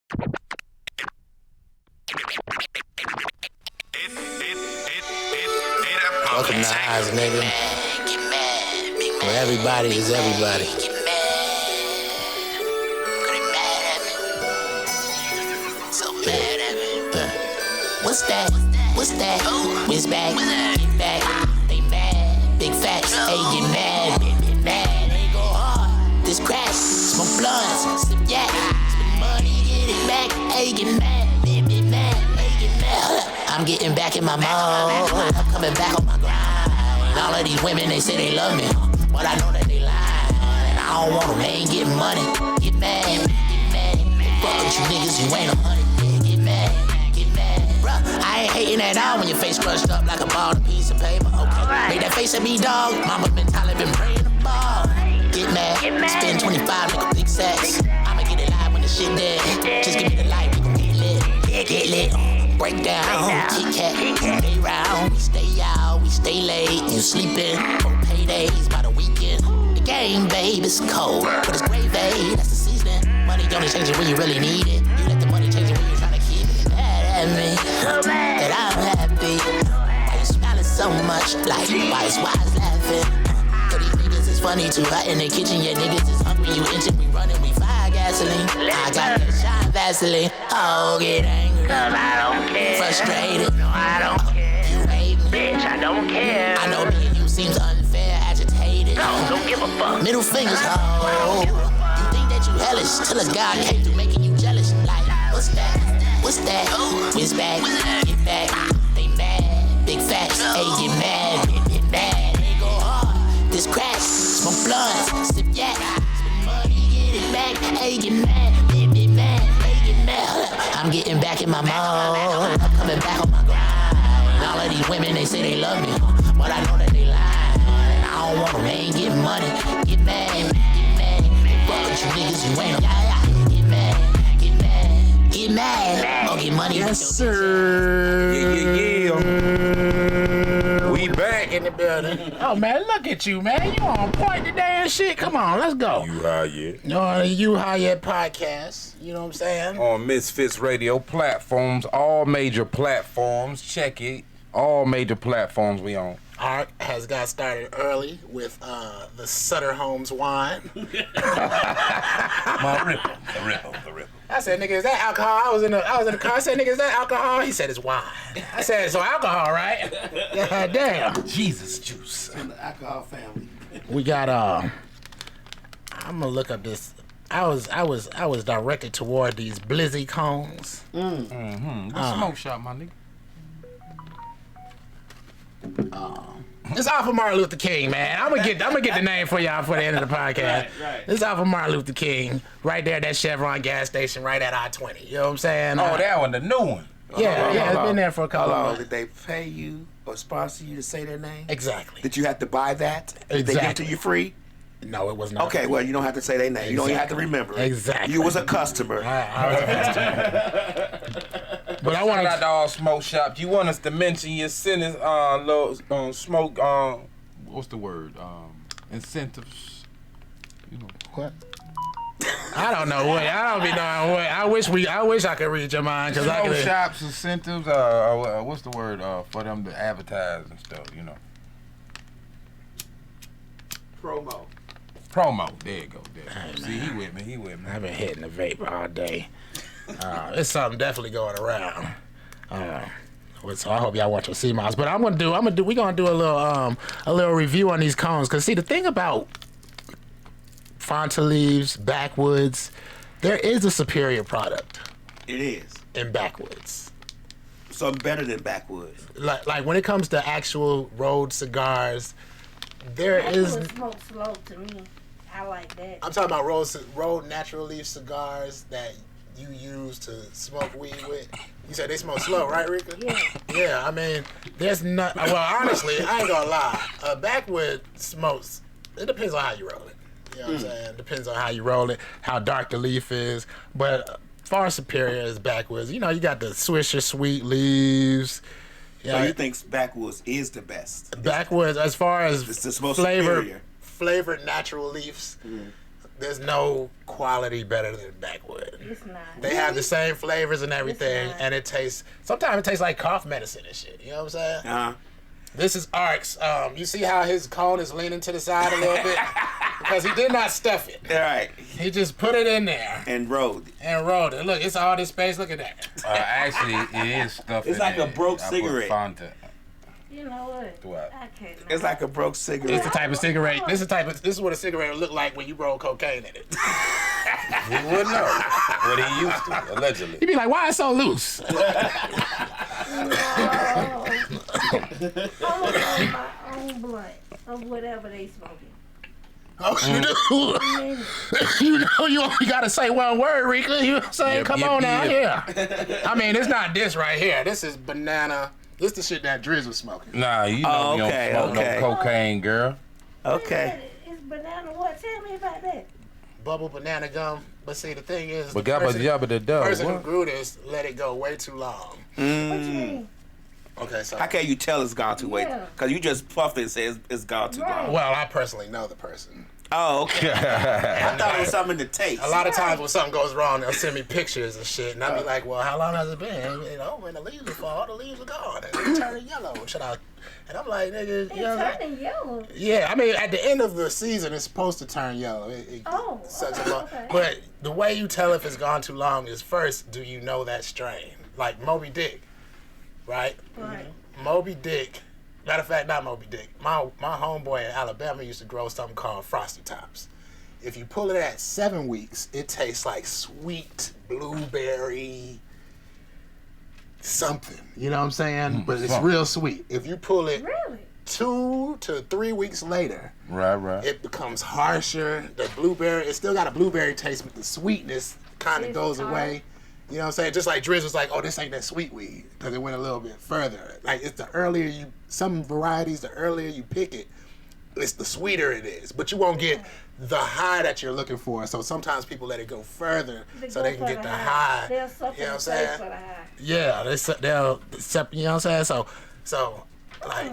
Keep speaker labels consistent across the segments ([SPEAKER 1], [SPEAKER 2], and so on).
[SPEAKER 1] Welcome to Highs, nigga. Where everybody is everybody. What's that? What's that? Wiz back, get back. They mad, big facts. Hey, get mad, get mad. They go hard. This crack, smoke blunts, sip yak, spend money, get it back. Hey, get mad, get mad, hey, get mad. I'm getting back in my mode. I'm coming back on my grind. All of these women, they say they love me, but I know that they lie. And I don't want them, they ain't getting money. Get mad, get mad. Fuck with you niggas, you ain't 100. Get mad. I ain't hating at all when your face crushed up like a ball, a piece of paper. Okay, make that face at me, dog. Mama been praying the ball. Get mad, spend 25, make a big sacks. I'ma get it live when the shit dead. Just give me the light, we gon' get lit. Get lit, break down, Kit Kat, stay round. We stay out, we stay late. You sleeping, for paydays by the weekend. The game, babe, it's cold, but it's gravy, that's the seasoning. Money only change it when you really need it. You let the money change it when you're trying to keep it. At me, that I'm happy. Why you smiling so much? Like, why is wise laughing? Cause these niggas is funny too hot in the kitchen. Yeah, niggas is hungry. You inching, we running, we fire gasoline. I got that shine Vaseline. Oh, get angry. Cause I don't care. Frustrated. No, I don't care. You hate me. Bitch, I don't care. I know me and you seems unfair, agitated. Don't give a fuck. Middle fingers, oh. You think that you hellish till a God came through making you jealous. Like, what's that? What's that? Wiz back, get back. They mad, big facts. Hey, get mad, get mad. They go hard. This crack, smoke blunts, sip yak, spend money, get it back. Hey, get mad, get mad, hey, get mad. I'm getting back in my mode. I'm coming back on my grind. All of these women, they say they love me, but I know that they lie. And I don't want them, they ain't getting money. Get mad, get mad. Fuck with you niggas, you ain't them. Get mad. Get mad, or get money.
[SPEAKER 2] Yes, sir.
[SPEAKER 3] Yeah. We back in the building.
[SPEAKER 2] Oh, man, look at you, man. You on point today and shit. Come on, let's go.
[SPEAKER 3] You High Yet.
[SPEAKER 2] No, you High Yet PotCast. You know what I'm saying?
[SPEAKER 3] On Misfits Radio platforms, all major platforms. Check it. All major platforms we on.
[SPEAKER 2] Ark has got started early with the Sutter Homes wine.
[SPEAKER 3] My ripple.
[SPEAKER 2] I said, nigga, is that alcohol? I was in the car. I said, nigga, is that alcohol? He said, it's wine. I said, so alcohol, right? God damn.
[SPEAKER 3] Jesus juice.
[SPEAKER 4] In the alcohol family.
[SPEAKER 2] We got I'm gonna look up this. I was directed toward these Blizzy cones.
[SPEAKER 3] Good smoke shop, my nigga.
[SPEAKER 2] It's off of Martin Luther King, man. I'm gonna get the name for y'all for the end of the podcast.
[SPEAKER 4] Right.
[SPEAKER 2] It's off of Martin Luther King, right there, that Chevron gas station, right at I-20. You know what I'm saying?
[SPEAKER 3] Oh, that one, the new one.
[SPEAKER 2] Yeah, it's been there for a couple of
[SPEAKER 4] Hello,
[SPEAKER 2] months.
[SPEAKER 4] did they pay you or sponsor you to say their name?
[SPEAKER 2] Exactly.
[SPEAKER 4] Did you have to buy that? Did they give it to you free?
[SPEAKER 2] No, it was not.
[SPEAKER 4] Okay, well, you don't have to say their name. You don't even have to remember it.
[SPEAKER 2] Exactly.
[SPEAKER 4] You was a customer.
[SPEAKER 2] I was a customer. But I want
[SPEAKER 3] Shout out to all smoke shops. You want us to mention your sentence smoke what's the word? Incentives. You know.
[SPEAKER 2] What? I don't know what. I don't be knowing what. I wish I could read your mind because I
[SPEAKER 3] Smoke
[SPEAKER 2] could.
[SPEAKER 3] shops, incentives, what's the word for them to advertise and stuff, you know.
[SPEAKER 4] Promo.
[SPEAKER 3] There you go. See, he with me.
[SPEAKER 2] I've been hitting the vape all day. It's something definitely going around. So I hope y'all watch your CMOS. But we're gonna do a little review on these cones. Cause see, the thing about Frontal Leaves, Backwoods, there is a superior product
[SPEAKER 4] It is.
[SPEAKER 2] in Backwoods.
[SPEAKER 4] Something better than Backwoods.
[SPEAKER 2] Like when it comes to actual road cigars, there is.
[SPEAKER 5] Smoke slow to me. I like that.
[SPEAKER 2] I'm talking about road natural leaf cigars that you use to smoke weed with. You said they smoke slow, right, Rika?
[SPEAKER 5] Yeah.
[SPEAKER 2] Yeah, I mean, there's not. Well, honestly, I ain't gonna lie. Backwood smokes. It depends on how you roll it. You know what I'm saying? Depends on how you roll it, how dark the leaf is. But far superior is Backwoods. You know, you got the Swisher Sweet leaves.
[SPEAKER 4] So you think Backwoods is the best?
[SPEAKER 2] Backwoods, as far as
[SPEAKER 4] It's the most superior.
[SPEAKER 2] flavored natural leaves. there's no quality better than backwood.
[SPEAKER 5] It's not.
[SPEAKER 2] They have the same flavors and everything,
[SPEAKER 5] not.
[SPEAKER 2] and it tastes. Sometimes it tastes like cough medicine and shit. You know what I'm saying? This is Ark's. You see how his cone is leaning to the side a little bit because he did not stuff it.
[SPEAKER 4] All right.
[SPEAKER 2] He just put it in there
[SPEAKER 4] And rolled it.
[SPEAKER 2] and rolled it. Look, it's all this space. Look at that.
[SPEAKER 3] Actually, it is stuff.
[SPEAKER 4] It's
[SPEAKER 3] in
[SPEAKER 4] like a
[SPEAKER 3] there.
[SPEAKER 4] broke
[SPEAKER 3] I put
[SPEAKER 4] cigarette.
[SPEAKER 3] Fanta.
[SPEAKER 5] You know what?
[SPEAKER 3] What?
[SPEAKER 5] I can't.
[SPEAKER 4] It's like a broke
[SPEAKER 2] It's
[SPEAKER 4] cigarette.
[SPEAKER 2] the type of cigarette. This is what a cigarette would look like when you roll cocaine in it.
[SPEAKER 3] He wouldn't know what he used to, allegedly.
[SPEAKER 2] You'd be like, why it's so loose?
[SPEAKER 5] I'm gonna roll my own blunt of whatever they smoking.
[SPEAKER 2] Oh, you know you only gotta say one word, Rika. You know what I'm saying?
[SPEAKER 3] Yep,
[SPEAKER 2] Come
[SPEAKER 3] yep,
[SPEAKER 2] on now,
[SPEAKER 3] yep.
[SPEAKER 2] yeah. I mean, it's not this right here. This is banana. This the shit that Driz was smoking.
[SPEAKER 3] Nah, you know we
[SPEAKER 4] okay,
[SPEAKER 3] don't smoke
[SPEAKER 4] okay.
[SPEAKER 3] no cocaine, girl.
[SPEAKER 4] Okay.
[SPEAKER 5] It's banana. What? Tell me about that.
[SPEAKER 2] Bubble banana gum. But see, the thing is,
[SPEAKER 3] But
[SPEAKER 2] the
[SPEAKER 3] gabba jabba the dub.
[SPEAKER 2] person who
[SPEAKER 3] What?
[SPEAKER 2] grew this let it go way too long.
[SPEAKER 5] What you mean?
[SPEAKER 2] Okay, so
[SPEAKER 4] How can you tell it's gone too late?
[SPEAKER 5] Yeah.
[SPEAKER 4] Because you just puffed it and said it's gone too
[SPEAKER 5] Right.
[SPEAKER 4] long.
[SPEAKER 2] well, I personally know the person.
[SPEAKER 4] Oh, okay. I thought it was something to taste.
[SPEAKER 2] A lot of times when something goes wrong, they'll send me pictures and shit, and I'll be like, "Well, how long has it been? You know, when the leaves fall, the leaves are gone, and they turn yellow." Should I? And I'm like, "Nigga,
[SPEAKER 5] It's
[SPEAKER 2] you know." What I'm saying?
[SPEAKER 5] turning yellow.
[SPEAKER 2] Yeah, I mean, at the end of the season, it's supposed to turn yellow.
[SPEAKER 5] Oh,
[SPEAKER 2] such
[SPEAKER 5] okay,
[SPEAKER 2] a long,
[SPEAKER 5] okay.
[SPEAKER 2] But the way you tell if it's gone too long is first, do you know that strain? Like Moby Dick, right?
[SPEAKER 5] Right.
[SPEAKER 2] Moby Dick. Matter of fact, not Moby Dick. My homeboy in Alabama used to grow something called Frosty Tops. If you pull it at 7 weeks, it tastes like sweet blueberry something. You know what I'm saying? But it's
[SPEAKER 3] something.
[SPEAKER 2] real sweet. If you pull it
[SPEAKER 5] Really?
[SPEAKER 2] 2 to 3 weeks later,
[SPEAKER 3] Right.
[SPEAKER 2] it becomes harsher. The blueberry, it's still got a blueberry taste, but the sweetness kind of
[SPEAKER 5] It's
[SPEAKER 2] goes
[SPEAKER 5] hard.
[SPEAKER 2] away. You know what I'm saying? Just like Driz was like, oh, this ain't that sweet weed, because it went a little bit further. Like, it's the earlier some varieties, the earlier you pick it, it's the sweeter it is. But you won't get the high that you're looking for. So sometimes people let it go further so they can get the high.
[SPEAKER 5] They'll
[SPEAKER 2] You know
[SPEAKER 5] suffer
[SPEAKER 2] what I'm
[SPEAKER 5] the
[SPEAKER 2] saying?
[SPEAKER 5] taste for the high.
[SPEAKER 2] Yeah, they'll, you know what I'm saying? So like,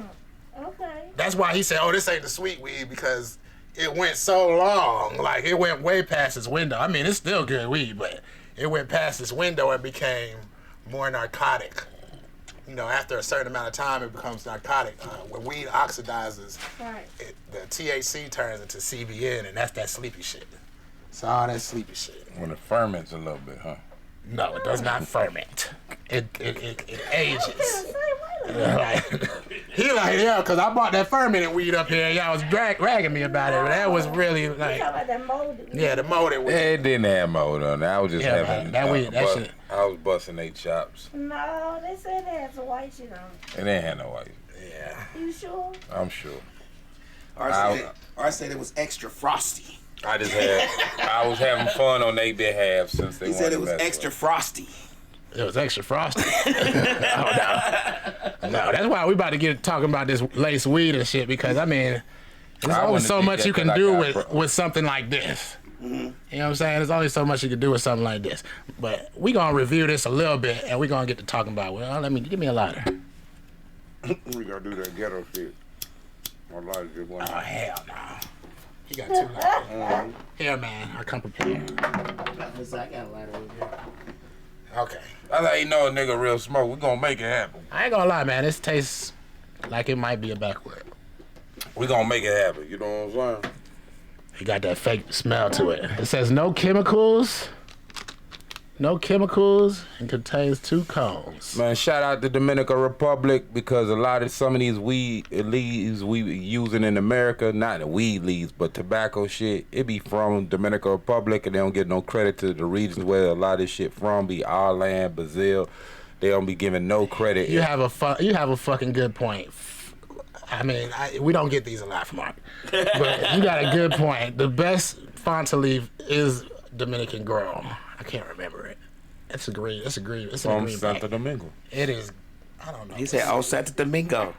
[SPEAKER 5] Okay.
[SPEAKER 2] that's why he said, oh, this ain't the sweet weed, because it went so long. Like, it went way past its window. I mean, it's still good weed, but it went past its window and became more narcotic. You know, after a certain amount of time, it becomes narcotic. When weed oxidizes,
[SPEAKER 5] Right.
[SPEAKER 2] the THC turns into CBN, and that's that sleepy shit. It's all that sleepy shit.
[SPEAKER 3] When it ferments a little bit, huh?
[SPEAKER 2] No, it does not ferment. It ages.
[SPEAKER 5] Say, wait a minute.
[SPEAKER 2] Like, he like, yeah, because I bought that fermented weed up here, and y'all was ragging me about it, but that was really
[SPEAKER 5] You
[SPEAKER 2] like,
[SPEAKER 5] talking about that molded?
[SPEAKER 2] yeah, the molded weed.
[SPEAKER 3] It didn't have mold on it. I was just
[SPEAKER 2] Yeah,
[SPEAKER 3] having
[SPEAKER 2] man, that weed, that shit.
[SPEAKER 3] I was busting 8 chops.
[SPEAKER 5] No, they said they had some white shit on it.
[SPEAKER 3] It ain't had no white.
[SPEAKER 2] Yeah.
[SPEAKER 5] You sure?
[SPEAKER 3] I'm sure.
[SPEAKER 4] I said it was extra frosty.
[SPEAKER 3] I was having fun on their behalf since they
[SPEAKER 4] He
[SPEAKER 3] wanted
[SPEAKER 4] said
[SPEAKER 3] to
[SPEAKER 4] it was
[SPEAKER 3] mess
[SPEAKER 4] extra
[SPEAKER 3] with
[SPEAKER 4] frosty.
[SPEAKER 2] It was extra frosty. No, that's why we about to get talking about this lace weed and shit, because I mean, there's
[SPEAKER 3] I
[SPEAKER 2] only
[SPEAKER 3] wanna
[SPEAKER 2] so
[SPEAKER 3] get
[SPEAKER 2] much
[SPEAKER 3] that
[SPEAKER 2] you can
[SPEAKER 3] till I
[SPEAKER 2] do
[SPEAKER 3] got
[SPEAKER 2] with something like this. You know what I'm saying? There's only so much you can do with something like this. But we gonna review this a little bit, and we gonna get to talking about, well, give me a lighter.
[SPEAKER 6] We gotta do that ghetto shit. My lighter just went
[SPEAKER 2] Oh
[SPEAKER 6] out.
[SPEAKER 2] hell no. He got 2 lighters. Here, man, I come prepared.
[SPEAKER 7] I got a lighter over here.
[SPEAKER 2] Okay.
[SPEAKER 3] I let you know a nigga real smoke. We gonna make it happen.
[SPEAKER 2] I ain't gonna lie, man. This tastes like it might be a backwood.
[SPEAKER 3] We gonna make it happen.
[SPEAKER 6] You know what I'm saying?
[SPEAKER 2] It got that fake smell to it. It says no chemicals, and contains 2 cones.
[SPEAKER 3] Man, shout out to Dominican Republic, because some of these weed leaves we using in America, not the weed leaves, but tobacco shit, it be from Dominican Republic, and they don't get no credit to the regions where a lot of this shit from, be our land, Brazil. They don't be giving no credit.
[SPEAKER 2] You have a fucking good point. I mean, we don't get these a lot from Ark, but you got a good point. The best Fanta leaf is Dominican grown. I can't remember it. It's a green. It's
[SPEAKER 3] from
[SPEAKER 2] a green
[SPEAKER 3] Santo
[SPEAKER 2] bag.
[SPEAKER 3] Domingo.
[SPEAKER 2] It is. I don't know.
[SPEAKER 4] He said, "Oh, Santo Domingo."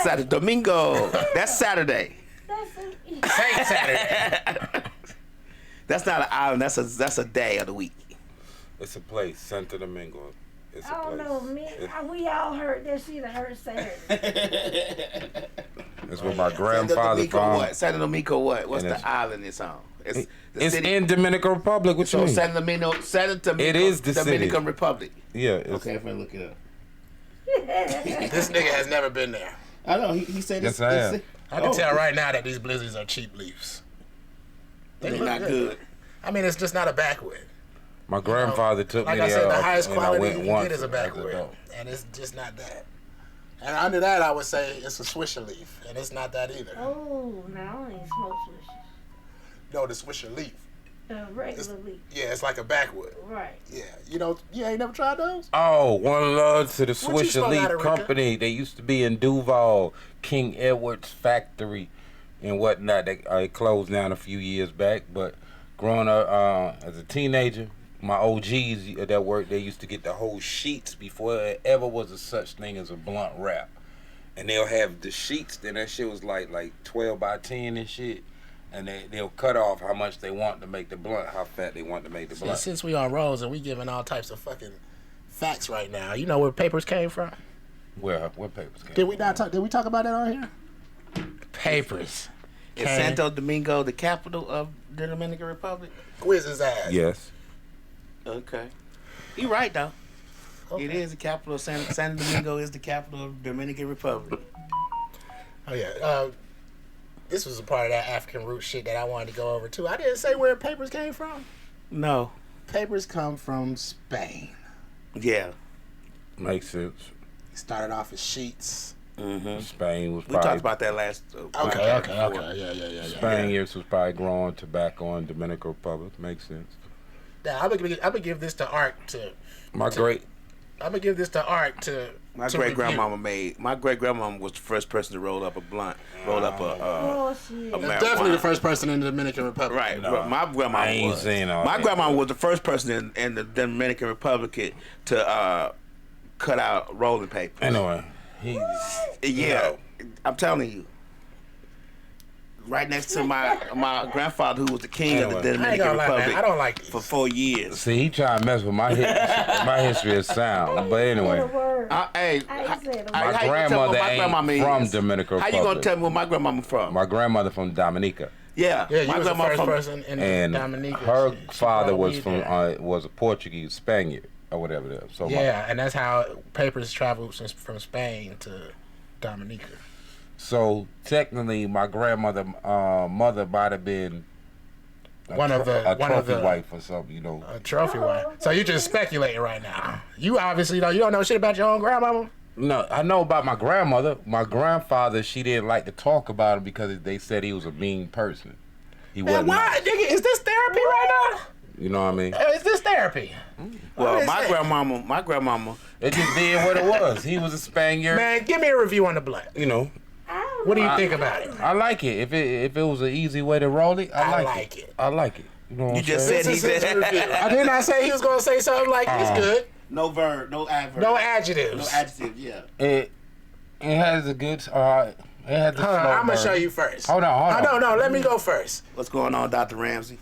[SPEAKER 4] Santo Domingo. That's Saturday.
[SPEAKER 2] Saint Saturday.
[SPEAKER 4] That's not an island. That's a day of the week.
[SPEAKER 3] It's a place, Santo Domingo. It's
[SPEAKER 5] I
[SPEAKER 3] a
[SPEAKER 5] don't
[SPEAKER 3] place.
[SPEAKER 5] know, man. We all heard that shit. I heard Saturday.
[SPEAKER 3] It's where my grandfather from.
[SPEAKER 4] What? San Domingo what? What's
[SPEAKER 3] And
[SPEAKER 4] the island it's on? It's the
[SPEAKER 3] It's
[SPEAKER 4] city.
[SPEAKER 3] in Dominican Republic. What you
[SPEAKER 4] So
[SPEAKER 3] mean?
[SPEAKER 4] San Domingo,
[SPEAKER 3] It is the city.
[SPEAKER 4] Dominican Republic.
[SPEAKER 3] Yeah. It's,
[SPEAKER 4] Okay, if I look it up.
[SPEAKER 2] This nigga has never been there.
[SPEAKER 4] I know. He said
[SPEAKER 3] Yes, I am.
[SPEAKER 2] I can tell right now that these Blizzies are cheap leaves.
[SPEAKER 4] They're
[SPEAKER 2] look
[SPEAKER 4] not good.
[SPEAKER 2] I mean, it's just not a backwood.
[SPEAKER 3] My grandfather took
[SPEAKER 2] Like
[SPEAKER 3] me
[SPEAKER 2] I
[SPEAKER 3] there.
[SPEAKER 2] said, the highest
[SPEAKER 3] and I
[SPEAKER 2] quality
[SPEAKER 3] went
[SPEAKER 2] you can
[SPEAKER 3] once
[SPEAKER 2] get is a
[SPEAKER 3] as
[SPEAKER 2] backwood,
[SPEAKER 3] adult.
[SPEAKER 2] and it's just not that. And under that, I would say it's a Swisher leaf, and it's not that either.
[SPEAKER 5] Oh, no, I don't even smoke swishers.
[SPEAKER 2] No, the Swisher leaf.
[SPEAKER 5] Regular leaf.
[SPEAKER 2] Yeah, it's like a backwood.
[SPEAKER 5] Right.
[SPEAKER 2] Yeah, you ain't never tried those?
[SPEAKER 3] Oh, one love to the
[SPEAKER 2] What you
[SPEAKER 3] Swisher
[SPEAKER 2] smoke
[SPEAKER 3] Leaf
[SPEAKER 2] out of, Rika?
[SPEAKER 3] Company. They used to be in Duval, King Edward's factory and whatnot. They closed down a few years back, but growing up as a teenager, my OGs that worked, they used to get the whole sheets before there ever was a such thing as a blunt wrap. And they'll have the sheets, then that shit was like 12 by 10 and shit. And they'll cut off how much they want to make the blunt, how fat they want to make the
[SPEAKER 2] See,
[SPEAKER 3] blunt.
[SPEAKER 2] since we on rolls and we giving all types of fucking facts right now, you know where papers came from?
[SPEAKER 3] Where papers came
[SPEAKER 2] Did we not talk? Did we talk about that on here? Papers.
[SPEAKER 4] Is Santo Domingo the capital of the Dominican Republic?
[SPEAKER 2] Quiz his ass.
[SPEAKER 3] Yes.
[SPEAKER 4] Okay. You right though.
[SPEAKER 2] Okay.
[SPEAKER 4] It is the capital of San Domingo is the capital of the Dominican Republic.
[SPEAKER 2] Oh yeah. This was a part of that African root shit that I wanted to go over too. I didn't say where papers came from.
[SPEAKER 4] No.
[SPEAKER 2] Papers come from Spain.
[SPEAKER 4] Yeah.
[SPEAKER 3] Makes sense.
[SPEAKER 2] It started off as sheets.
[SPEAKER 4] Mm-hmm.
[SPEAKER 3] Spain was
[SPEAKER 4] We talked
[SPEAKER 3] probably
[SPEAKER 4] about that last.
[SPEAKER 2] Okay. Yeah.
[SPEAKER 3] Spaniards was probably growing tobacco in Dominican Republic. Makes sense.
[SPEAKER 2] Now, I'm gonna give this to Ark to.
[SPEAKER 3] My great
[SPEAKER 2] I'm gonna give this to Ark to.
[SPEAKER 4] My
[SPEAKER 2] to
[SPEAKER 4] great
[SPEAKER 2] review.
[SPEAKER 4] grandmama My great grandmama was the first person to roll up a blunt, roll up a
[SPEAKER 5] Bullshit.
[SPEAKER 4] marijuana.
[SPEAKER 2] Definitely the first person in the Dominican Republic.
[SPEAKER 4] Right,
[SPEAKER 3] No,
[SPEAKER 4] my grandma
[SPEAKER 3] I ain't
[SPEAKER 4] was.
[SPEAKER 3] seen all
[SPEAKER 4] My
[SPEAKER 3] that.
[SPEAKER 4] grandma was the first person in the Dominican Republic to cut out rolling paper.
[SPEAKER 3] anyway. He's
[SPEAKER 4] Yeah, I'm telling you. Right next to my grandfather, who was the king of the
[SPEAKER 3] Anyway.
[SPEAKER 2] I ain't
[SPEAKER 4] Dominican
[SPEAKER 2] gonna lie,
[SPEAKER 4] Republic
[SPEAKER 2] man. I don't like these.
[SPEAKER 4] for 4 years.
[SPEAKER 3] see he trying to mess with my my history of sound. But
[SPEAKER 5] Say the
[SPEAKER 3] anyway,
[SPEAKER 5] word.
[SPEAKER 4] Hey,
[SPEAKER 5] I ain't said a
[SPEAKER 3] my
[SPEAKER 5] word.
[SPEAKER 4] how you gonna tell me
[SPEAKER 3] grandmother
[SPEAKER 4] what my grandmama
[SPEAKER 3] ain't from
[SPEAKER 4] is?
[SPEAKER 3] Dominican
[SPEAKER 4] How
[SPEAKER 3] Republic.
[SPEAKER 4] you gonna tell me where my grandmama from?
[SPEAKER 3] My grandmother from Dominica,
[SPEAKER 4] Yeah,
[SPEAKER 2] Yeah, you
[SPEAKER 4] my
[SPEAKER 2] was the
[SPEAKER 4] grandma
[SPEAKER 2] first
[SPEAKER 4] from.
[SPEAKER 2] person in
[SPEAKER 3] and
[SPEAKER 2] Dominica.
[SPEAKER 3] her
[SPEAKER 2] She
[SPEAKER 3] father
[SPEAKER 2] brought
[SPEAKER 3] was
[SPEAKER 2] weed
[SPEAKER 3] from
[SPEAKER 2] there.
[SPEAKER 3] was a Portuguese Spaniard or whatever that. So
[SPEAKER 2] Yeah, and that's how papers traveled from Spain to Dominica.
[SPEAKER 3] so technically, my grandmother mother might have been a
[SPEAKER 2] One of the
[SPEAKER 3] trophy wife or something, you know.
[SPEAKER 2] a trophy wife. So you just speculating right now. You obviously you don't know shit about your own grandmama.
[SPEAKER 3] No, I know about my grandmother. My grandfather, she didn't like to talk about him because they said he was a mean person. He
[SPEAKER 2] Man,
[SPEAKER 3] wasn't.
[SPEAKER 2] why, nigga? Is this therapy right now?
[SPEAKER 3] You know what I mean?
[SPEAKER 2] Is this therapy?
[SPEAKER 4] Well,
[SPEAKER 2] What is
[SPEAKER 4] my
[SPEAKER 2] that?
[SPEAKER 4] grandmama.
[SPEAKER 3] It just did what it was. He was a Spaniard.
[SPEAKER 2] Man, give me a review on the blunt.
[SPEAKER 3] You know,
[SPEAKER 5] I don't
[SPEAKER 2] What do you
[SPEAKER 5] know.
[SPEAKER 2] think about it?
[SPEAKER 3] I like it. If it was an easy way to roll it, I
[SPEAKER 2] I
[SPEAKER 3] like
[SPEAKER 2] like
[SPEAKER 3] it.
[SPEAKER 2] it.
[SPEAKER 3] I like it. You know what
[SPEAKER 4] You
[SPEAKER 3] I'm
[SPEAKER 4] just
[SPEAKER 3] saying?
[SPEAKER 4] said he
[SPEAKER 2] This is his review.
[SPEAKER 4] said
[SPEAKER 2] I did not say he was gonna say something like it's good.
[SPEAKER 4] no verb, no adverb,
[SPEAKER 2] No adjectives.
[SPEAKER 4] no adjective. Yeah.
[SPEAKER 3] it has a good. It has a
[SPEAKER 2] Hold on,
[SPEAKER 3] slow
[SPEAKER 2] I'm gonna
[SPEAKER 3] burn.
[SPEAKER 2] show you first.
[SPEAKER 3] Hold on.
[SPEAKER 2] No, let me go first.
[SPEAKER 4] What's going on, Dr. Ramsey?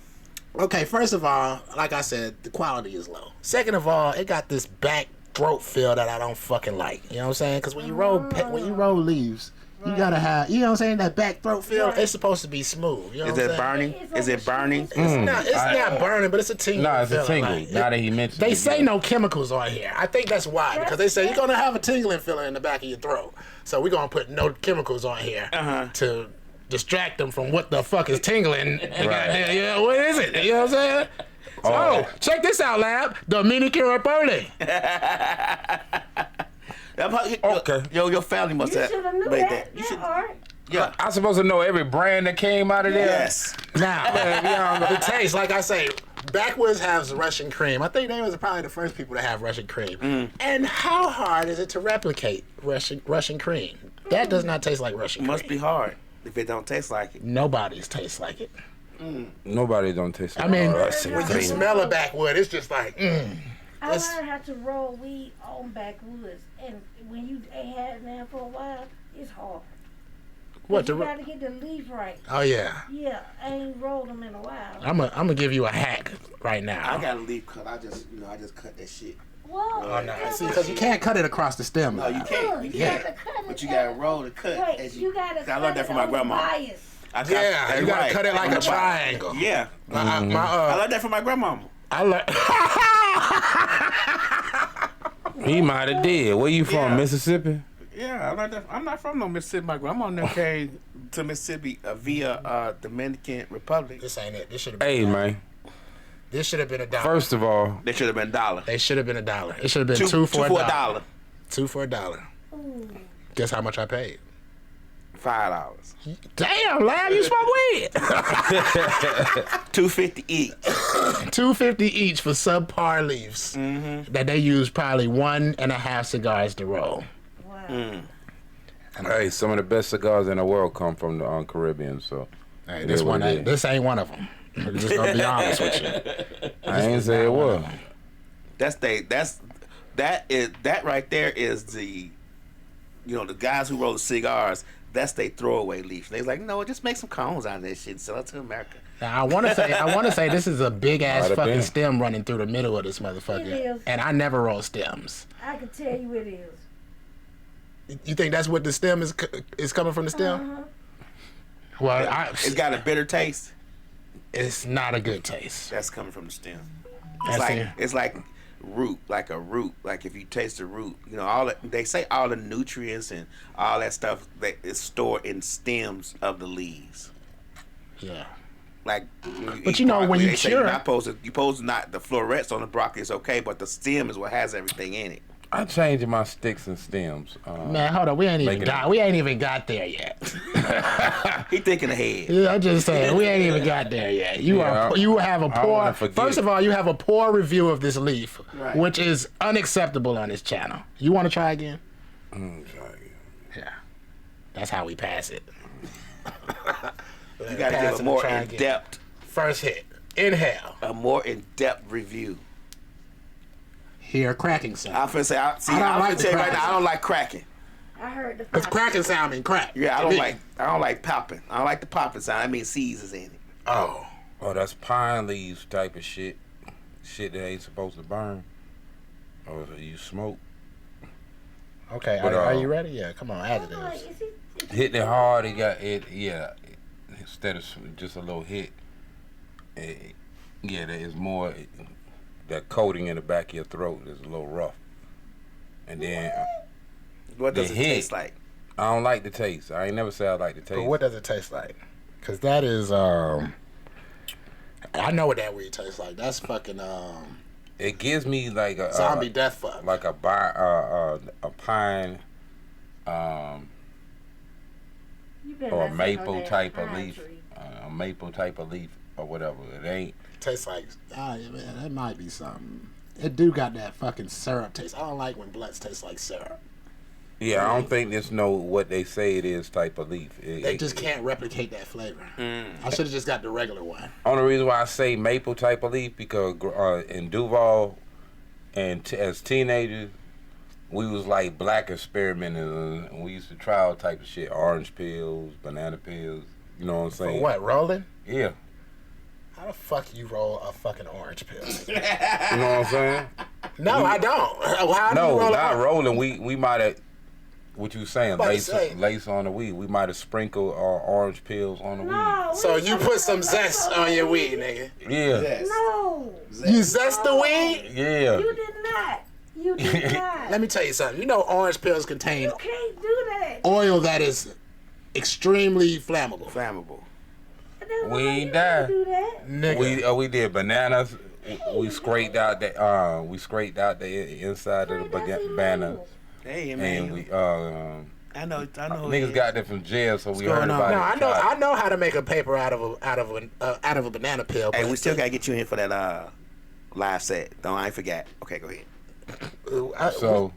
[SPEAKER 2] Okay, first of all, like I said, the quality is low. Second of all, it got this back throat feel that I don't fucking like. You know what I'm saying? Because when you roll leaves, you gotta have, you know what I'm saying, that back throat feel. It's supposed to be smooth. You know
[SPEAKER 4] Is
[SPEAKER 2] what I'm
[SPEAKER 4] it
[SPEAKER 2] saying?
[SPEAKER 4] burning? Is it burning?
[SPEAKER 2] It's not burning, but it's a tingle.
[SPEAKER 3] No, it's a
[SPEAKER 2] feeling.
[SPEAKER 3] tingle.
[SPEAKER 2] Like,
[SPEAKER 3] Now that he mentioned
[SPEAKER 2] they
[SPEAKER 3] it,
[SPEAKER 2] say
[SPEAKER 3] yeah.
[SPEAKER 2] no chemicals on here. I think that's why, because they say you're gonna have a tingling feeling in the back of your throat. So we're gonna put no chemicals on here to distract them from what the fuck is tingling.
[SPEAKER 3] Right.
[SPEAKER 2] Yeah, what is it? You know what I'm saying? So, check this out, lab. Dominican Republic.
[SPEAKER 3] Okay.
[SPEAKER 4] Your family must
[SPEAKER 5] You
[SPEAKER 4] have
[SPEAKER 5] should have knew
[SPEAKER 4] made
[SPEAKER 5] that.
[SPEAKER 4] You should.
[SPEAKER 5] Art.
[SPEAKER 4] Yeah.
[SPEAKER 3] I'm supposed to know every brand that came out of there.
[SPEAKER 4] Yes.
[SPEAKER 2] Now, the taste, like I say, Backwoods has Russian cream. I think they was probably the first people to have Russian cream. And how hard is it to replicate Russian cream? That does not taste like Russian
[SPEAKER 4] It
[SPEAKER 2] cream.
[SPEAKER 4] must be hard if it don't taste like it.
[SPEAKER 2] Nobody's tastes like it.
[SPEAKER 3] Nobody don't taste.
[SPEAKER 2] I mean,
[SPEAKER 3] Russian
[SPEAKER 2] when you
[SPEAKER 3] cream.
[SPEAKER 2] smell a backwood, it's just like,
[SPEAKER 5] I
[SPEAKER 2] It's-
[SPEAKER 5] learned how to roll weed on backwoods, and when you ain't had it now for a while, it's hard.
[SPEAKER 2] what
[SPEAKER 5] You
[SPEAKER 2] the?
[SPEAKER 5] gotta get the leaf right.
[SPEAKER 2] Oh yeah,
[SPEAKER 5] Yeah, I ain't rolled them in a while.
[SPEAKER 2] I'm gonna give you a hack right now.
[SPEAKER 4] I got a leaf cut. I just cut that shit
[SPEAKER 5] Well,
[SPEAKER 2] Oh no, see, because you can't cut it across the stem.
[SPEAKER 4] No, you can't. You
[SPEAKER 5] gotta
[SPEAKER 4] can't.
[SPEAKER 5] cut it
[SPEAKER 4] But you gotta
[SPEAKER 5] down.
[SPEAKER 4] roll the cut.
[SPEAKER 5] Wait,
[SPEAKER 4] as
[SPEAKER 5] you gotta
[SPEAKER 4] I
[SPEAKER 5] cut
[SPEAKER 4] learned that from my
[SPEAKER 5] on the
[SPEAKER 4] grandma.
[SPEAKER 5] bias.
[SPEAKER 2] Yeah, you gotta cut it like a triangle.
[SPEAKER 4] Yeah.
[SPEAKER 2] My,
[SPEAKER 4] I learned that from my grandmama.
[SPEAKER 2] I learned.
[SPEAKER 3] He might have did. Where you from,
[SPEAKER 4] Yeah.
[SPEAKER 3] Mississippi?
[SPEAKER 4] Yeah, I learned that. I'm not from no Mississippi. My grandma never came to Mississippi via Dominican Republic.
[SPEAKER 2] This ain't it. This should have been.
[SPEAKER 3] Hey, man.
[SPEAKER 2] This should have been $1.
[SPEAKER 3] First of all,
[SPEAKER 4] They should have been $1.
[SPEAKER 2] They should have been $1. It should have been
[SPEAKER 4] Two
[SPEAKER 2] two for
[SPEAKER 4] for
[SPEAKER 2] $1.
[SPEAKER 4] $1.
[SPEAKER 2] 2 for $1. Guess how much I paid?
[SPEAKER 4] $5.
[SPEAKER 2] Damn, lad, you smoke weed.
[SPEAKER 4] $2.50 each.
[SPEAKER 2] $2.50 each for subpar leaves that they use probably 1.5 cigars to roll.
[SPEAKER 5] Wow.
[SPEAKER 3] hey, some of the best cigars in the world come from the Caribbean, so.
[SPEAKER 2] Hey,
[SPEAKER 3] it is what it is.
[SPEAKER 2] this ain't one of them. I'm just gonna be honest with you.
[SPEAKER 3] I ain't say it was.
[SPEAKER 4] That right there is the, the guys who roll the cigars. That's they throwaway leaf. They like, no, just make some cones out of this shit and sell it to America.
[SPEAKER 2] Now, I want to say this is a big ass
[SPEAKER 3] Might have
[SPEAKER 2] fucking
[SPEAKER 3] been.
[SPEAKER 2] stem running through the middle of this motherfucker,
[SPEAKER 5] It is.
[SPEAKER 2] and I never roll stems.
[SPEAKER 5] I can tell you it is.
[SPEAKER 2] You think that's what the stem is coming from the stem? Well,
[SPEAKER 4] It's got a bitter taste.
[SPEAKER 2] it's not a good taste.
[SPEAKER 4] That's coming from the stem.
[SPEAKER 2] That's it.
[SPEAKER 4] It's like root, like a root. Like if you taste the root, they say all the nutrients and all that stuff that is stored in stems of the leaves.
[SPEAKER 2] Yeah.
[SPEAKER 4] Like,
[SPEAKER 2] But
[SPEAKER 4] eat
[SPEAKER 2] when
[SPEAKER 4] broccoli,
[SPEAKER 2] you
[SPEAKER 4] they say
[SPEAKER 2] cure-
[SPEAKER 4] you're supposed to not the florets on the broccoli is okay, but the stem is what has everything in it.
[SPEAKER 3] I'm changing my sticks and stems.
[SPEAKER 2] Man, hold on. We ain't even
[SPEAKER 3] Making
[SPEAKER 2] got there yet.
[SPEAKER 4] He thinking ahead.
[SPEAKER 2] Yeah, I'm just saying we ain't even got there yet. You have a
[SPEAKER 3] I
[SPEAKER 2] poor.
[SPEAKER 3] wanna forget.
[SPEAKER 2] First of all, you have a poor review of this leaf,
[SPEAKER 4] Right.
[SPEAKER 2] which is unacceptable on this channel. You want to try again? Yeah, that's how we pass it.
[SPEAKER 4] You got to give a more in-depth,
[SPEAKER 2] First hit. Inhale.
[SPEAKER 4] review.
[SPEAKER 2] Hear a cracking sound.
[SPEAKER 4] I'm finna say,
[SPEAKER 2] I don't
[SPEAKER 4] I'm
[SPEAKER 2] like
[SPEAKER 4] finna tell you
[SPEAKER 2] the
[SPEAKER 4] right now,
[SPEAKER 2] cracking.
[SPEAKER 4] I don't like cracking.
[SPEAKER 5] I heard the
[SPEAKER 2] Because
[SPEAKER 5] pop.
[SPEAKER 2] cracking sound mean crack.
[SPEAKER 4] Yeah, I
[SPEAKER 2] To
[SPEAKER 4] don't
[SPEAKER 2] me.
[SPEAKER 4] like popping. I don't like the popping sound. I mean, seeds is in it.
[SPEAKER 2] Oh.
[SPEAKER 3] Oh, that's pine leaves type of shit. Shit that ain't supposed to burn. Or you smoke.
[SPEAKER 2] Okay.
[SPEAKER 3] But,
[SPEAKER 2] Are you ready? Yeah. Come on. Add to
[SPEAKER 5] Like,
[SPEAKER 2] this.
[SPEAKER 5] is it-
[SPEAKER 3] Hitting it hard, it got it. Yeah, instead of just a little hit. There is more. That coating in the back of your throat is a little rough. And then
[SPEAKER 4] What does
[SPEAKER 3] The
[SPEAKER 4] it
[SPEAKER 3] hit.
[SPEAKER 4] taste like?
[SPEAKER 3] I don't like the taste. I ain't never said I like the taste.
[SPEAKER 2] But what does it taste like? Because that is I know what that weed tastes like. That's fucking
[SPEAKER 3] It gives me like a
[SPEAKER 2] zombie death fuck.
[SPEAKER 3] like a pine,
[SPEAKER 5] You better
[SPEAKER 3] or a
[SPEAKER 5] not say no
[SPEAKER 3] maple
[SPEAKER 5] damn
[SPEAKER 3] type of
[SPEAKER 5] pine
[SPEAKER 3] leaf,
[SPEAKER 5] tree.
[SPEAKER 3] a maple type of leaf or whatever. It ain't.
[SPEAKER 2] Tastes like yeah, man, that might be something. It do got that fucking syrup taste. I don't like when blunts taste like syrup.
[SPEAKER 3] Yeah, I don't think this no what they say it is type of leaf.
[SPEAKER 2] They just can't replicate that flavor. I should have just got the regular one.
[SPEAKER 3] Only reason why I say maple type of leaf because in Duval and as teenagers, we was like black experimenters and we used to try all type of shit, orange pills, banana pills. You know what I'm saying?
[SPEAKER 2] For what, rolling?
[SPEAKER 3] Yeah.
[SPEAKER 2] How the fuck you roll a fucking orange pill?
[SPEAKER 3] You know what I'm saying?
[SPEAKER 2] No, I don't. How do
[SPEAKER 3] No,
[SPEAKER 2] you roll
[SPEAKER 3] not
[SPEAKER 2] a
[SPEAKER 3] rolling. We might have. What you saying?
[SPEAKER 2] about to say.
[SPEAKER 3] Lace on the weed. We might have sprinkled our orange pills on the
[SPEAKER 5] No.
[SPEAKER 2] So
[SPEAKER 5] we
[SPEAKER 2] you put some zest on your weed, nigga.
[SPEAKER 3] weed. Yeah.
[SPEAKER 5] No.
[SPEAKER 2] You zest the weed?
[SPEAKER 3] Yeah.
[SPEAKER 5] You did not. You did not.
[SPEAKER 2] Let me tell you something. You know orange pills contain
[SPEAKER 5] You can't do that.
[SPEAKER 2] oil that is extremely flammable.
[SPEAKER 4] Flammable.
[SPEAKER 5] That's
[SPEAKER 3] We
[SPEAKER 5] why
[SPEAKER 3] ain't
[SPEAKER 5] you
[SPEAKER 3] die.
[SPEAKER 5] can't do that.
[SPEAKER 2] Nigga.
[SPEAKER 3] We did bananas. We scraped out the inside of the
[SPEAKER 5] Right, that's
[SPEAKER 3] banana,
[SPEAKER 5] illegal.
[SPEAKER 4] Hey
[SPEAKER 3] and
[SPEAKER 4] man,
[SPEAKER 3] we
[SPEAKER 4] I know. who
[SPEAKER 3] niggas
[SPEAKER 4] he
[SPEAKER 3] got that from jail, so we
[SPEAKER 4] going
[SPEAKER 3] heard
[SPEAKER 4] on?
[SPEAKER 3] about
[SPEAKER 2] No,
[SPEAKER 3] it.
[SPEAKER 2] I know how to make a paper out of a banana pill.
[SPEAKER 4] Hey,
[SPEAKER 2] but-
[SPEAKER 4] we still gotta get you in for that live set. Don't I ain't forget. Okay, go ahead.
[SPEAKER 3] So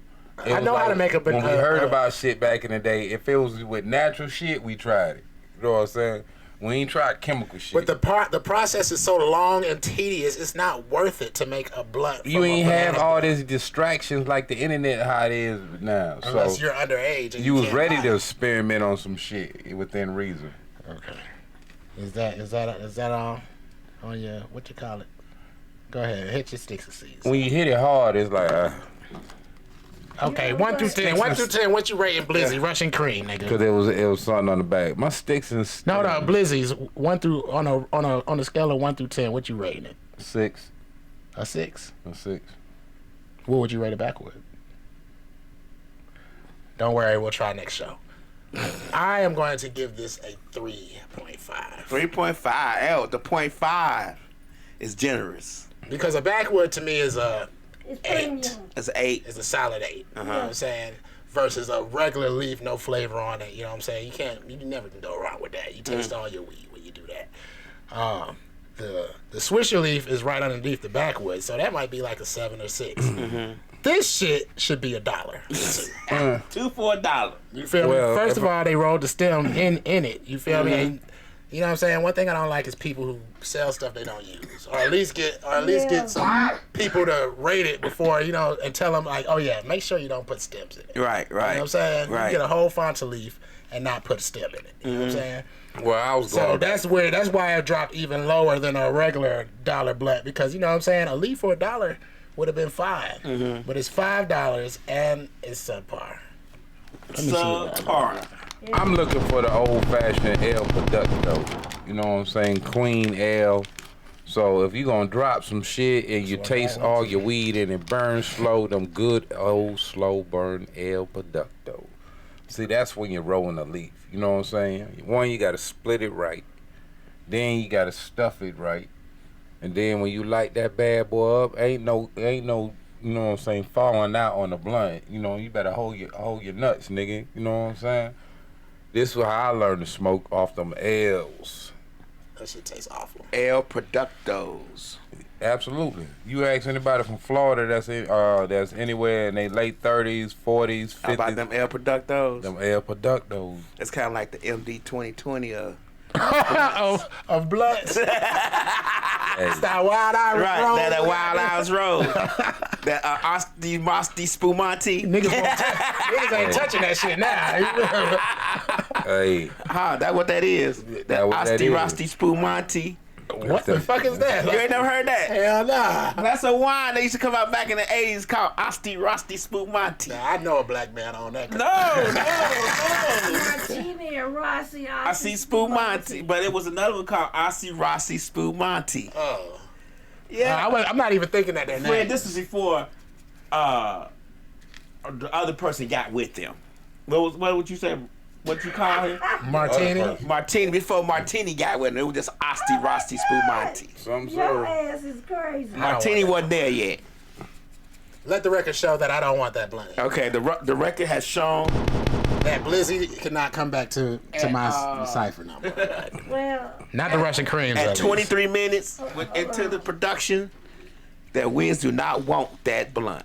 [SPEAKER 3] it
[SPEAKER 2] I
[SPEAKER 3] was
[SPEAKER 2] know how to make a
[SPEAKER 3] when we
[SPEAKER 2] banana.
[SPEAKER 3] heard about shit back in the day. If it was with natural shit, we tried it. You know what I'm saying? We ain't tried chemical shit.
[SPEAKER 2] But the process is so long and tedious, it's not worth it to make a blunt.
[SPEAKER 3] you
[SPEAKER 2] from a
[SPEAKER 3] ain't have
[SPEAKER 2] banana
[SPEAKER 3] all these distractions like the internet how it is now.
[SPEAKER 2] unless
[SPEAKER 3] So
[SPEAKER 2] you're underage. And
[SPEAKER 3] you was
[SPEAKER 2] can't
[SPEAKER 3] ready
[SPEAKER 2] buy
[SPEAKER 3] to
[SPEAKER 2] it.
[SPEAKER 3] experiment on some shit within reason.
[SPEAKER 2] Okay. Is that all on your what you call it? Go ahead, hit your sticks and seeds.
[SPEAKER 3] When you hit it hard, it's like
[SPEAKER 2] Okay, 1 through 10. 1 through 10. What you rating Blizzy? Russian cream, nigga.
[SPEAKER 3] because it was something on the back. My sticks and
[SPEAKER 2] No, Blizzy's 1 through on a scale of 1 through 10. What you rating it?
[SPEAKER 3] 6.
[SPEAKER 2] A 6.
[SPEAKER 3] A 6.
[SPEAKER 2] What would you rate it back with? Don't worry, we'll try next show. I am going to give this a 3.5.
[SPEAKER 4] 3.5. The 0.5 is generous.
[SPEAKER 2] Because a backwood to me is a
[SPEAKER 5] It's
[SPEAKER 2] 8.
[SPEAKER 5] premium.
[SPEAKER 4] It's an 8.
[SPEAKER 2] It's a solid 8. You know what I'm saying? Versus a regular leaf, no flavor on it. You know what I'm saying? You never can go wrong with that. You taste all your weed when you do that. The Swisher leaf is right underneath the backwood, so that might be like a 7 or 6. This shit should be $1.
[SPEAKER 4] 2 for $1.
[SPEAKER 2] You feel me? First of all, they rolled the stem in it. You feel me? And, you know what I'm saying? One thing I don't like is people who sell stuff they don't use, or at least get some people to rate it before, you know, and tell them like, oh yeah, make sure you don't put stems in it.
[SPEAKER 4] Right.
[SPEAKER 2] You know what I'm saying?
[SPEAKER 4] Right.
[SPEAKER 2] You get a whole Fanta leaf and not put a stem in it. You know what I'm saying?
[SPEAKER 3] Well, I was
[SPEAKER 2] So
[SPEAKER 3] going.
[SPEAKER 2] that's why it dropped even lower than a regular $1 blunt, because you know what I'm saying? A leaf for $1 would have been fine, but it's $5 and it's subpar.
[SPEAKER 4] Subpar.
[SPEAKER 3] I'm looking for the old-fashioned ale Producto. You know what I'm saying? Clean ale. So if you gonna drop some shit and you taste all your weed and it burns slow, them good old slow burn ale Producto. See, that's when you're rolling a leaf. You know what I'm saying? One, you gotta split it right. Then you gotta stuff it right. And then when you light that bad boy up, ain't no, you know what I'm saying, falling out on the blunt. You know, you better hold your nuts, nigga. You know what I'm saying? This is how I learned to smoke off them L's.
[SPEAKER 2] That shit tastes awful.
[SPEAKER 4] Ale Productos.
[SPEAKER 3] Absolutely. You ask anybody from Florida that's anywhere in their late 30s, 40s, 50s.
[SPEAKER 4] How about them Ale Productos?
[SPEAKER 3] Them Ale Productos.
[SPEAKER 4] It's kind of like the MD 2020
[SPEAKER 2] of blunts.
[SPEAKER 3] Hey.
[SPEAKER 2] It's that Wild Irish
[SPEAKER 4] right,
[SPEAKER 2] Road.
[SPEAKER 4] that Wild Irish Road. That Asti Mosti Spumante.
[SPEAKER 2] Niggas ain't touching that shit now.
[SPEAKER 3] Hey.
[SPEAKER 4] That what that is. That
[SPEAKER 3] what that
[SPEAKER 4] Asti
[SPEAKER 3] is.
[SPEAKER 4] Rosti Spumante.
[SPEAKER 2] What the fuck is that?
[SPEAKER 4] You ain't never heard that?
[SPEAKER 2] Hell nah.
[SPEAKER 4] That's a wine that used to come out back in the 80s called Asti Rosti Spumante.
[SPEAKER 2] Nah, I know a black man on that.
[SPEAKER 4] No.
[SPEAKER 5] Martini and Rossi.
[SPEAKER 4] Asti Spumante. But it was another one called Asti Rossi Spumante.
[SPEAKER 2] Oh.
[SPEAKER 4] Yeah.
[SPEAKER 2] I'm not even thinking that their name.
[SPEAKER 4] Fred, this is before the other person got with them. What would you say? What you call him?
[SPEAKER 2] Martini.
[SPEAKER 4] Martini. Before Martini got with him, it was just Asti Rosti Spumante.
[SPEAKER 3] Some
[SPEAKER 5] Your
[SPEAKER 3] sort.
[SPEAKER 5] ass is crazy.
[SPEAKER 4] Martini wasn't there yet.
[SPEAKER 2] Let the record show that I don't want that blunt.
[SPEAKER 4] Okay, the record has shown
[SPEAKER 2] That Blizzy cannot come back to my cipher number.
[SPEAKER 5] Well,
[SPEAKER 2] Not the Russian creams.
[SPEAKER 4] at
[SPEAKER 2] least.
[SPEAKER 4] 23 minutes into the production that Wiz do not want that blunt.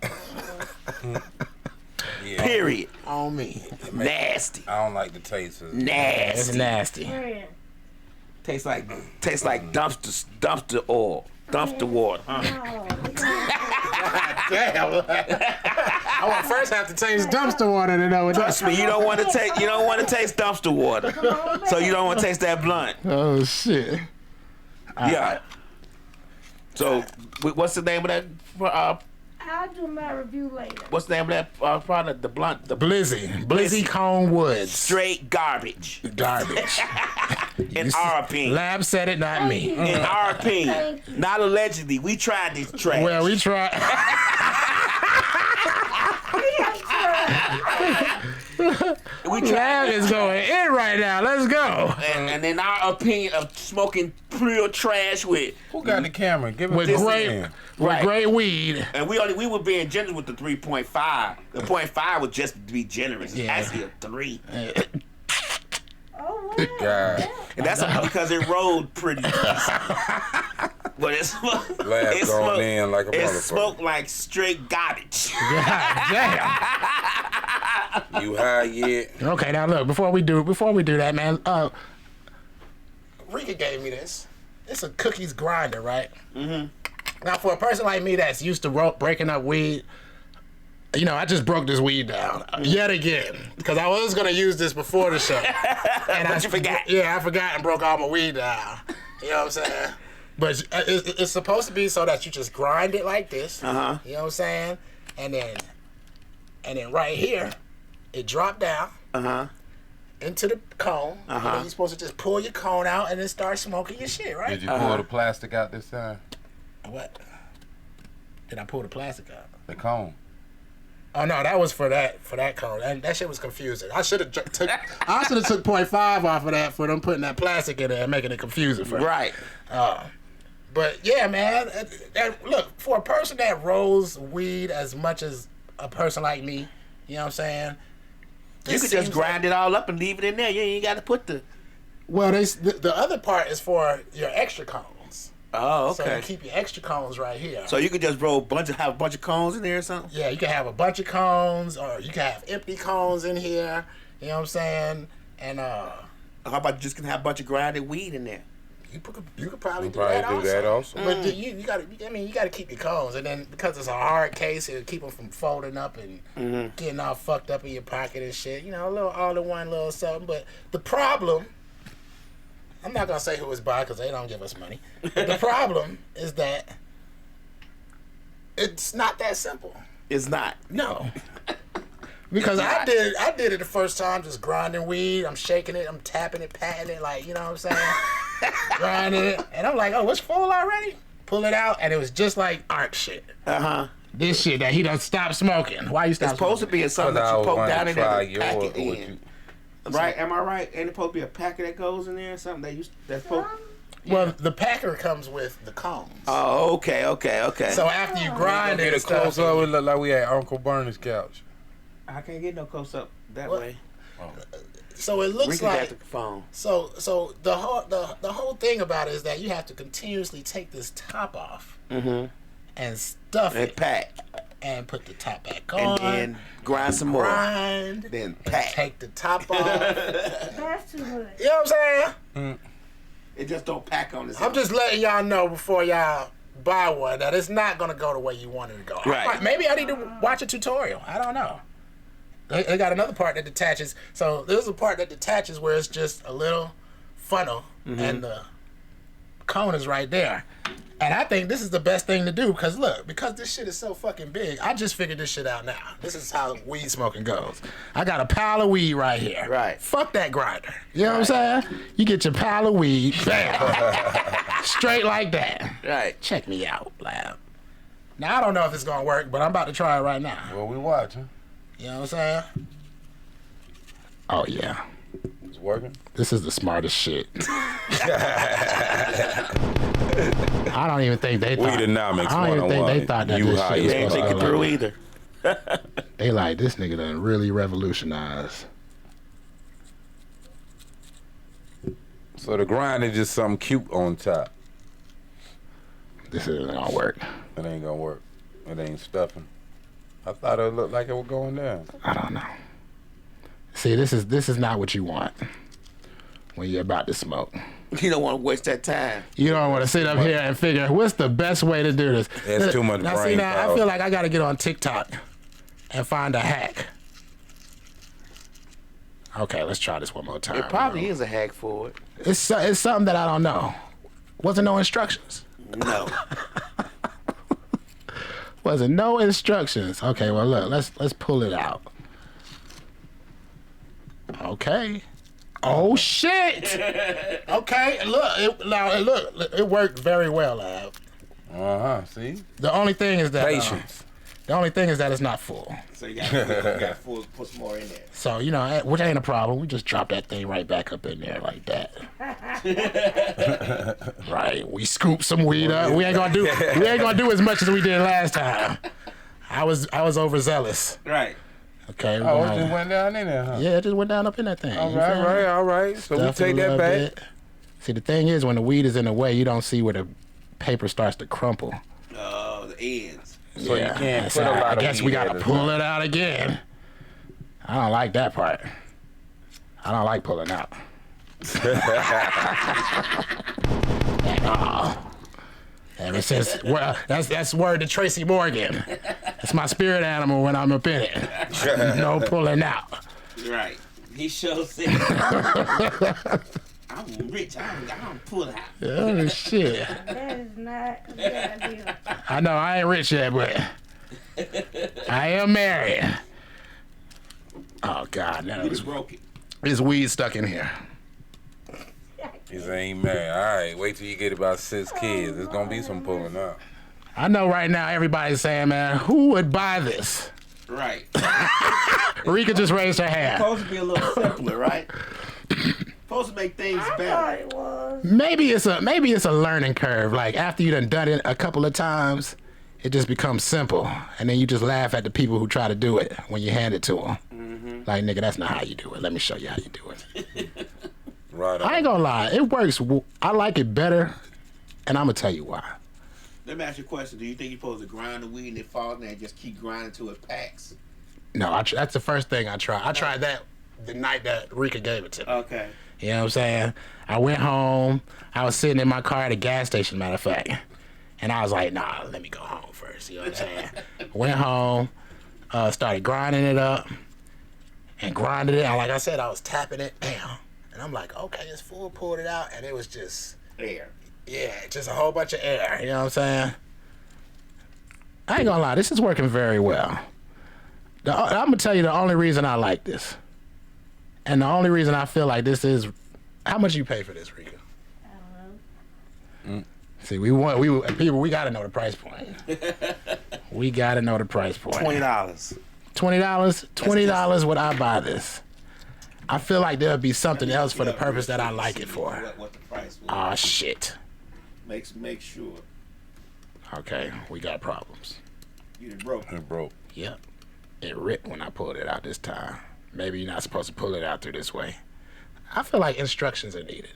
[SPEAKER 3] Yeah.
[SPEAKER 4] Period.
[SPEAKER 2] On me.
[SPEAKER 4] Nasty.
[SPEAKER 3] I don't like the taste of it.
[SPEAKER 2] It's
[SPEAKER 4] Nasty.
[SPEAKER 2] nasty.
[SPEAKER 5] friend.
[SPEAKER 4] Tastes like dumpster oil. Dumpster water.
[SPEAKER 5] No,
[SPEAKER 2] Damn. I would first have to taste dumpster water to know what that's.
[SPEAKER 4] Trust me, you don't want to taste dumpster water. So you don't want to taste that blunt.
[SPEAKER 2] Oh shit.
[SPEAKER 4] Yeah. So what's the name of that?
[SPEAKER 5] I'll do my review later.
[SPEAKER 4] What's the name of that product? The blunt. The
[SPEAKER 2] Blizzy Cone Woods.
[SPEAKER 4] straight garbage.
[SPEAKER 2] Garbage.
[SPEAKER 4] In our opinion.
[SPEAKER 2] Lab said it, not me.
[SPEAKER 4] In our opinion.
[SPEAKER 5] Thank you.
[SPEAKER 4] Not allegedly. We tried this trash.
[SPEAKER 2] Well, we tried.
[SPEAKER 4] We tried.
[SPEAKER 2] Lab is going in right now. Let's go.
[SPEAKER 4] And in our opinion of smoking pure trash with,
[SPEAKER 3] Who got the camera? Give it
[SPEAKER 2] With
[SPEAKER 3] this
[SPEAKER 2] great,
[SPEAKER 3] in.
[SPEAKER 2] with great weed.
[SPEAKER 4] and we were being generous with the 3.5. The 0.5 was just to be generous. It's
[SPEAKER 2] Yeah.
[SPEAKER 4] actually a 3.
[SPEAKER 5] Oh, wow.
[SPEAKER 3] God.
[SPEAKER 4] And that's because it rolled pretty decent. But it smoked.
[SPEAKER 3] Lab going in like a
[SPEAKER 4] It
[SPEAKER 3] motherfucker.
[SPEAKER 4] smoked like straight garbage.
[SPEAKER 2] God damn.
[SPEAKER 3] You high yet?
[SPEAKER 2] Okay, now look. Before we do that, man. Rika gave me this. It's a cookies grinder, right? Mm-hmm. Now, for a person like me that's used to breaking up weed, you know, I just broke this weed down yet again because I was gonna use this before the show, and
[SPEAKER 4] But you forgot.
[SPEAKER 2] Yeah, I forgot and broke all my weed down. You know what I'm saying? But it's supposed to be so that you just grind it like this.
[SPEAKER 4] Uh-huh.
[SPEAKER 2] You know what I'm saying? And then right here, it drop down into the cone. And then you're supposed to just pull your cone out and then start smoking your shit, right?
[SPEAKER 3] Did you pull the plastic out this time?
[SPEAKER 2] What? Did I pull the plastic out?
[SPEAKER 3] The cone.
[SPEAKER 2] Oh no, that was for that cone. That shit was confusing. I should have took 0.5 off of that for them putting that plastic in there and making it confusing for
[SPEAKER 4] Right.
[SPEAKER 2] But yeah, man. And look, for a person that rolls weed as much as a person like me, you know what I'm saying?
[SPEAKER 4] You could just grind it all up and leave it in there. You ain't got to put the.
[SPEAKER 2] Well, the other part is for your extra cones.
[SPEAKER 4] Oh,
[SPEAKER 2] So
[SPEAKER 4] okay.
[SPEAKER 2] you keep your extra cones right here.
[SPEAKER 4] So you could just have a bunch of cones in there or something.
[SPEAKER 2] Yeah, you can have a bunch of cones, or you can have empty cones in here. You know what I'm saying? And
[SPEAKER 4] How about you just gonna have a bunch of grinded weed in there?
[SPEAKER 2] you could probably do
[SPEAKER 3] Probably
[SPEAKER 2] that
[SPEAKER 3] do
[SPEAKER 2] also.
[SPEAKER 3] that also.
[SPEAKER 2] But you gotta keep your cones, and then because it's a hard case, it'll keep them from folding up and getting all fucked up in your pocket and shit. You know, a little all-in-one little something. But the problem, I'm not gonna say who it's by because they don't give us money. But the problem is that it's not that simple.
[SPEAKER 4] It's not.
[SPEAKER 2] No. Because I did it the first time, just grinding weed. I'm shaking it, I'm tapping it, patting it, like, you know what I'm saying? Grinding it. And I'm like, oh, it's full already? Pull it out, and it was just like Ark shit. This shit that he done stopped smoking. Why you stop
[SPEAKER 4] It's supposed to be something that you poke down in there and pack it in. Right? Am I right? Ain't it supposed to be a packet that goes in there or something that's supposed?
[SPEAKER 2] Well, the packer comes with the cones.
[SPEAKER 4] Oh, okay.
[SPEAKER 2] So after you grind it
[SPEAKER 3] Get a
[SPEAKER 2] and stuff,
[SPEAKER 3] close up. It look like we at Uncle Bernie's couch.
[SPEAKER 4] I can't get no close up that
[SPEAKER 2] What?
[SPEAKER 4] way.
[SPEAKER 2] so it looks
[SPEAKER 4] Ricky got
[SPEAKER 2] like
[SPEAKER 4] the phone.
[SPEAKER 2] so the whole thing about it is that you have to continuously take this top off and stuff
[SPEAKER 4] And
[SPEAKER 2] it
[SPEAKER 4] pack.
[SPEAKER 2] and put the top back
[SPEAKER 4] And
[SPEAKER 2] on.
[SPEAKER 4] then grind some more.
[SPEAKER 2] Grind.
[SPEAKER 4] Then
[SPEAKER 2] and
[SPEAKER 4] pack.
[SPEAKER 2] take the top off.
[SPEAKER 5] That's too much.
[SPEAKER 2] You know what I'm saying?
[SPEAKER 4] It just don't pack on its
[SPEAKER 2] I'm
[SPEAKER 4] own.
[SPEAKER 2] just letting y'all know before y'all buy one that it's not gonna go the way you want it to go.
[SPEAKER 4] Right.
[SPEAKER 2] Maybe I need to watch a tutorial. I don't know. They got another part that detaches. So there's a part that detaches where it's just a little funnel and the cone is right there. And I think this is the best thing to do because look, because this shit is so fucking big, I just figured this shit out now. This is how weed smoking goes. I got a pile of weed right here.
[SPEAKER 4] Right.
[SPEAKER 2] Fuck that grinder. You know what I'm saying? You get your pile of weed, bam, straight like that.
[SPEAKER 4] Right.
[SPEAKER 2] Check me out, lab. Now I don't know if it's gonna work, but I'm about to try it right now.
[SPEAKER 3] Well, we watching.
[SPEAKER 2] You know what I'm saying? Oh yeah.
[SPEAKER 3] It's working.
[SPEAKER 2] This is the smartest shit. I don't even think they thought.
[SPEAKER 3] Weedonomics
[SPEAKER 2] I don't even think they thought that
[SPEAKER 3] You
[SPEAKER 2] this
[SPEAKER 3] High
[SPEAKER 2] shit
[SPEAKER 4] They
[SPEAKER 3] Yet
[SPEAKER 4] ain't
[SPEAKER 2] was
[SPEAKER 4] think it
[SPEAKER 2] gonna
[SPEAKER 4] through
[SPEAKER 2] like,
[SPEAKER 4] either.
[SPEAKER 2] they like this nigga done really revolutionized.
[SPEAKER 3] So the grind is just something cute on top.
[SPEAKER 2] This isn't gonna work.
[SPEAKER 3] It ain't gonna work. It ain't stuffing. I thought it looked like it was going down.
[SPEAKER 2] I don't know. See, this is not what you want when you're about to smoke.
[SPEAKER 4] You don't want to waste that time.
[SPEAKER 2] You don't want to sit up here and figure what's the best way to do this.
[SPEAKER 3] It's too much
[SPEAKER 2] now,
[SPEAKER 3] brain
[SPEAKER 2] see, now I
[SPEAKER 3] power.
[SPEAKER 2] feel like I got to get on TikTok and find a hack. Okay, let's try this one more time.
[SPEAKER 4] It probably is a hack for it.
[SPEAKER 2] It's something that I don't know. Wasn't no instructions.
[SPEAKER 4] No.
[SPEAKER 2] Wasn't no instructions. Okay, well look, let's pull it out. Okay. Oh shit. Okay, look, it worked very well, lab.
[SPEAKER 3] See?
[SPEAKER 2] The only thing is that
[SPEAKER 3] Patience.
[SPEAKER 2] it's not full.
[SPEAKER 4] So you got to put some more in there.
[SPEAKER 2] So, you know, which ain't a problem. We just drop that thing right back up in there like that. Right. We scoop some weed up. We ain't gonna do as much as we did last time. I was overzealous.
[SPEAKER 4] Right.
[SPEAKER 2] Okay.
[SPEAKER 3] Oh, it just went down in there, huh?
[SPEAKER 2] Yeah, it just went down up in that thing.
[SPEAKER 3] All
[SPEAKER 2] You feel me?
[SPEAKER 3] right. So
[SPEAKER 2] Stuff
[SPEAKER 3] we
[SPEAKER 2] it
[SPEAKER 3] take
[SPEAKER 2] a
[SPEAKER 3] that
[SPEAKER 2] little
[SPEAKER 3] back.
[SPEAKER 2] bit. See, the thing is, when the weed is in the way, you don't see where the paper starts to crumple.
[SPEAKER 4] Oh, the ends.
[SPEAKER 3] So you can't
[SPEAKER 2] So
[SPEAKER 3] put a lot
[SPEAKER 2] I
[SPEAKER 3] of
[SPEAKER 2] guess
[SPEAKER 3] weed
[SPEAKER 2] we gotta
[SPEAKER 3] at a
[SPEAKER 2] pull
[SPEAKER 3] time.
[SPEAKER 2] it out again. I don't like that part. I don't like pulling out. Ever since, well, that's word to Tracy Morgan. That's my spirit animal when I'm up in it. No pulling out.
[SPEAKER 4] Right. He shows it. I'm I'm rich. I don't pull out.
[SPEAKER 2] Oh, shit.
[SPEAKER 5] That is not a good idea.
[SPEAKER 2] I know I ain't rich yet, but I am married. Oh, God. No.
[SPEAKER 4] You just broke it.
[SPEAKER 2] There's weed stuck in here.
[SPEAKER 3] He's ain't married. All right, wait till you get about 6 kids. There's gonna be some pulling out.
[SPEAKER 2] I know right now everybody's saying, man, who would buy this?
[SPEAKER 4] Right.
[SPEAKER 2] Rika just raised her hand.
[SPEAKER 4] Supposed to be a little simpler, right? Supposed to make things
[SPEAKER 5] I thought
[SPEAKER 4] better.
[SPEAKER 5] it was.
[SPEAKER 2] Maybe it's a learning curve. Like after you done it a couple of times, it just becomes simple, and then you just laugh at the people who try to do it when you hand it to them. Mm-hmm. Like, nigga, that's not how you do it. Let me show you how you do it.
[SPEAKER 3] Right.
[SPEAKER 2] I ain't gonna lie, it works. I like it better, and I'm gonna tell you why.
[SPEAKER 4] Let me ask you a question. Do you think you're supposed to grind the weed and it falls and just keep grinding till it packs?
[SPEAKER 2] No, that's the first thing I tried. I tried that the night that Rika gave it to me.
[SPEAKER 4] Okay.
[SPEAKER 2] You know what I'm saying? I went home. I was sitting in my car at a gas station, matter of fact. And I was like, nah, let me go home first. You know what I'm saying? Went home, started grinding it up, and grinded it. And like I said, I was tapping it. Damn. And I'm like, okay, it's full. Pulled it out. And it was just,
[SPEAKER 4] Air.
[SPEAKER 2] yeah, just a whole bunch of air. You know what I'm saying? I ain't gonna lie. This is working very well. I'm gonna tell you the only reason I like this. And the only reason I feel like this is, how much you pay for this, Rika?
[SPEAKER 5] I don't know.
[SPEAKER 2] See, we gotta know the price point. We gotta know the price point.
[SPEAKER 4] $20.
[SPEAKER 2] $20 would I buy this? I feel like there'll be something else for the purpose that I like it for.
[SPEAKER 4] What the price was.
[SPEAKER 2] Oh shit.
[SPEAKER 4] Make sure
[SPEAKER 2] Okay, we got problems.
[SPEAKER 4] you done broke.
[SPEAKER 3] It broke.
[SPEAKER 2] Yep. It ripped when I pulled it out this time. Maybe you're not supposed to pull it out through this way. I feel like instructions are needed.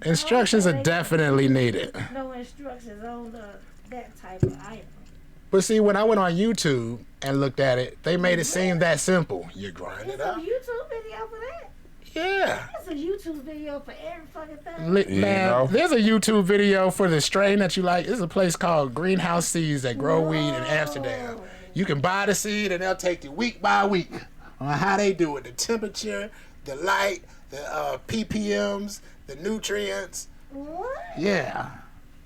[SPEAKER 2] Instructions are definitely needed.
[SPEAKER 5] No instructions on that type of item.
[SPEAKER 2] But see, when I went on YouTube and looked at it, they made it seem that simple. You grind it
[SPEAKER 5] There's a
[SPEAKER 2] up.
[SPEAKER 5] YouTube video for that.
[SPEAKER 2] Yeah.
[SPEAKER 5] There's a YouTube video for every fucking thing.
[SPEAKER 3] You
[SPEAKER 2] Man,
[SPEAKER 3] know?
[SPEAKER 2] there's a YouTube video for the strain that you like. There's a place called Greenhouse Seeds that grow weed in Amsterdam. You can buy the seed and they'll take you week by week on how they do it. The temperature, the light, the ppms, the nutrients.
[SPEAKER 5] What?
[SPEAKER 2] Yeah.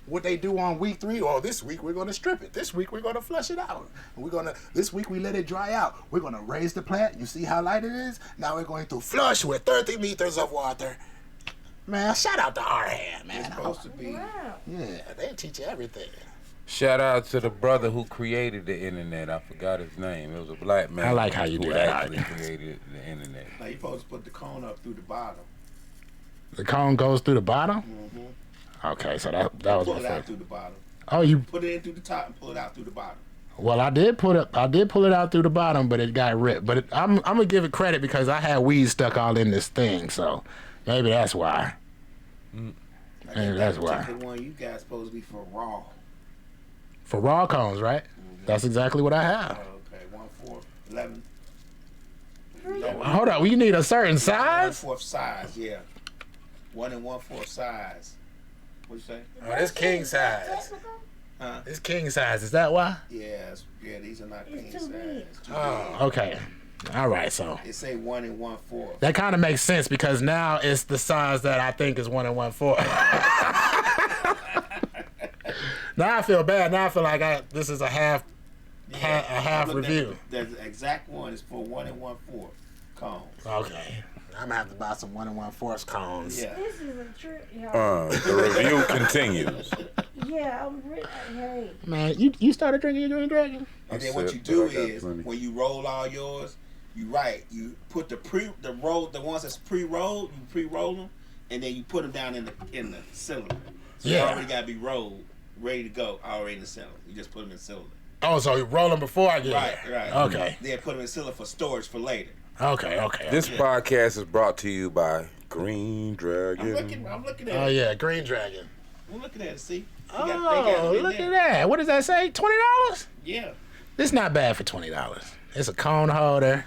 [SPEAKER 2] What they do on week 3, this week we're gonna strip it. This week we're gonna flush it out. This week we let it dry out. We're gonna raise the plant. You see how light it is? Now we're going to flush with 30 liters of water. Man, shout out to our hand, man.
[SPEAKER 4] It's supposed to be.
[SPEAKER 5] Wow.
[SPEAKER 2] Yeah, they teach you everything.
[SPEAKER 3] Shout out to the brother who created the internet. I forgot his name. It was a black man.
[SPEAKER 2] I like how you
[SPEAKER 3] who
[SPEAKER 2] do that.
[SPEAKER 3] actually created the internet.
[SPEAKER 4] Now you're supposed to put the cone up through the bottom.
[SPEAKER 2] The cone goes through the bottom?
[SPEAKER 4] Mm-hmm.
[SPEAKER 2] Okay, so that was
[SPEAKER 4] Pull
[SPEAKER 2] my
[SPEAKER 4] it out
[SPEAKER 2] first.
[SPEAKER 4] through the bottom.
[SPEAKER 2] Oh, you.
[SPEAKER 4] Put it in through the top and pull it out through the bottom.
[SPEAKER 2] Well, I did pull it out through the bottom, but it got ripped. But I'm gonna give it credit because I had weed stuck all in this thing, so maybe that's why.
[SPEAKER 4] I
[SPEAKER 2] Maybe that's why.
[SPEAKER 4] particular one you guys supposed to be for raw.
[SPEAKER 2] For raw cones, right? That's exactly what I have.
[SPEAKER 4] Okay, 1/4, 11.
[SPEAKER 2] Hold on, you need a certain size?
[SPEAKER 4] 1/4 size, yeah. 1 1/4 size. What'd you say?
[SPEAKER 2] Oh, this king size.
[SPEAKER 5] Technical?
[SPEAKER 4] Huh?
[SPEAKER 2] This king size. Is that why?
[SPEAKER 4] Yes. Yeah, these are not
[SPEAKER 5] It's
[SPEAKER 4] king
[SPEAKER 5] too
[SPEAKER 4] size.
[SPEAKER 5] big.
[SPEAKER 4] It's too
[SPEAKER 2] Oh,
[SPEAKER 4] big.
[SPEAKER 2] okay. All right, so
[SPEAKER 4] It say 1 1/4.
[SPEAKER 2] that kind of makes sense because now it's the size that I think is 1 1/4. Now I feel bad. Now I feel like this is a half review.
[SPEAKER 4] The exact one is for 1 1/4 cones.
[SPEAKER 2] Okay. I'm gonna have to buy some 1 1/4 cones.
[SPEAKER 4] Yeah.
[SPEAKER 5] This is a trip, y'all.
[SPEAKER 3] The review continues.
[SPEAKER 5] Yeah, I'm really. Hey.
[SPEAKER 2] Man, you started drinking your Green Dragon?
[SPEAKER 4] And then
[SPEAKER 6] I
[SPEAKER 4] what
[SPEAKER 6] said,
[SPEAKER 4] you do
[SPEAKER 6] but I got
[SPEAKER 4] is
[SPEAKER 6] plenty.
[SPEAKER 4] when you roll all yours, you put the ones that's pre-rolled, you pre-roll them, and then you put them down in the cylinder. So
[SPEAKER 2] Yeah.
[SPEAKER 4] they already gotta be rolled, ready to go, already in the cylinder. You just put them in the cylinder.
[SPEAKER 2] Oh, so you roll them before I get
[SPEAKER 4] Right,
[SPEAKER 2] here.
[SPEAKER 4] right.
[SPEAKER 2] Okay.
[SPEAKER 4] Then put them in the cylinder for storage for later.
[SPEAKER 2] Okay.
[SPEAKER 3] This podcast is brought to you by Green Dragon.
[SPEAKER 4] I'm looking at
[SPEAKER 2] Oh
[SPEAKER 4] it.
[SPEAKER 2] yeah, Green Dragon.
[SPEAKER 4] I'm looking at it. See? They
[SPEAKER 2] Oh,
[SPEAKER 4] got them in
[SPEAKER 2] look
[SPEAKER 4] there.
[SPEAKER 2] at that. What does that say? $20?
[SPEAKER 4] Yeah.
[SPEAKER 2] It's not bad for $20. It's a cone holder.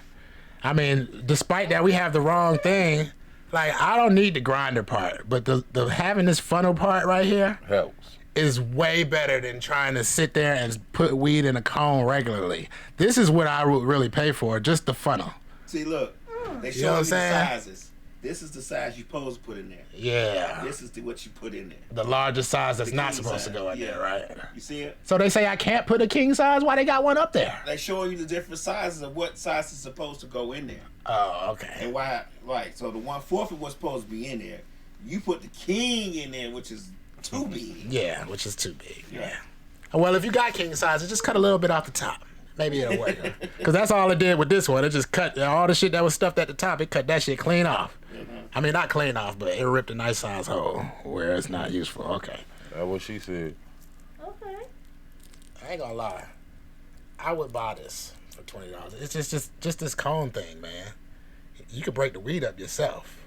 [SPEAKER 2] I mean, despite that we have the wrong thing, like I don't need the grinder part, but the having this funnel part right here
[SPEAKER 3] Helps.
[SPEAKER 2] is way better than trying to sit there and put weed in a cone regularly. This is what I would really pay for, just the funnel.
[SPEAKER 4] See, look. They
[SPEAKER 2] You know
[SPEAKER 4] show
[SPEAKER 2] what
[SPEAKER 4] you
[SPEAKER 2] I'm
[SPEAKER 4] the
[SPEAKER 2] saying?
[SPEAKER 4] sizes. This is the size you're supposed to put in there.
[SPEAKER 2] Yeah.
[SPEAKER 4] This is what you put in there.
[SPEAKER 2] The largest size that's
[SPEAKER 4] The
[SPEAKER 2] not
[SPEAKER 4] king
[SPEAKER 2] supposed
[SPEAKER 4] size.
[SPEAKER 2] to go in there, right?
[SPEAKER 4] You see it?
[SPEAKER 2] So they say I can't put a king size? Why they got one up there?
[SPEAKER 4] They showing you the different sizes of what size is supposed to go in there.
[SPEAKER 2] Oh, okay.
[SPEAKER 4] And why, right, so the 1/4 of what's supposed to be in there, you put the king in there, which is too big.
[SPEAKER 2] Yeah, which is too big. Yeah. Well, if you got king size, just cut a little bit off the top. Maybe it'll work. Because that's all it did with this one. It just cut all the shit that was stuffed at the top. It cut that shit clean off. I mean, not clean off, but it ripped a nice size hole where it's not useful. Okay.
[SPEAKER 3] That's what she said.
[SPEAKER 5] Okay.
[SPEAKER 2] I ain't gonna lie. I would buy this for $20. It's just this cone thing, man. You could break the weed up yourself.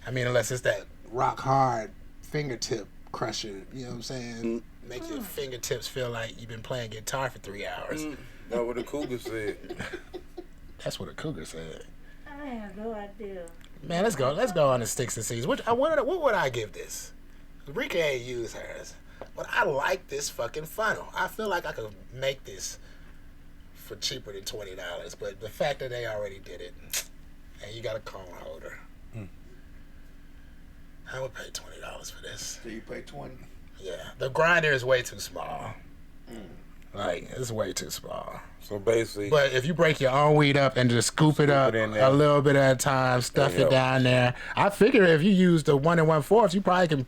[SPEAKER 2] I mean, unless it's that rock hard fingertip crusher. You know what I'm saying? Make your fingertips feel like you've been playing guitar for 3 hours.
[SPEAKER 3] That's what the cougar said.
[SPEAKER 2] That's what a cougar said.
[SPEAKER 5] I have no idea.
[SPEAKER 2] Man, let's go on the sticks and seeds. What would I give this? Rika ain't used hers, but I like this fucking funnel. I feel like I could make this for cheaper than $20, but the fact that they already did it, and you got a cone holder, I would pay $20 for this.
[SPEAKER 4] So you pay 20.
[SPEAKER 2] Yeah, the grinder is way too small. Like, it's way too small.
[SPEAKER 3] So basically,
[SPEAKER 2] But if you break your own weed up and just scoop it up
[SPEAKER 3] in there.
[SPEAKER 2] a little bit at a time, stuff
[SPEAKER 3] Yeah.
[SPEAKER 2] it down there. I figure if you use the 1 1/4, you probably can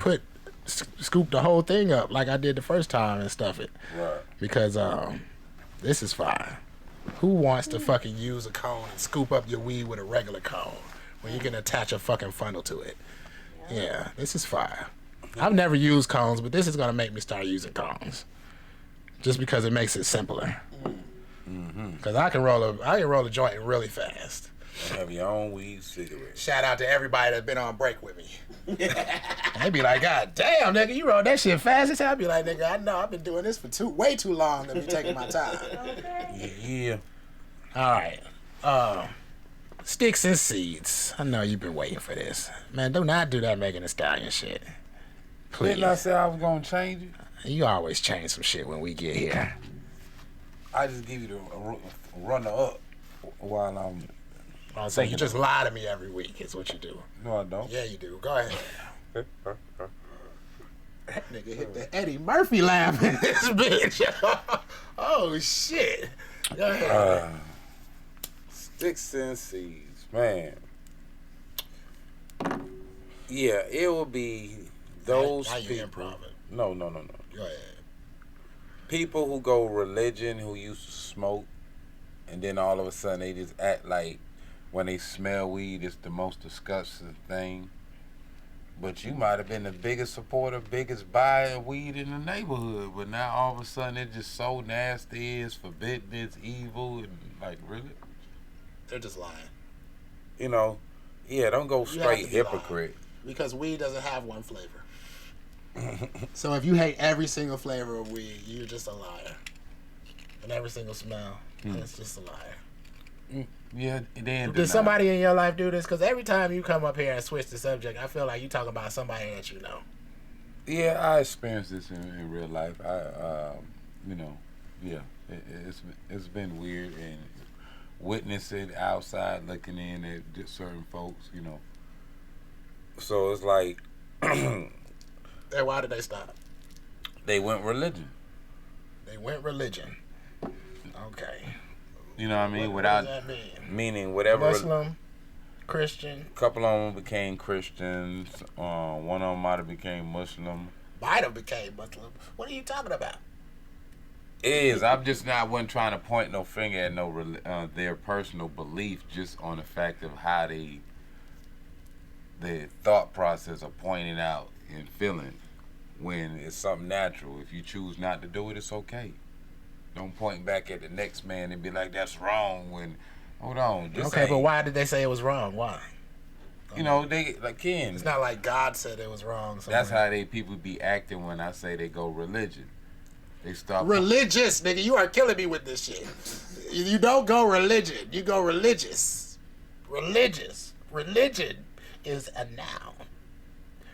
[SPEAKER 2] scoop the whole thing up like I did the first time and stuff it.
[SPEAKER 3] right.
[SPEAKER 2] Because this is fine. Who wants to fucking use a cone and scoop up your weed with a regular cone when you can attach a fucking funnel to it? Yeah, this is fire. I've never used cones, but this is gonna make me start using cones, just because it makes it simpler. Cause I can roll a joint really fast.
[SPEAKER 3] Have your own weed cigarette.
[SPEAKER 2] Shout out to everybody that's been on break with me. They be like, God damn, nigga, you rolled that shit fast as hell. I be like, nigga, I know I've been doing this for way too long to be taking my time.
[SPEAKER 5] Okay.
[SPEAKER 3] Yeah.
[SPEAKER 2] All right. Sticks and seeds. I know you've been waiting for this. Man, do not do that Megan Thee Stallion shit. Please.
[SPEAKER 3] Didn't I say I was gonna change it?
[SPEAKER 2] You always change some shit when we get here.
[SPEAKER 3] I just give you the runner up while I'm.
[SPEAKER 2] I'm saying you just lie to me every week is what you do.
[SPEAKER 3] No, I don't.
[SPEAKER 2] Yeah, you do. Go ahead. That nigga hit the Eddie Murphy laugh in this bitch. Oh, shit. Go ahead.
[SPEAKER 3] Sticks and seeds, man. Yeah, it will be those
[SPEAKER 2] Now you
[SPEAKER 3] people.
[SPEAKER 2] improv it.
[SPEAKER 3] No.
[SPEAKER 2] Go ahead.
[SPEAKER 3] People who go religion, who used to smoke, and then all of a sudden they just act like when they smell weed, it's the most disgusting thing. But you might have been the biggest supporter, biggest buyer of weed in the neighborhood. But now all of a sudden it's just so nasty, it's forbidden, it's evil, and like, really?
[SPEAKER 2] They're just lying.
[SPEAKER 3] You know, yeah, don't go
[SPEAKER 2] You have
[SPEAKER 3] straight
[SPEAKER 2] to be
[SPEAKER 3] hypocrite.
[SPEAKER 2] Because weed doesn't have one flavor. So if you hate every single flavor of weed, you're just a liar. And every single smell, it's just a liar.
[SPEAKER 3] Yeah, then
[SPEAKER 2] Did somebody in your life do this? Because every time you come up here and switch the subject, I feel like you talk about somebody that you know.
[SPEAKER 3] Yeah, I experienced this in real life. It's been weird and witnessing outside, looking in at certain folks, you know. So it's like
[SPEAKER 2] And why did they stop?
[SPEAKER 3] they went religion.
[SPEAKER 2] They went religion. Okay.
[SPEAKER 3] You know what I mean?
[SPEAKER 2] What
[SPEAKER 3] Without
[SPEAKER 2] does that mean?
[SPEAKER 3] meaning whatever.
[SPEAKER 2] Muslim, Christian.
[SPEAKER 3] A couple of them became Christians. One of them might have became Muslim.
[SPEAKER 2] Biden became Muslim. What are you talking about?
[SPEAKER 3] I'm just not wasn't trying to point no finger at their personal belief, just on the fact of how the thought process of pointing out and feeling when it's something natural. If you choose not to do it, it's okay. Don't point back at the next man and be like, that's wrong. When hold on, this
[SPEAKER 2] Okay,
[SPEAKER 3] ain't-
[SPEAKER 2] but why did they say it was wrong? Why?
[SPEAKER 3] You know, they like Ken.
[SPEAKER 2] It's not like God said it was wrong.
[SPEAKER 3] That's how people be acting when I say they go religion. They stop.
[SPEAKER 2] Religious, nigga. You are killing me with this shit. You don't go religion. You go religious. Religious. Religion is a noun.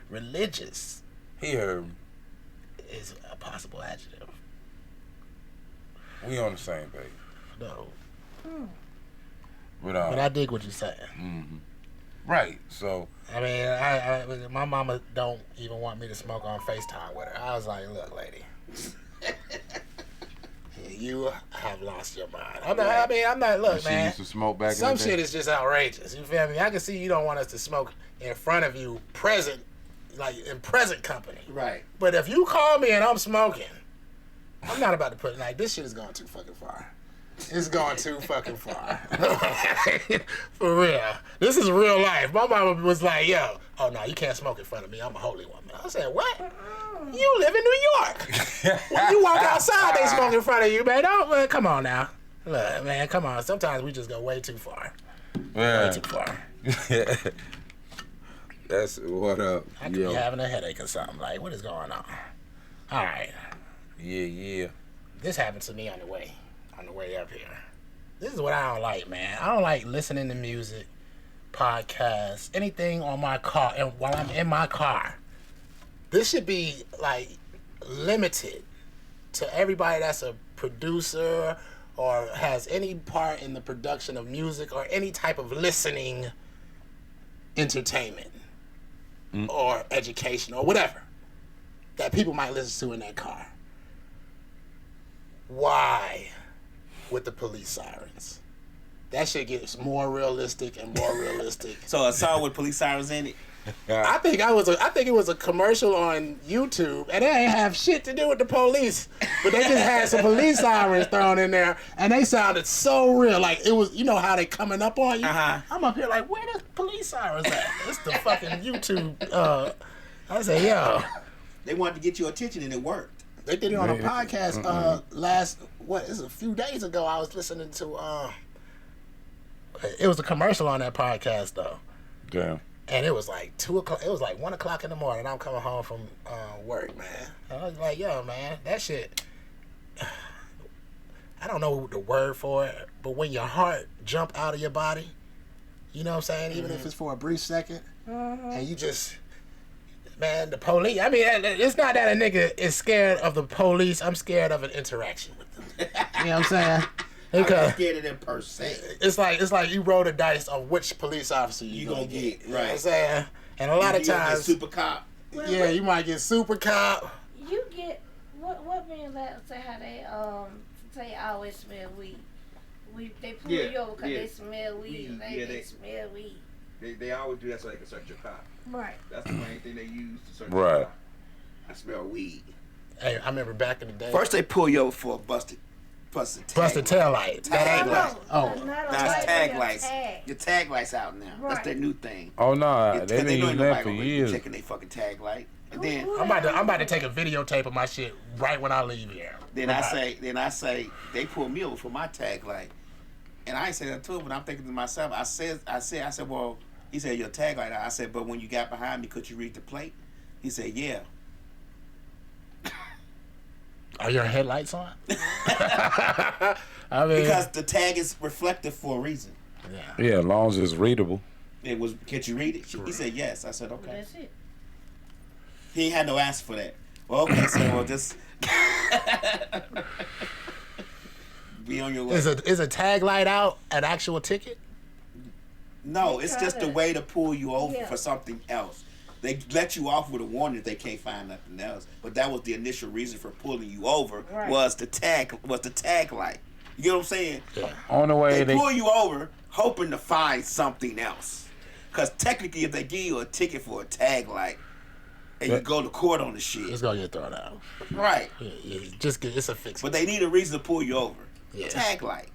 [SPEAKER 2] Religious
[SPEAKER 3] He heard me.
[SPEAKER 2] is a possible adjective.
[SPEAKER 3] We on the same page.
[SPEAKER 2] No.
[SPEAKER 3] But
[SPEAKER 2] But I dig what you're saying.
[SPEAKER 3] Right. So
[SPEAKER 2] I mean, my mama don't even want me to smoke on FaceTime with her. I was like, look, lady, you have lost your mind. I'm not. Look,
[SPEAKER 3] she
[SPEAKER 2] man.
[SPEAKER 3] used to smoke back
[SPEAKER 2] Some
[SPEAKER 3] in the day.
[SPEAKER 2] shit is just outrageous. You feel me? I can see you don't want us to smoke in front of you, present, like in present company.
[SPEAKER 7] Right.
[SPEAKER 2] But if you call me and I'm smoking, I'm not about to put like this shit is going too fucking far. It's going too fucking far. For real. This is real life. My mama was like, yo, oh no, you can't smoke in front of me. I'm a holy woman. I said, what? You live in New York. When you walk outside, they smoke in front of you, man. Don't, man, come on now. Look, man, come on. Sometimes we just go way too far.
[SPEAKER 3] Yeah.
[SPEAKER 2] Way too far.
[SPEAKER 3] That's what up.
[SPEAKER 2] I could be having a headache or something. Like, what is going on? All right.
[SPEAKER 3] Yeah.
[SPEAKER 2] This happened to me on the way up here. This is what I don't like, man. I don't like listening to music, podcasts, anything on my car, and while I'm in my car. This should be like limited to everybody that's a producer or has any part in the production of music or any type of listening entertainment or education or whatever that people might listen to in their car. Why with the police sirens? That shit gets more realistic and more realistic.
[SPEAKER 4] So a song with police sirens in it.
[SPEAKER 2] I think it was a commercial on YouTube, and it ain't have shit to do with the police, but they just had some police sirens thrown in there, and they sounded so real. Like it was, you know how they coming up on you. I'm up here like, where the police sirens at? It's the fucking YouTube. I say, yo,
[SPEAKER 4] They wanted to get your attention, and it worked.
[SPEAKER 2] they did it on a podcast a few days ago. I was listening to. It was a commercial on that podcast though.
[SPEAKER 3] Damn.
[SPEAKER 2] And it was like 2 o'clock. It was like 1 o'clock in the morning. I'm coming home from work, man. And I was like, yo, man, that shit. I don't know the word for it, but when your heart jump out of your body, you know what I'm saying? Even if it's for a brief second, and you just, man, the police. I mean, it's not that a nigga is scared of the police. I'm scared of an interaction with them. You know what I'm saying?
[SPEAKER 4] I'm not scared of them per se.
[SPEAKER 2] It's like you roll the dice on which police officer you gonna get.
[SPEAKER 4] Right.
[SPEAKER 2] You know what I'm saying? And a lot of times,
[SPEAKER 4] super cop.
[SPEAKER 2] Yeah, you might get super cop.
[SPEAKER 5] You get what men that say how they always smell weed. They pull you over because they smell weed. They smell weed.
[SPEAKER 8] They always do that so they can search your car.
[SPEAKER 5] Right.
[SPEAKER 8] That's the main thing they use to search your car.
[SPEAKER 4] I smell weed.
[SPEAKER 2] Hey, I remember back in the day.
[SPEAKER 4] First they pull you over for a busted
[SPEAKER 2] tail light.
[SPEAKER 4] Tag light.
[SPEAKER 2] Oh,
[SPEAKER 4] that's tag lights. Your tag lights out now. Right. That's their new thing.
[SPEAKER 3] Oh no, they've been using that for years.
[SPEAKER 4] Checking their fucking tag light. And then
[SPEAKER 2] I'm about to take a videotape of my shit right when I leave here.
[SPEAKER 4] Then I say they pull me over for my tag light, and I ain't say that to him, but I'm thinking to myself. I said, well, he said your tag light. I said, but when you got behind me, could you read the plate? He said, yeah.
[SPEAKER 2] Are your headlights on? I mean,
[SPEAKER 4] because the tag is reflective for a reason.
[SPEAKER 3] Yeah, as long as it's readable.
[SPEAKER 4] It was. Can you read it? He said yes. I said okay.
[SPEAKER 5] That's it.
[SPEAKER 4] He ain't had no answer for that. Well, okay, so we'll just be on your way.
[SPEAKER 2] Is a tag light out an actual ticket?
[SPEAKER 4] No, it's just a way to pull you over for something else. They let you off with a warning if they can't find nothing else. But that was the initial reason for pulling you over was the tag light. You get what I'm saying?
[SPEAKER 3] Yeah. On the way
[SPEAKER 4] they pull you over hoping to find something else. Because technically if they give you a ticket for a tag light and you go to court on the shit,
[SPEAKER 2] it's gonna get thrown out.
[SPEAKER 4] Right.
[SPEAKER 2] It's a fix.
[SPEAKER 4] But they need a reason to pull you over.
[SPEAKER 2] Yeah.
[SPEAKER 4] Tag light.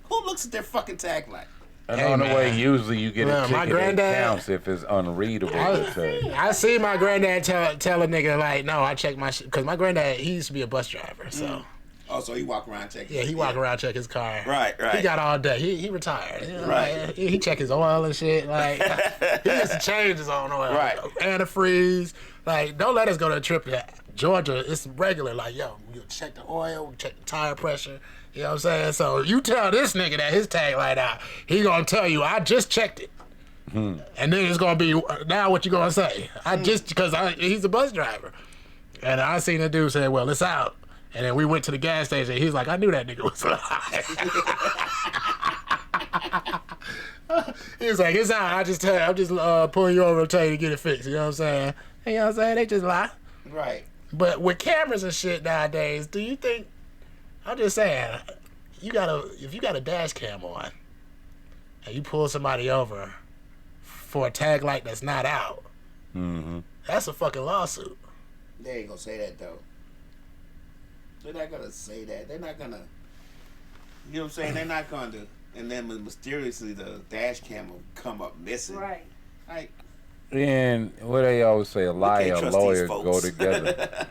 [SPEAKER 4] Who looks at their fucking tag light?
[SPEAKER 3] And on the way, usually you get a ticket that counts if it's unreadable.
[SPEAKER 2] I see my granddad tell a nigga like, no, I check my shit. Because my granddad, he used to be a bus driver, so.
[SPEAKER 4] Oh, so he walk around checking.
[SPEAKER 2] Yeah, he walk around check his car.
[SPEAKER 4] Right.
[SPEAKER 2] He got all day. He retired. You know,
[SPEAKER 4] right.
[SPEAKER 2] Like, he check his oil and shit. Like, he used to change his own oil.
[SPEAKER 4] Right.
[SPEAKER 2] Antifreeze. Like, don't let us go to a trip to Georgia. It's regular. Like, yo, you check the oil, check the tire pressure. You know what I'm saying? So you tell this nigga that his tag light out, he gonna tell you, I just checked it. And then it's gonna be, now what you gonna say? Because he's a bus driver. And I seen the dude say, well, it's out. And then we went to the gas station. He's like, I knew that nigga was lying. He was like, it's out. I'm just pulling you over and tell you to get it fixed. You know what I'm saying? You know what I'm saying? They just lie.
[SPEAKER 4] Right.
[SPEAKER 2] But with cameras and shit nowadays, do you think? I'm just saying, if you got a dash cam on, and you pull somebody over for a tag light that's not out, that's a fucking lawsuit.
[SPEAKER 4] They ain't gonna say that though. They're not gonna say that. They're not gonna. You know what I'm saying? They're not gonna. And then mysteriously the dash cam will come up missing.
[SPEAKER 5] Right.
[SPEAKER 4] Like.
[SPEAKER 3] And what they always say, a lie and a lawyer go together.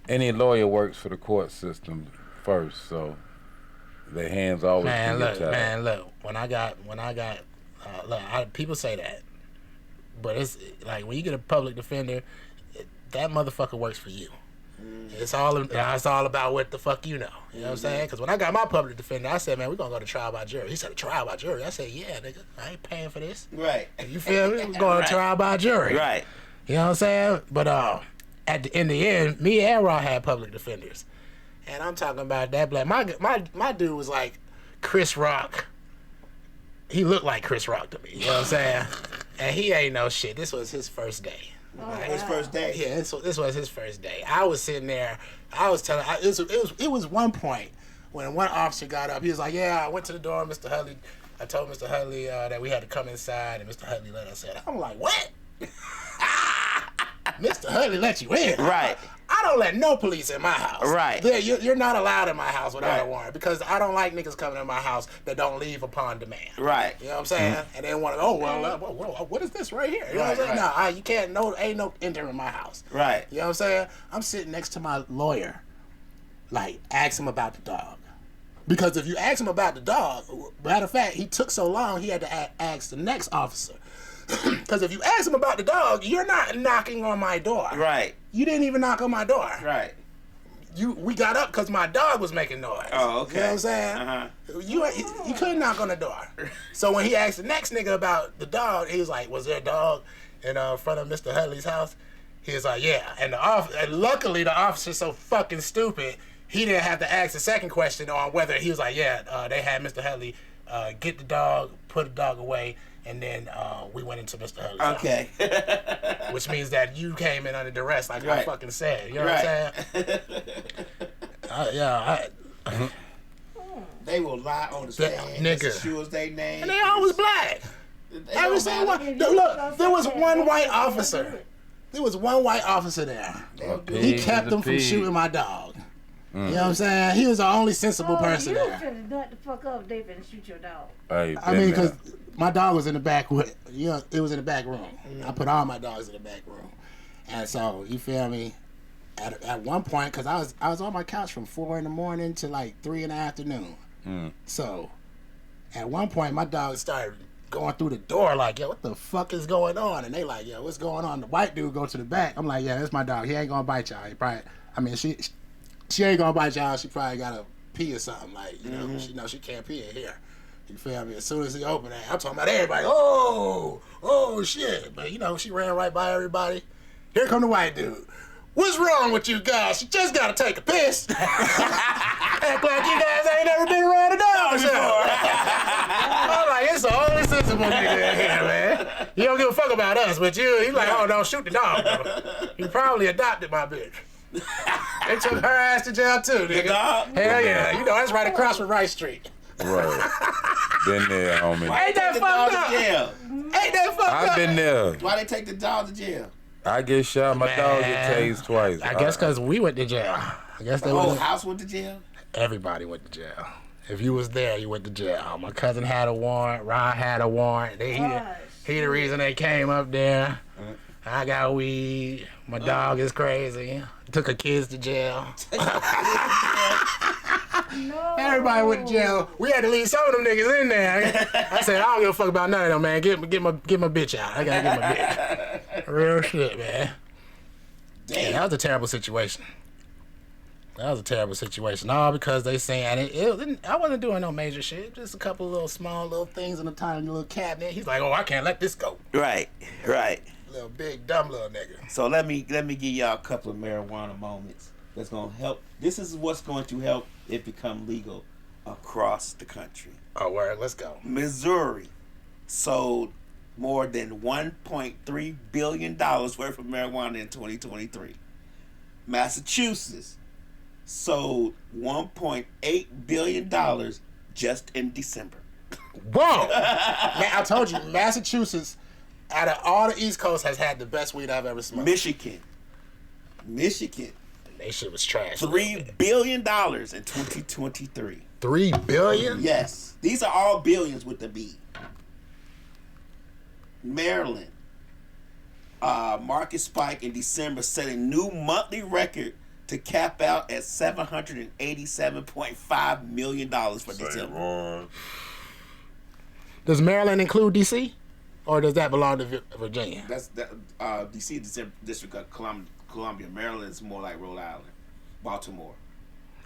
[SPEAKER 3] Any lawyer works for the court system first, so their hands always
[SPEAKER 2] look. When I got, people say that, but it's like when you get a public defender, that motherfucker works for you. It's all about what the fuck you know. You know what I'm saying? Because when I got my public defender, I said, man, we're going to go to trial by jury. He said, a trial by jury? I said, yeah, nigga. I ain't paying for this.
[SPEAKER 4] Right.
[SPEAKER 2] You feel me? We're going to trial by jury.
[SPEAKER 4] Right.
[SPEAKER 2] You know what I'm saying? But in the end, me and Raw had public defenders. And I'm talking about that black. My dude was like Chris Rock. He looked like Chris Rock to me. You know what I'm saying? And he ain't no shit. This was his first day.
[SPEAKER 4] His first day.
[SPEAKER 2] Yeah, this was his first day. I was sitting there. I was telling. It was one point when one officer got up. He was like, "Yeah, I went to the door, Mr. Hudley. I told Mr. Hudley that we had to come inside, and Mr. Hudley let us in." I'm like, "What? Mr. Hudley let you in?"
[SPEAKER 4] Right.
[SPEAKER 2] I don't let no police in my house.
[SPEAKER 4] Right.
[SPEAKER 2] You're not allowed in my house without a warrant because I don't like niggas coming in my house that don't leave upon demand.
[SPEAKER 4] Right.
[SPEAKER 2] You know what I'm saying? And they want to, what is this right here? You know what I'm saying? No, you can't, ain't no entering my house.
[SPEAKER 4] Right.
[SPEAKER 2] You know what I'm saying? I'm sitting next to my lawyer, like, ask him about the dog. Because if you ask him about the dog, matter of fact, he took so long, he had to ask the next officer. Because if you ask him about the dog, you're not knocking on my door.
[SPEAKER 4] Right.
[SPEAKER 2] You didn't even knock on my door.
[SPEAKER 4] Right.
[SPEAKER 2] We got up because my dog was making noise.
[SPEAKER 4] Oh, okay.
[SPEAKER 2] You know what I'm saying?
[SPEAKER 4] Uh-huh.
[SPEAKER 2] You couldn't knock on the door. So when he asked the next nigga about the dog, he was like, "Was there a dog in front of Mr. Hudley's house?" He was like, "Yeah." And luckily the officer's so fucking stupid, he didn't have to ask the second question on whether he was like, "Yeah, they had Mr. Hudley get the dog, put the dog away." And then we went into Mr. Hudley's house.
[SPEAKER 4] Okay.
[SPEAKER 2] Which means that you came in under duress, like I fucking said. You know what I'm saying?
[SPEAKER 4] They will lie on the stand.
[SPEAKER 2] Nigga.
[SPEAKER 4] As sure as they name.
[SPEAKER 2] And they always black. Every single one. Look, there was one white officer. There was one white officer there. He kept them from shooting my dog. You know what I'm saying? He was the only sensible person there.
[SPEAKER 5] You finna nut the fuck up, they finna shoot your dog.
[SPEAKER 2] I mean, because my dog was in the back. It was in the back room. I put all my dogs in the back room, and so you feel me. At one point, because I was on my couch from 4 a.m. to like 3 p.m. So at one point, my dog started going through the door like, "Yo, what the fuck is going on?" And they like, "Yo, what's going on?" The white dude go to the back. I'm like, "Yeah, that's my dog. He ain't gonna bite y'all. He probably. I mean, she ain't gonna bite y'all. She probably gotta pee or something. Like, you know, she can't pee in here." You feel me? As soon as he opened it, I'm talking about everybody. Oh shit! But you know, she ran right by everybody. Here come the white dude. What's wrong with you guys? You just gotta take a piss. Act like you guys ain't never been around a dog before. I'm like, it's the only sensible nigga in here, man. You don't give a fuck about us, but he's like, oh, don't shoot the dog, bro. You probably adopted my bitch. They took her ass to jail too, nigga. Hell yeah. You know, that's right across from Rice Street.
[SPEAKER 3] Right. Been there, homie.
[SPEAKER 4] Why they take the dog to jail?
[SPEAKER 2] Ain't that fucked up?
[SPEAKER 3] I've been there.
[SPEAKER 4] Why they take the dog to jail?
[SPEAKER 3] I get shot. My dog get tased twice.
[SPEAKER 2] I guess because we went to jail. I guess
[SPEAKER 4] The whole house went to jail?
[SPEAKER 2] Everybody went to jail. If you was there, you went to jail. My cousin had a warrant. Ron had a warrant. He the reason they came up there. I got weed. My dog is crazy. Took her kids to jail.
[SPEAKER 5] No.
[SPEAKER 2] Everybody went to jail. We had to leave some of them niggas in there. I said, I don't give a fuck about none of them, man. Get my bitch out. I gotta get my bitch. Real shit, man. Damn. Yeah, that was a terrible situation. All because they saying I wasn't doing no major shit. Just a couple of little small little things in a tiny little cabinet. He's like, oh, I can't let this go.
[SPEAKER 4] Right.
[SPEAKER 2] Little big dumb little nigga.
[SPEAKER 4] So let me give y'all a couple of marijuana moments that's gonna help. This is what's going to help it become legal. across the country.
[SPEAKER 2] Oh, word. Let's go.
[SPEAKER 4] Missouri sold more than $1.3 billion worth of marijuana in 2023. Massachusetts sold $1.8 billion just in December.
[SPEAKER 2] Whoa! Man, I told you, Massachusetts, out of all the East Coast, has had the best weed I've ever smoked.
[SPEAKER 4] Michigan.
[SPEAKER 2] That shit was trash.
[SPEAKER 4] $3 billion in 2023.
[SPEAKER 2] $3 billion?
[SPEAKER 4] Yes. These are all billions with the B. Maryland. Market spike in December, setting new monthly record to cap out at $787.5 million for December.
[SPEAKER 2] Does Maryland include D.C.? Or does that belong to Virginia?
[SPEAKER 4] That's D.C. District of Columbia. Maryland is more like Rhode Island. Baltimore.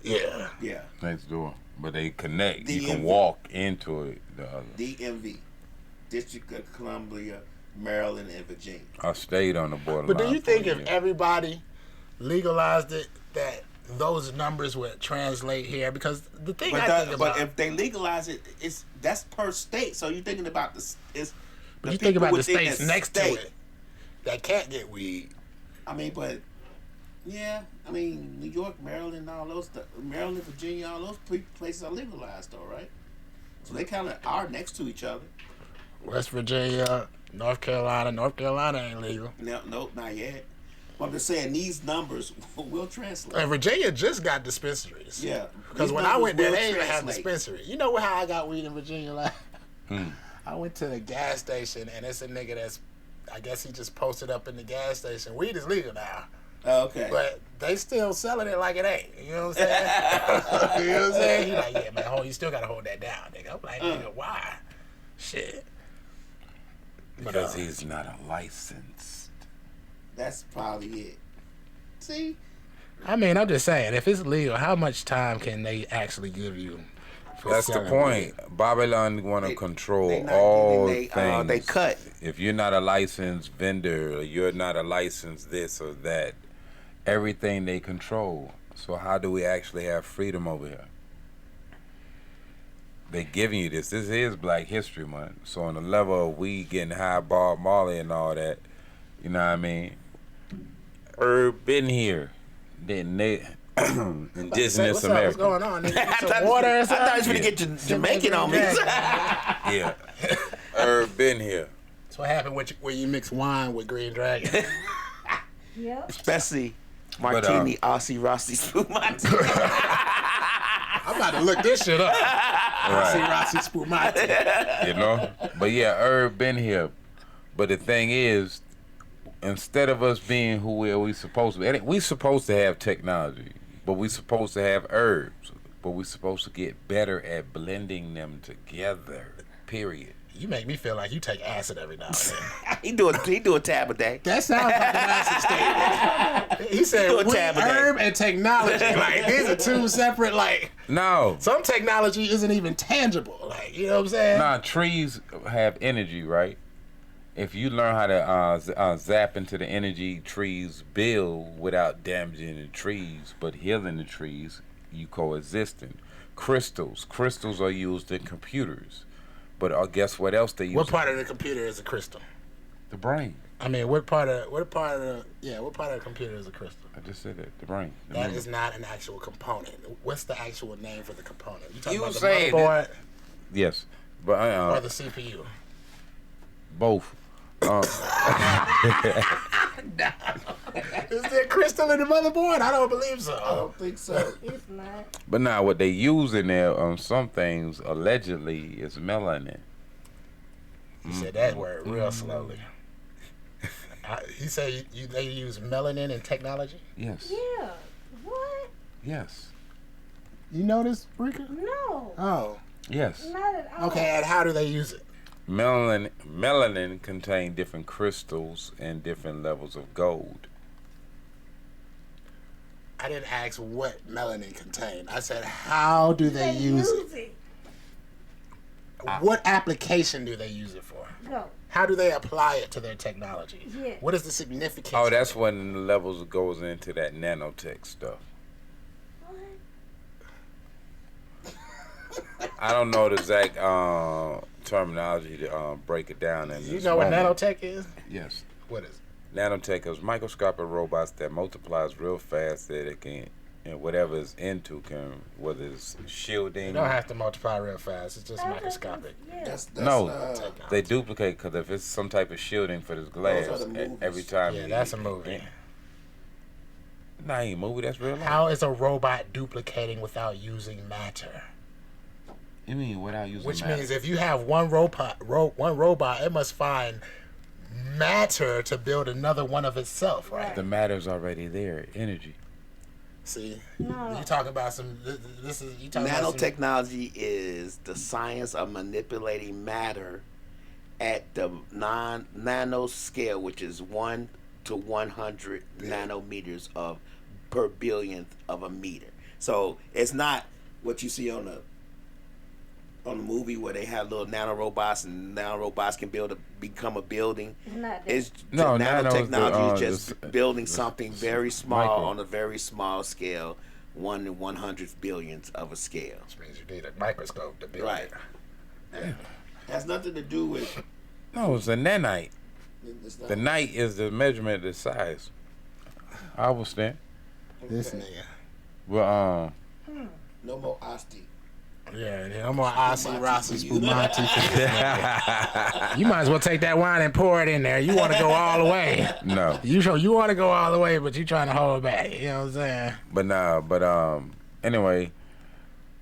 [SPEAKER 2] Yeah.
[SPEAKER 4] Yeah.
[SPEAKER 3] Next door. But they connect. You
[SPEAKER 4] DMV.
[SPEAKER 3] can walk into it. The other.
[SPEAKER 4] DMV. District of Columbia, Maryland, and Virginia.
[SPEAKER 3] I stayed on the borderline.
[SPEAKER 2] But do you think
[SPEAKER 3] for a
[SPEAKER 2] if
[SPEAKER 3] year.
[SPEAKER 2] everybody legalized it, that those numbers would translate here? Because the thing
[SPEAKER 4] But if they legalize it, that's per state. So you're thinking about
[SPEAKER 2] But you think about the states next to it that can't get weed.
[SPEAKER 4] I mean, but yeah, I mean, New York, Maryland, all those, Maryland, Virginia, all those places are legalized, though, right? So they kind of are next to each other.
[SPEAKER 2] West Virginia, North Carolina. North Carolina ain't legal.
[SPEAKER 4] No, nope, not yet. But I'm just saying these numbers will translate.
[SPEAKER 2] And Virginia just got dispensaries.
[SPEAKER 4] Yeah,
[SPEAKER 2] Because
[SPEAKER 4] these
[SPEAKER 2] when I went there,
[SPEAKER 4] numbers
[SPEAKER 2] they
[SPEAKER 4] will
[SPEAKER 2] didn't have
[SPEAKER 4] translate.
[SPEAKER 2] dispensary. You know how I got weed in Virginia? Like, I went to the gas station, and it's a nigga that's, I guess he just posted up in the gas station. Weed is legal now.
[SPEAKER 4] Okay.
[SPEAKER 2] But they still selling it like it ain't. You know what I'm saying? You know what I'm saying? He like, yeah, man, you still got to hold that down, nigga. I'm like, nigga, why? Shit.
[SPEAKER 3] Because he's not a licensed.
[SPEAKER 4] That's probably it. See?
[SPEAKER 2] I mean, I'm just saying, if it's legal, how much time can they actually give you? For
[SPEAKER 3] That's the
[SPEAKER 2] selling
[SPEAKER 3] point.
[SPEAKER 2] weed?
[SPEAKER 3] Babylon want to control
[SPEAKER 4] they not
[SPEAKER 3] all
[SPEAKER 4] getting
[SPEAKER 3] things.
[SPEAKER 4] they cut.
[SPEAKER 3] If you're not a licensed vendor, or you're not a licensed this or that, everything they control. So how do we actually have freedom over here? They giving you this. This is Black History Month. So on the level of we getting high Bob Marley and all that, you know what I mean? Herb been here. Then they indigenous
[SPEAKER 2] What's
[SPEAKER 3] America.
[SPEAKER 2] What's going on? Nigga?
[SPEAKER 4] I
[SPEAKER 2] Some
[SPEAKER 4] thought
[SPEAKER 2] water or
[SPEAKER 4] I thought I was
[SPEAKER 2] something?
[SPEAKER 4] going to get Jamaican on me.
[SPEAKER 3] Yeah. Herb been here.
[SPEAKER 2] That's what happened when you mix wine with Green Dragon.
[SPEAKER 5] Yep.
[SPEAKER 4] Especially Martini, Aussie, Rossi, Spumante.
[SPEAKER 2] I'm about to look this shit up.
[SPEAKER 3] Right.
[SPEAKER 2] Rossi Spumante.
[SPEAKER 3] You know? But yeah, Herb been here. But the thing is, instead of us being who we supposed to be, and we supposed to have technology, but we supposed to have herbs, but we supposed to get better at blending them together. Period.
[SPEAKER 2] You make me feel like you take acid every now and then.
[SPEAKER 4] he do a tab a day.
[SPEAKER 2] That sounds like an acid statement. He said
[SPEAKER 4] Do a
[SPEAKER 2] weed,
[SPEAKER 4] tab a day.
[SPEAKER 2] herb, and technology. Like, these are two separate, like,
[SPEAKER 3] No.
[SPEAKER 2] some technology isn't even tangible. Like, you know what I'm saying?
[SPEAKER 3] Nah, trees have energy, right? If you learn how to zap into the energy trees build without damaging the trees, but healing the trees, you coexisting. Crystals are used in computers, but guess what else they use?
[SPEAKER 2] What part of the computer is a crystal?
[SPEAKER 3] The brain.
[SPEAKER 2] I mean, what part of the computer is a crystal?
[SPEAKER 3] I just said that. The brain. The
[SPEAKER 2] That
[SPEAKER 3] memory.
[SPEAKER 2] is not an actual component. What's the actual name for the component? You talking
[SPEAKER 3] You
[SPEAKER 2] about the
[SPEAKER 3] said
[SPEAKER 2] motherboard
[SPEAKER 3] Yes, but
[SPEAKER 2] or the CPU?
[SPEAKER 3] both.
[SPEAKER 2] Is there crystal in the motherboard? I don't believe so.
[SPEAKER 4] I don't think so.
[SPEAKER 5] It's not.
[SPEAKER 3] But now what they use in there on some things allegedly is melanin.
[SPEAKER 2] He said that word real slowly. He said they use melanin in technology?
[SPEAKER 3] Yes.
[SPEAKER 5] Yeah. What?
[SPEAKER 3] Yes.
[SPEAKER 2] You know this, Rika?
[SPEAKER 5] No.
[SPEAKER 2] Oh.
[SPEAKER 3] Yes.
[SPEAKER 5] Not at all.
[SPEAKER 2] Okay, and how do they use it?
[SPEAKER 3] Melanin contain different crystals and different levels of gold.
[SPEAKER 2] I didn't ask what melanin contained. I said, how do they use it? What application do they use it for?
[SPEAKER 5] Go.
[SPEAKER 2] How do they apply it to their technology?
[SPEAKER 5] Yeah.
[SPEAKER 2] What is the significance?
[SPEAKER 3] Oh,
[SPEAKER 2] of
[SPEAKER 3] that's
[SPEAKER 2] it?
[SPEAKER 3] when the levels goes into that nanotech stuff.
[SPEAKER 5] What?
[SPEAKER 3] I don't know the exact terminology to break it down.
[SPEAKER 2] You know what nanotech is?
[SPEAKER 3] Yes.
[SPEAKER 2] What is it?
[SPEAKER 3] Nanotech is microscopic robots that multiplies real fast that it can, and whatever is into can, whether it's shielding.
[SPEAKER 2] You don't have to multiply real fast. It's just microscopic.
[SPEAKER 4] That's
[SPEAKER 3] they duplicate because if it's some type of shielding for this glass, every time.
[SPEAKER 2] Yeah, that's a movie.
[SPEAKER 3] Nah, ain't a movie. That's real life.
[SPEAKER 2] How is a robot duplicating without using matter?
[SPEAKER 3] You mean without using
[SPEAKER 2] Which
[SPEAKER 3] matter?
[SPEAKER 2] means if you have one robot, it must find matter to build another one of itself, right?
[SPEAKER 3] The matter's already there, energy.
[SPEAKER 2] See, you talking about some. This is you talking
[SPEAKER 4] nanotechnology is the science of manipulating matter at the nano scale, which is 1 to 100 nanometers of per billionth of a meter. So it's not what you see on the movie where they have little nanorobots and nanorobots can become a building. It's nanotechnology is just building something very small on a very small scale, 1 to 100 billionth of a scale.
[SPEAKER 2] Which means you need a microscope to build it.
[SPEAKER 4] Yeah. Has nothing to do with.
[SPEAKER 3] No, it's a nanite. The night is the measurement of the size. I understand.
[SPEAKER 2] This nigga.
[SPEAKER 3] Well,
[SPEAKER 4] no more Asti.
[SPEAKER 2] Yeah, no more Aussie, Rossi, Spumante. You might as well take that wine and pour it in there. You want to go all the way.
[SPEAKER 3] No.
[SPEAKER 2] You want to go all the way, but you trying to hold back. You know what I'm saying?
[SPEAKER 3] But anyway.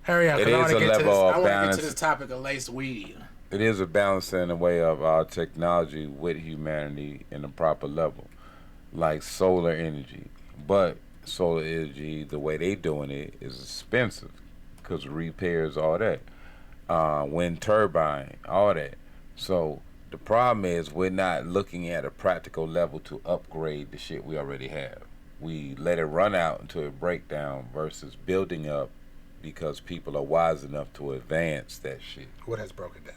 [SPEAKER 2] Hurry up,
[SPEAKER 3] it is a level of balance. I want to get to
[SPEAKER 2] this topic of laced weed.
[SPEAKER 3] It is a balance in the way of our technology with humanity in a proper level, like solar energy. But solar energy, the way they doing it is expensive because repairs, all that. Wind turbine, all that. So the problem is we're not looking at a practical level to upgrade the shit we already have. We let it run out until it break down versus building up because people are wise enough to advance that shit.
[SPEAKER 2] What has broken down?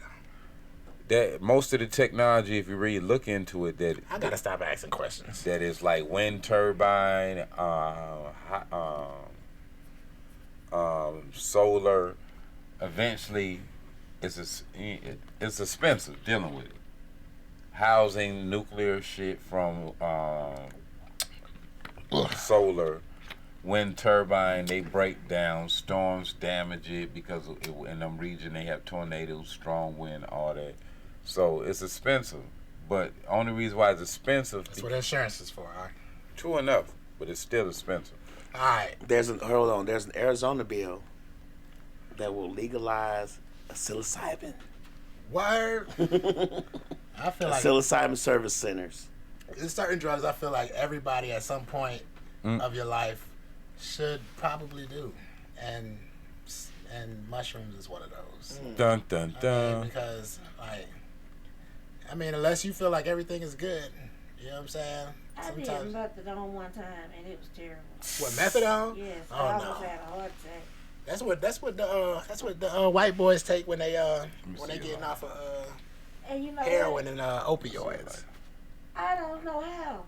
[SPEAKER 3] That most of the technology, if you really look into it, that
[SPEAKER 2] I gotta stop asking questions.
[SPEAKER 3] That is like wind turbine, solar. Eventually, it's expensive dealing with it. Housing nuclear shit from solar, wind turbine. They break down, storms damage it because in them region they have tornadoes, strong wind, all that. So it's expensive, but only reason why it's expensive.
[SPEAKER 2] That's what insurance is for, all right?
[SPEAKER 3] True enough, but it's still expensive.
[SPEAKER 2] All right.
[SPEAKER 4] There's an Arizona bill that will legalize psilocybin.
[SPEAKER 2] Word. I feel like
[SPEAKER 4] psilocybin service centers.
[SPEAKER 2] There's certain drugs I feel like everybody at some point of your life should probably do, and mushrooms is one of those.
[SPEAKER 3] Dun dun dun.
[SPEAKER 2] Because unless you feel like everything is good, you know what I'm saying?
[SPEAKER 5] I did methadone one time and it was terrible.
[SPEAKER 2] What, methadone?
[SPEAKER 5] Yes.
[SPEAKER 2] Oh,
[SPEAKER 5] I almost had a heart attack.
[SPEAKER 2] That's what the white boys take when they getting off of
[SPEAKER 5] and you know
[SPEAKER 2] heroin and opioids.
[SPEAKER 5] I don't know how.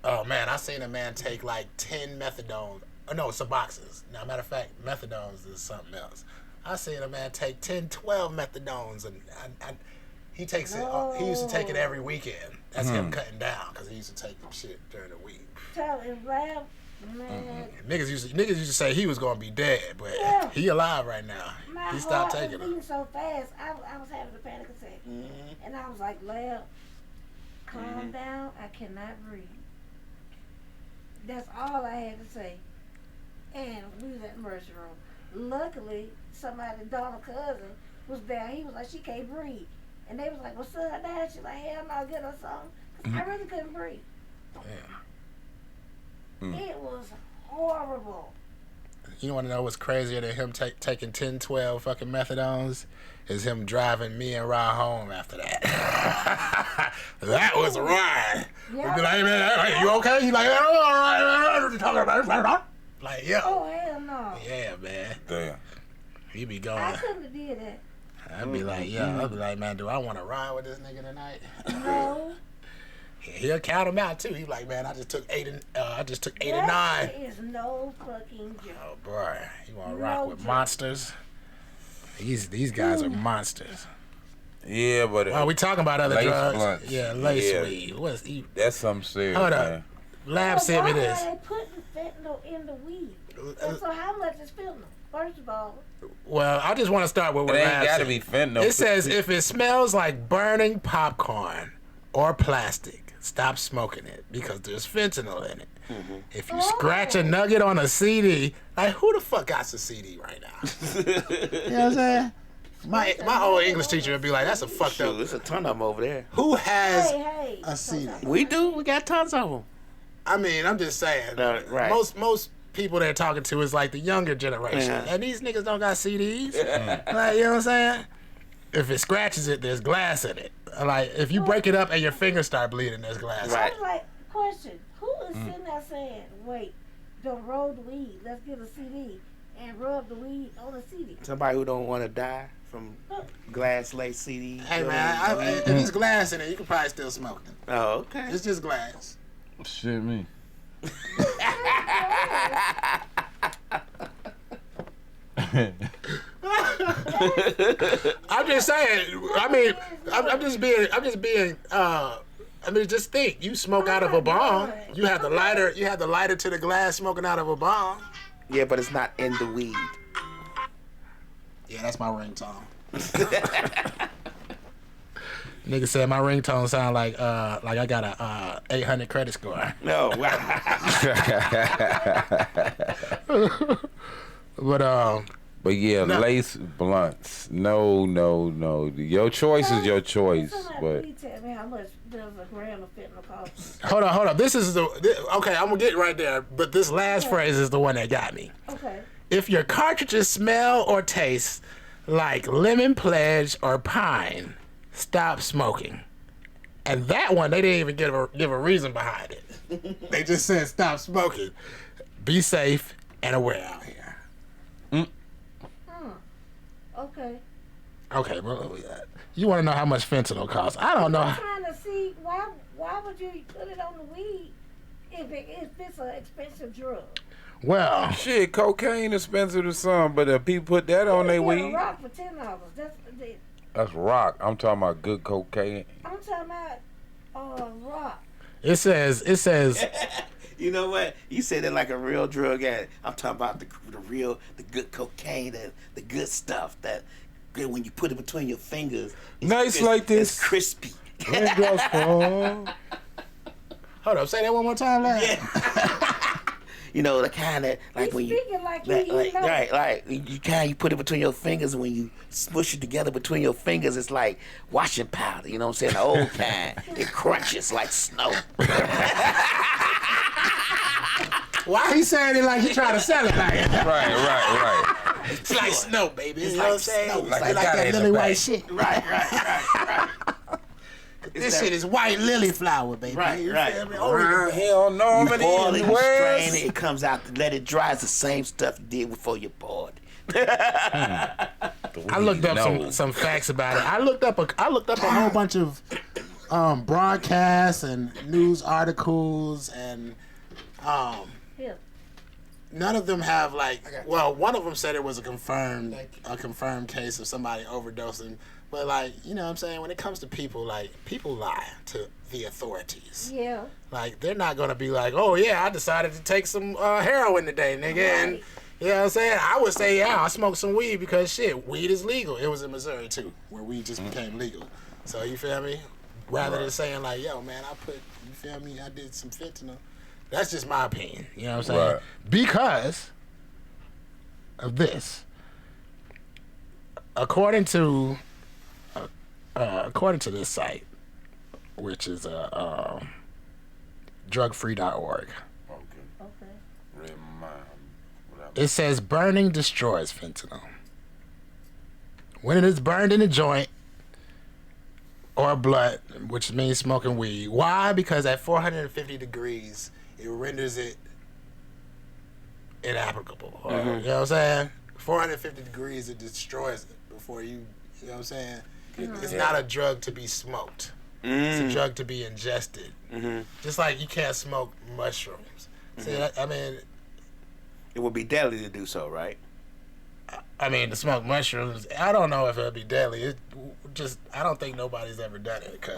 [SPEAKER 2] Oh man, I seen a man take like 10 methadone. Oh no, Suboxones. Now, matter of fact, methadones is something else. I seen a man take 10, 12 methadones, and he takes it. He used to take it every weekend. That's him cutting down because he used to take them shit during the week.
[SPEAKER 5] Tell him, man.
[SPEAKER 2] Niggas used to say he was gonna be dead, but he alive right now. He stopped taking them.
[SPEAKER 5] So fast, I was having a panic attack, and I was like, "Lab, calm down. I cannot breathe." That's all I had to say. And we was at the emergency room. Luckily, somebody, Donald cousin, was there. He was like, "She can't breathe," and they was like, "Well, sit her down." She's like, "Hell no, get her something." 'Cause I really couldn't breathe. It was horrible.
[SPEAKER 2] You want to know what's crazier than him taking 10, 12 fucking methadones? Is him driving me and Ra home after that. That was a ride. We'd be like, "Hey, man, hey, you okay?" He's like, "Oh, all right, what you talking about?" Like, yeah.
[SPEAKER 5] Oh, hell no.
[SPEAKER 2] Yeah, man.
[SPEAKER 3] Damn.
[SPEAKER 2] He be going.
[SPEAKER 5] I couldn't have did that.
[SPEAKER 2] I'd be like, yeah. I'd be like, man, do I want to ride with this nigga tonight?
[SPEAKER 5] No.
[SPEAKER 2] He'll count them out too. He's like, man, I just took 8 and
[SPEAKER 5] That
[SPEAKER 2] 9.
[SPEAKER 5] is no fucking joke.
[SPEAKER 2] Oh boy, you want to rock with monsters? These guys are monsters.
[SPEAKER 3] Yeah, but
[SPEAKER 2] Well, we talking about other
[SPEAKER 3] lace
[SPEAKER 2] drugs.
[SPEAKER 3] blunts.
[SPEAKER 2] Yeah, lace
[SPEAKER 3] Yeah.
[SPEAKER 2] weed. What's
[SPEAKER 3] that's something serious,
[SPEAKER 2] Hold up.
[SPEAKER 3] man.
[SPEAKER 2] Lab sent me this.
[SPEAKER 5] Why are they putting fentanyl in the weed? And so how much is fentanyl? First of all,
[SPEAKER 2] Well, I just want to start with
[SPEAKER 3] It
[SPEAKER 2] what
[SPEAKER 3] ain't
[SPEAKER 2] Lab
[SPEAKER 3] gotta
[SPEAKER 2] said.
[SPEAKER 3] be fentanyl.
[SPEAKER 2] It says if it smells like burning popcorn or plastic, stop smoking it because there's fentanyl in it. If you scratch a nugget on a CD, like who the fuck got a CD right now? You know what I'm saying? My old English teacher would be like, "That's a fucked
[SPEAKER 4] Shoot,
[SPEAKER 2] up."
[SPEAKER 4] there's a ton of them over there.
[SPEAKER 2] Who has
[SPEAKER 5] hey,
[SPEAKER 2] a CD?
[SPEAKER 4] We do. We got tons of them.
[SPEAKER 2] I mean, I'm just saying.
[SPEAKER 4] Right.
[SPEAKER 2] Most people they're talking to is like the younger generation,
[SPEAKER 4] Yeah.
[SPEAKER 2] and these niggas don't got CDs. Like, you know what I'm saying? If it scratches it, there's glass in it. Like, if you break it up and your fingers start bleeding, there's glass.
[SPEAKER 4] Right.
[SPEAKER 5] I was like, question, who is sitting there saying, wait, don't roll the weed, let's get a CD and rub the weed on the CD?
[SPEAKER 4] Somebody who don't want to die from glass lace CD.
[SPEAKER 2] Hey man, if there's glass in it, you can probably still smoke it.
[SPEAKER 4] Oh, okay.
[SPEAKER 2] It's just glass.
[SPEAKER 3] Shit, me.
[SPEAKER 2] I'm just saying. I mean, I'm just being. I mean, just think. You smoke out of a bong. You have the lighter. You have the lighter to the glass, smoking out of a bong.
[SPEAKER 4] Yeah, but it's not in the weed.
[SPEAKER 2] Yeah, that's my ringtone. Nigga said my ringtone sound like I got a 800 credit score.
[SPEAKER 4] No, wow.
[SPEAKER 2] But
[SPEAKER 3] yeah,
[SPEAKER 2] no.
[SPEAKER 3] lace blunts. No. Your choice is your choice, but
[SPEAKER 5] Please tell me how much does a gram of fentanyl cost?
[SPEAKER 2] hold on. This is okay. I'm gonna get right there. But this last phrase is the one that got me.
[SPEAKER 5] Okay.
[SPEAKER 2] If your cartridges smell or taste like lemon pledge or pine, stop smoking. And that one, they didn't even give a reason behind it. They just said stop smoking. Be safe and aware out here.
[SPEAKER 5] Okay.
[SPEAKER 2] Okay, well, you want to know how much fentanyl costs? I don't know.
[SPEAKER 5] I'm trying to see why would you put it on the weed if it's an expensive drug?
[SPEAKER 2] Well,
[SPEAKER 3] shit, cocaine expensive to some, but people put that on their weed.
[SPEAKER 5] Rock for $10.
[SPEAKER 3] That's rock. I'm talking about good cocaine.
[SPEAKER 5] I'm talking about rock.
[SPEAKER 2] It says.
[SPEAKER 4] You know what? You said it like a real drug addict. I'm talking about the good cocaine, the good stuff that when you put it between your fingers,
[SPEAKER 3] Nice like this.
[SPEAKER 4] It's crispy.
[SPEAKER 3] Raindrops fall.
[SPEAKER 2] Hold up, say that one more time, lad.
[SPEAKER 4] Yeah. You know, the kind that like when you you put it between your fingers, and when you smush it together between your fingers, it's like washing powder. You know what I'm saying? The old kind. It crunches like snow.
[SPEAKER 2] Why he saying it like he trying to sell it like that?
[SPEAKER 3] Right.
[SPEAKER 2] It's like snow, baby.
[SPEAKER 4] It's
[SPEAKER 2] You know
[SPEAKER 4] like
[SPEAKER 2] what I'm saying?
[SPEAKER 4] snow.
[SPEAKER 2] It's
[SPEAKER 4] Like
[SPEAKER 2] like
[SPEAKER 3] got it
[SPEAKER 2] that
[SPEAKER 3] in the
[SPEAKER 2] lily
[SPEAKER 3] bag.
[SPEAKER 2] white shit.
[SPEAKER 4] Right.
[SPEAKER 2] This shit is white lily flower, baby.
[SPEAKER 4] Right.
[SPEAKER 3] Hell no,
[SPEAKER 4] You
[SPEAKER 3] man.
[SPEAKER 4] boil it, you strain it, it comes out, let it dry. It's the same stuff you did before you boiled it.
[SPEAKER 2] I looked up some facts about it. I looked up a whole bunch of broadcasts and news articles, and none of them have one of them said it was a confirmed case of somebody overdosing. But you know what I'm saying, when it comes to people lie to the authorities.
[SPEAKER 5] Yeah.
[SPEAKER 2] Like, they're not gonna be like, oh yeah, I decided to take some heroin today, nigga.
[SPEAKER 5] Right.
[SPEAKER 2] And you know what I'm saying? I would say, yeah, I smoked some weed because shit, weed is legal. It was in Missouri too, where weed just became legal. So you feel me? Rather than saying like, yo, man, I did some fentanyl. That's just my opinion. You know what I'm saying?
[SPEAKER 3] Right.
[SPEAKER 2] Because of this. According to this site, which is drugfree.org,
[SPEAKER 5] Okay.
[SPEAKER 2] it says burning destroys fentanyl. When it is burned in a joint or blood, which means smoking weed. Why? Because at 450 degrees, it renders it inapplicable. Or, you know what I'm saying? 450 degrees, it destroys it before you know what I'm saying? It's not a drug to be smoked. It's a drug to be ingested. Just like you can't smoke mushrooms. See, I mean,
[SPEAKER 4] It would be deadly to do so, right?
[SPEAKER 2] I mean, to smoke mushrooms, I don't know if it'll be deadly. It just, I don't think nobody's ever done it. Cause,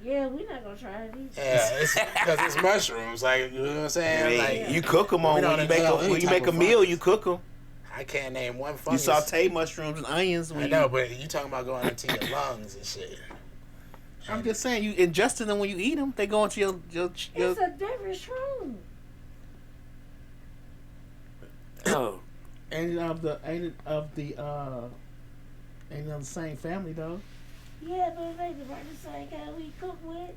[SPEAKER 5] Yeah, we're not gonna try it either.
[SPEAKER 2] yeah, it's because it's mushrooms. Like, you know what I'm saying?
[SPEAKER 4] I mean,
[SPEAKER 2] Like,
[SPEAKER 4] you cook them on when you make a meal. You cook them.
[SPEAKER 2] I can't name one
[SPEAKER 4] You
[SPEAKER 2] fungus.
[SPEAKER 4] saute mushrooms and onions.
[SPEAKER 2] I know, but you talking about going into your lungs and shit.
[SPEAKER 4] I'm just saying, you ingesting them when you eat them. They go into your
[SPEAKER 5] It's a different shroom.
[SPEAKER 4] oh.
[SPEAKER 7] Ain't it of the same family though?
[SPEAKER 5] Yeah, but it ain't the same kind we cook with.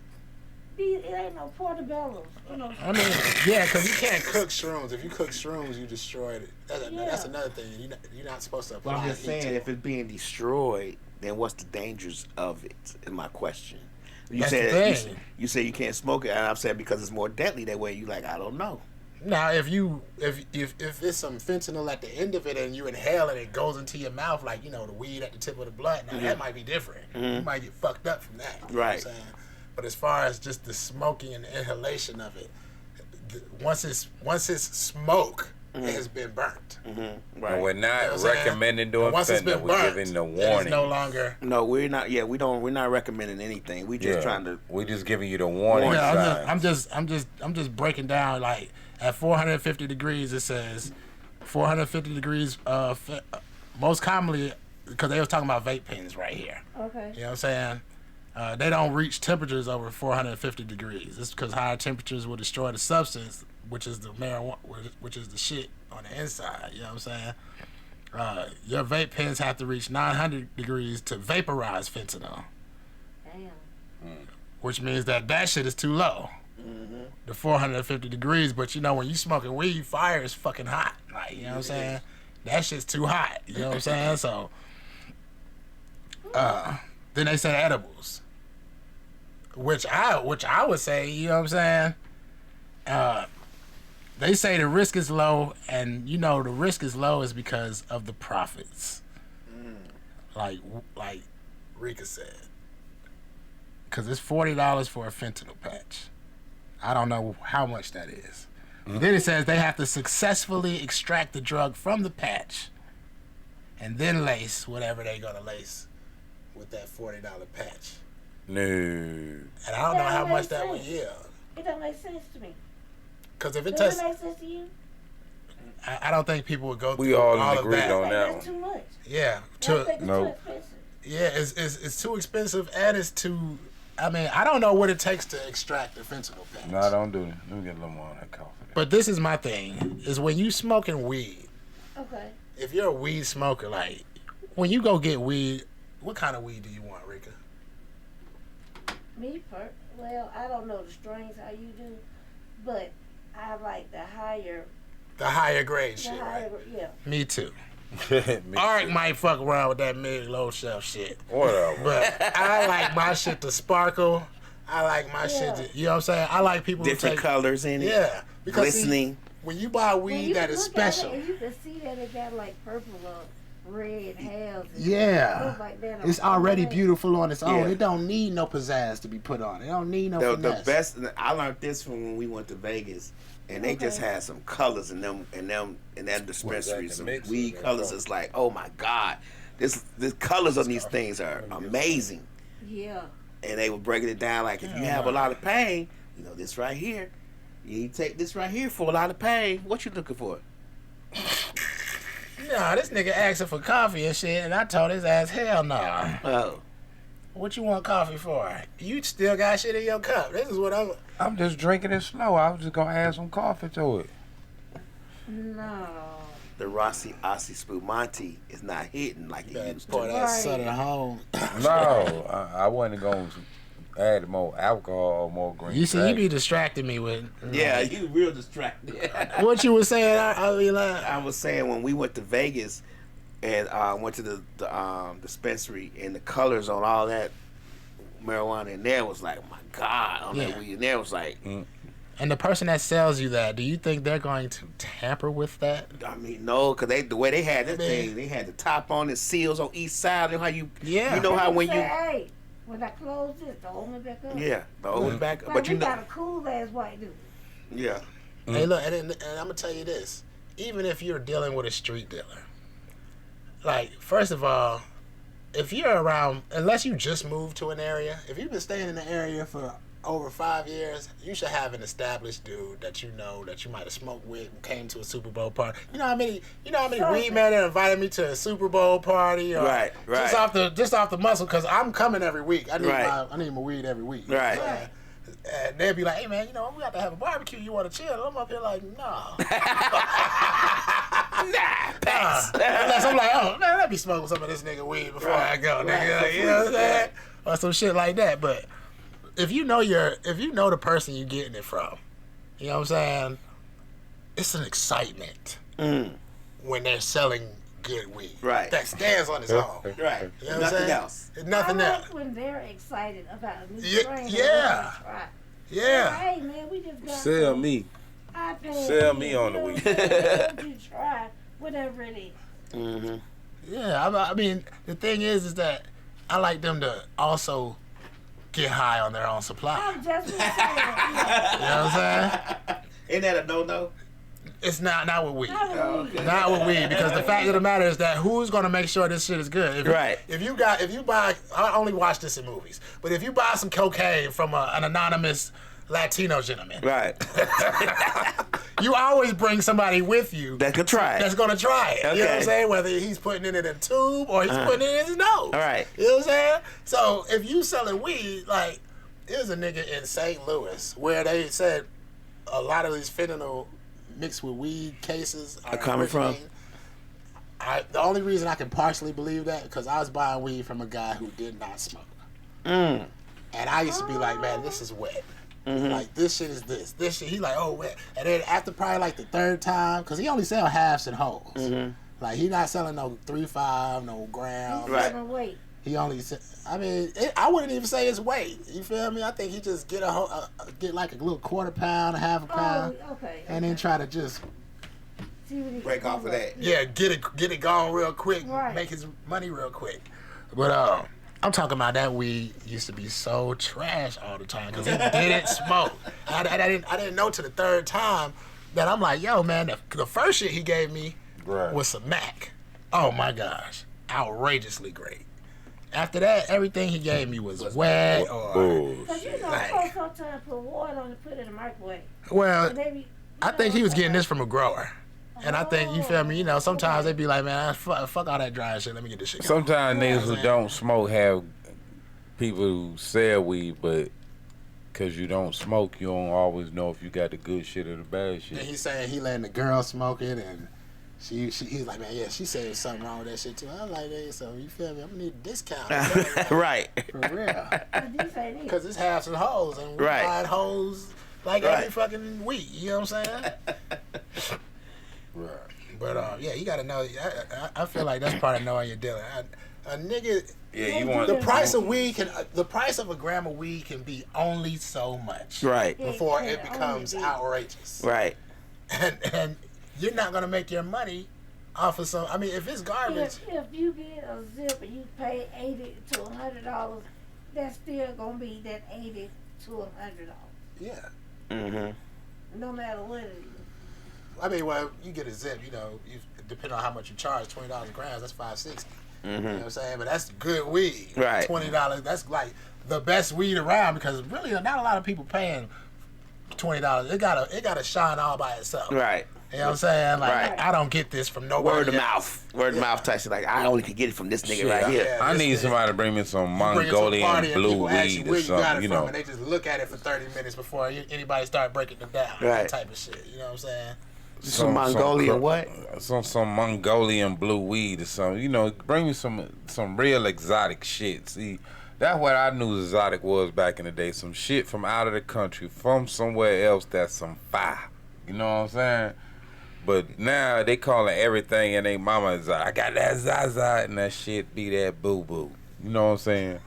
[SPEAKER 5] It ain't no portobello. You know.
[SPEAKER 2] I mean, yeah, because you can't cook shrooms. If you cook shrooms, you destroyed it. That's
[SPEAKER 5] Yeah.
[SPEAKER 2] another thing. You're not supposed to apply
[SPEAKER 4] Well, I'm just
[SPEAKER 2] heat
[SPEAKER 4] saying,
[SPEAKER 2] to
[SPEAKER 4] if it's being destroyed, then what's the dangers of it? Is my question. You
[SPEAKER 2] That's
[SPEAKER 4] said
[SPEAKER 2] the thing.
[SPEAKER 4] you say you can't smoke it, and I'm saying because it's more deadly that way. You like, I don't know.
[SPEAKER 2] Now, if it's some fentanyl at the end of it and you inhale it, it goes into your mouth like, you know, the weed at the tip of the blunt. Now, that might be different. You might get fucked up from that. You know what I'm saying? But as far as just the smoking and the inhalation of it, once it's smoke, it has been burnt.
[SPEAKER 3] And we're not
[SPEAKER 2] You know what I'm
[SPEAKER 3] recommending
[SPEAKER 2] saying?
[SPEAKER 3] doing
[SPEAKER 2] Once it's
[SPEAKER 3] fentanyl.
[SPEAKER 2] been
[SPEAKER 3] We're
[SPEAKER 2] burnt,
[SPEAKER 3] giving the
[SPEAKER 2] it's
[SPEAKER 3] warning.
[SPEAKER 2] no longer.
[SPEAKER 4] No, we're not. Yeah, we're not recommending anything. We just trying to.
[SPEAKER 3] We're just giving you the warning
[SPEAKER 2] Yeah,
[SPEAKER 3] signs.
[SPEAKER 2] I'm just breaking down like at 450 degrees. It says 450 degrees. Most commonly, because they was talking about vape pens right here.
[SPEAKER 5] Okay.
[SPEAKER 2] You know what I'm saying? They don't reach temperatures over 450 degrees. It's because higher temperatures will destroy the substance, which is the marijuana, which is the shit on the inside. You know what I'm saying? Your vape pens have to reach 900 degrees to vaporize fentanyl,
[SPEAKER 5] Damn.
[SPEAKER 2] which means that shit is too low. The 450 degrees, but you know when you smoking weed, fire is fucking hot. Like, you know what I'm saying? That shit's too hot. You know what I'm saying? So, then they said edibles, which I would say, you know what I'm saying? They say the risk is low, and you know the risk is low is because of the profits. Like Rika said, because it's $40 for a fentanyl patch. I don't know how much that is. Then it says they have to successfully extract the drug from the patch, and then lace whatever they're gonna lace with that $40 patch.
[SPEAKER 3] No.
[SPEAKER 2] And I don't know how much that would yield.
[SPEAKER 5] It don't make sense to me.
[SPEAKER 2] Because if it
[SPEAKER 5] Does
[SPEAKER 2] tastes,
[SPEAKER 5] it make sense to you?
[SPEAKER 2] I don't think people would go through
[SPEAKER 3] We all
[SPEAKER 2] of
[SPEAKER 3] agreed
[SPEAKER 2] that.
[SPEAKER 3] on
[SPEAKER 5] Like,
[SPEAKER 3] that
[SPEAKER 5] that's
[SPEAKER 3] one.
[SPEAKER 5] too much.
[SPEAKER 2] Yeah,
[SPEAKER 5] I think it's
[SPEAKER 3] No.
[SPEAKER 5] too expensive.
[SPEAKER 2] yeah, it's too expensive and it's too. I mean, I don't know what it takes to extract the fentanyl patch.
[SPEAKER 3] No, don't do it. Let me get a little more on that coffee.
[SPEAKER 2] But this is my thing: is when you smoking weed.
[SPEAKER 5] Okay.
[SPEAKER 2] If you're a weed smoker, like when you go get weed, what kind of weed do you want, Rika?
[SPEAKER 5] Well, I don't know the strains how you do, but I like the higher.
[SPEAKER 2] The higher grade
[SPEAKER 5] The
[SPEAKER 2] shit,
[SPEAKER 5] higher,
[SPEAKER 2] right?
[SPEAKER 5] yeah.
[SPEAKER 2] Me too.
[SPEAKER 3] Me
[SPEAKER 2] Ark
[SPEAKER 3] too.
[SPEAKER 2] might fuck around with that mid low shelf shit,
[SPEAKER 3] Whatever.
[SPEAKER 2] but I like my shit to sparkle. I like my shit to, you know what I'm saying? I like people
[SPEAKER 4] Different
[SPEAKER 2] who take,
[SPEAKER 4] colors in it.
[SPEAKER 2] yeah, because see,
[SPEAKER 4] Glistening.
[SPEAKER 2] when you buy
[SPEAKER 5] When
[SPEAKER 2] weed
[SPEAKER 5] you
[SPEAKER 2] that is
[SPEAKER 5] look at
[SPEAKER 2] special,
[SPEAKER 5] it, and you can see that it got like purple or red hairs. And
[SPEAKER 7] Yeah.
[SPEAKER 5] stuff like that on
[SPEAKER 7] It's
[SPEAKER 5] it.
[SPEAKER 7] already beautiful on its own.
[SPEAKER 4] Yeah.
[SPEAKER 7] It don't need no pizzazz to be put on. It don't need no
[SPEAKER 4] The
[SPEAKER 7] finesse.
[SPEAKER 4] best. I learned this from when we went to Vegas, and they just had some colors in them dispensaries. Some
[SPEAKER 3] mix
[SPEAKER 4] weed
[SPEAKER 3] of
[SPEAKER 4] colors.
[SPEAKER 3] them?
[SPEAKER 4] It's like, oh my god, the colors on these things are amazing.
[SPEAKER 5] Yeah.
[SPEAKER 4] And they were breaking it down like, if you have a lot of pain, you know this right here. You take this right here for a lot of pain. What you looking for?
[SPEAKER 2] nah, this nigga asking for coffee and shit, and I told his ass, hell no.
[SPEAKER 4] Oh,
[SPEAKER 2] What you want coffee for? You still got shit in your cup. This is what
[SPEAKER 3] I'm just drinking it slow. I was just gonna add some coffee to it.
[SPEAKER 5] No.
[SPEAKER 4] the Rossi Ossi Spumante is not hitting like it used
[SPEAKER 2] pour
[SPEAKER 4] to.
[SPEAKER 2] that
[SPEAKER 5] Right.
[SPEAKER 2] Southern home.
[SPEAKER 3] No, I wasn't gonna add more alcohol or more green.
[SPEAKER 2] You see, you
[SPEAKER 3] Dragon.
[SPEAKER 2] be distracting me with
[SPEAKER 4] Yeah, you real distracted.
[SPEAKER 2] what you was saying. I mean, like,
[SPEAKER 4] I was saying when we went to Vegas and went to the dispensary, and the colors on all that marijuana in there was like, oh my god, on
[SPEAKER 2] Yeah.
[SPEAKER 4] that weed in there was like,
[SPEAKER 2] and the person that sells you that, do you think they're going to tamper with that?
[SPEAKER 4] I mean, no, because the way they had this
[SPEAKER 2] Man.
[SPEAKER 4] thing, they had the top on, the seals on each side. You know how you,
[SPEAKER 2] Yeah.
[SPEAKER 4] you know how when you,
[SPEAKER 5] Say, hey, When I close this, the old one back up.
[SPEAKER 4] Yeah, the old back.
[SPEAKER 5] Like,
[SPEAKER 4] But
[SPEAKER 5] we
[SPEAKER 4] you know,
[SPEAKER 5] got a cool ass white dude.
[SPEAKER 4] yeah.
[SPEAKER 2] Hey, look, and I'm gonna tell you this: even if you're dealing with a street dealer, like first of all, if you're around, unless you just moved to an area, if you've been staying in the area for over 5 years, you should have an established dude that you know that you might have smoked with, came to a Super Bowl party. You know how many weed men that invited me to a Super Bowl party, or
[SPEAKER 4] Right.
[SPEAKER 2] just off the muscle, because I'm coming every week. I need
[SPEAKER 4] Right.
[SPEAKER 2] I need my weed every week.
[SPEAKER 4] Right.
[SPEAKER 2] And they'd be like, "Hey man, we got to have a barbecue. You want to chill?" And I'm up here like, "Nah."
[SPEAKER 4] Pass.
[SPEAKER 2] Unless I'm like, "Oh man, let me smoke some of this nigga weed before I go, nigga."
[SPEAKER 4] Right.
[SPEAKER 2] You know what I'm saying? Or some shit like that. But if you know the person you're getting it from, you know what I'm saying? It's an excitement when they're selling good weed.
[SPEAKER 4] Right.
[SPEAKER 2] That stands on its own.
[SPEAKER 4] Right.
[SPEAKER 2] You know what I'm
[SPEAKER 4] Nothing
[SPEAKER 2] saying?
[SPEAKER 4] else.
[SPEAKER 2] It's nothing
[SPEAKER 5] I
[SPEAKER 2] else.
[SPEAKER 5] like when they're excited about a new
[SPEAKER 2] Yeah,
[SPEAKER 5] strain.
[SPEAKER 2] yeah.
[SPEAKER 5] Right.
[SPEAKER 2] Yeah.
[SPEAKER 5] Hey man, we just got
[SPEAKER 3] Sell
[SPEAKER 5] some
[SPEAKER 3] me.
[SPEAKER 5] iPad.
[SPEAKER 3] Sell me on the
[SPEAKER 5] You know
[SPEAKER 3] weed.
[SPEAKER 5] what I'm saying? Don't you try whatever it is.
[SPEAKER 4] Mm-hmm.
[SPEAKER 2] Yeah, I mean, the thing is that I like them to also get high on their own supply.
[SPEAKER 5] I'm just gonna say that.
[SPEAKER 2] You know what I'm saying?
[SPEAKER 4] Ain't that a no-no?
[SPEAKER 2] It's not with weed.
[SPEAKER 5] Yeah. Not with weed.
[SPEAKER 2] Not with weed, because the fact of the matter is that who's gonna make sure this shit is good? If you buy, I only watch this in movies, but if you buy some cocaine from an anonymous Latino gentleman,
[SPEAKER 4] Right.
[SPEAKER 2] you always bring somebody with you
[SPEAKER 4] That could try it.
[SPEAKER 2] that's gonna try it. You know what I'm
[SPEAKER 4] Okay.
[SPEAKER 2] saying? Whether he's putting it in a tube or he's putting it in his nose.
[SPEAKER 4] All right.
[SPEAKER 2] You know what I'm saying? So if you selling weed, like, there's a nigga in St. Louis where they said a lot of these fentanyl mixed with weed cases are
[SPEAKER 4] coming from?
[SPEAKER 2] originating. The only reason I can partially believe that because I was buying weed from a guy who did not smoke. And I used to be like, man, this is wet. Like, this shit is this shit. He like, oh, wet. And then after probably like the third time, because he only sell halves and wholes. Like, he not selling no 3.5, no grams.
[SPEAKER 4] Right.
[SPEAKER 5] Gonna wait.
[SPEAKER 2] He only, I mean, I wouldn't even say it's weight. You feel me? I think he just get get like a little quarter pound, a half a pound,
[SPEAKER 5] Okay.
[SPEAKER 2] and then try to just
[SPEAKER 5] See what he
[SPEAKER 4] Break
[SPEAKER 5] can
[SPEAKER 4] off
[SPEAKER 5] do
[SPEAKER 4] of
[SPEAKER 5] with
[SPEAKER 4] that.
[SPEAKER 2] get it gone real quick,
[SPEAKER 5] Right.
[SPEAKER 2] make his money real quick. But I'm talking about that weed used to be so trash all the time because he didn't smoke. I didn't know to the third time that I'm like, yo, man, the first shit he gave me was some Mac. Oh my gosh, outrageously great. After that, everything he gave me was wet or
[SPEAKER 5] Because you know,
[SPEAKER 2] like,
[SPEAKER 5] folks sometimes put water on and put it in the microwave.
[SPEAKER 2] well,
[SPEAKER 5] And they be,
[SPEAKER 2] I think he was getting this from a grower. And I think, you feel me, you know, sometimes they be like, man, fuck all that dry shit, let me get this shit going.
[SPEAKER 3] Sometimes niggas who
[SPEAKER 2] man.
[SPEAKER 3] don't smoke have people who sell weed, but because you don't smoke, you don't always know if you got the good shit or the bad
[SPEAKER 2] And
[SPEAKER 3] shit.
[SPEAKER 2] he's saying he letting the girl smoke it, and he's like, man, yeah, she said there's something wrong with that shit too. I'm like, hey, so you feel me? I'm gonna need a discount.
[SPEAKER 4] Right.
[SPEAKER 2] For real.
[SPEAKER 5] What you say this?
[SPEAKER 2] Because it's halves and hoes, and we
[SPEAKER 4] Right.
[SPEAKER 2] buying hoes like
[SPEAKER 4] Right.
[SPEAKER 2] every fucking week. You know what I'm saying? Right. But yeah, you gotta know. I feel like that's part of knowing you're dealing. A nigga.
[SPEAKER 3] Yeah, you want
[SPEAKER 2] The price of weed the price of a gram of weed can be only so much.
[SPEAKER 4] Right.
[SPEAKER 2] Before
[SPEAKER 5] It
[SPEAKER 2] it
[SPEAKER 5] can
[SPEAKER 2] becomes
[SPEAKER 5] only be.
[SPEAKER 2] outrageous.
[SPEAKER 4] Right.
[SPEAKER 2] And you're not gonna make your money off of some. I mean, if it's garbage,
[SPEAKER 5] If you get a zip and you pay $80 to $100, that's still gonna be that $80 to $100.
[SPEAKER 2] yeah.
[SPEAKER 4] Mm-hmm.
[SPEAKER 5] No matter what it is.
[SPEAKER 2] I mean, well, you get a zip. You know, depending on how much you charge, $20 a gram. That's $5.60. You know what I'm saying? But that's good weed.
[SPEAKER 4] Right.
[SPEAKER 2] $20. That's like the best weed around because really not a lot of people paying $20. It gotta shine all by itself.
[SPEAKER 4] Right.
[SPEAKER 2] You know what I'm saying? Like,
[SPEAKER 4] Right.
[SPEAKER 2] I don't get this from nobody.
[SPEAKER 4] Word of
[SPEAKER 2] else.
[SPEAKER 4] mouth. Word of mouth type shit. Like, I only can get it from this nigga
[SPEAKER 3] Shit,
[SPEAKER 4] right here.
[SPEAKER 2] Yeah.
[SPEAKER 3] I
[SPEAKER 2] this
[SPEAKER 3] need
[SPEAKER 2] is-
[SPEAKER 3] somebody to bring me some
[SPEAKER 2] You bring it to a party
[SPEAKER 3] Mongolian
[SPEAKER 2] and
[SPEAKER 3] blue
[SPEAKER 2] people ask you
[SPEAKER 3] weed
[SPEAKER 2] where
[SPEAKER 3] or
[SPEAKER 2] you got
[SPEAKER 3] something,
[SPEAKER 2] it
[SPEAKER 3] you
[SPEAKER 2] from,
[SPEAKER 3] know.
[SPEAKER 2] and they just look at it for 30 minutes before anybody start breaking it down.
[SPEAKER 4] Right.
[SPEAKER 2] That type of shit. You know what I'm saying?
[SPEAKER 4] Some Mongolian what?
[SPEAKER 3] Some Mongolian blue weed or something. You know, bring me some real exotic shit. See, that's what I knew exotic was back in the day. Some shit from out of the country, from somewhere else that's some fire. You know what I'm saying? But now they calling everything and they mama exotic. I got that Zaza and that shit be that boo boo. You know what I'm saying?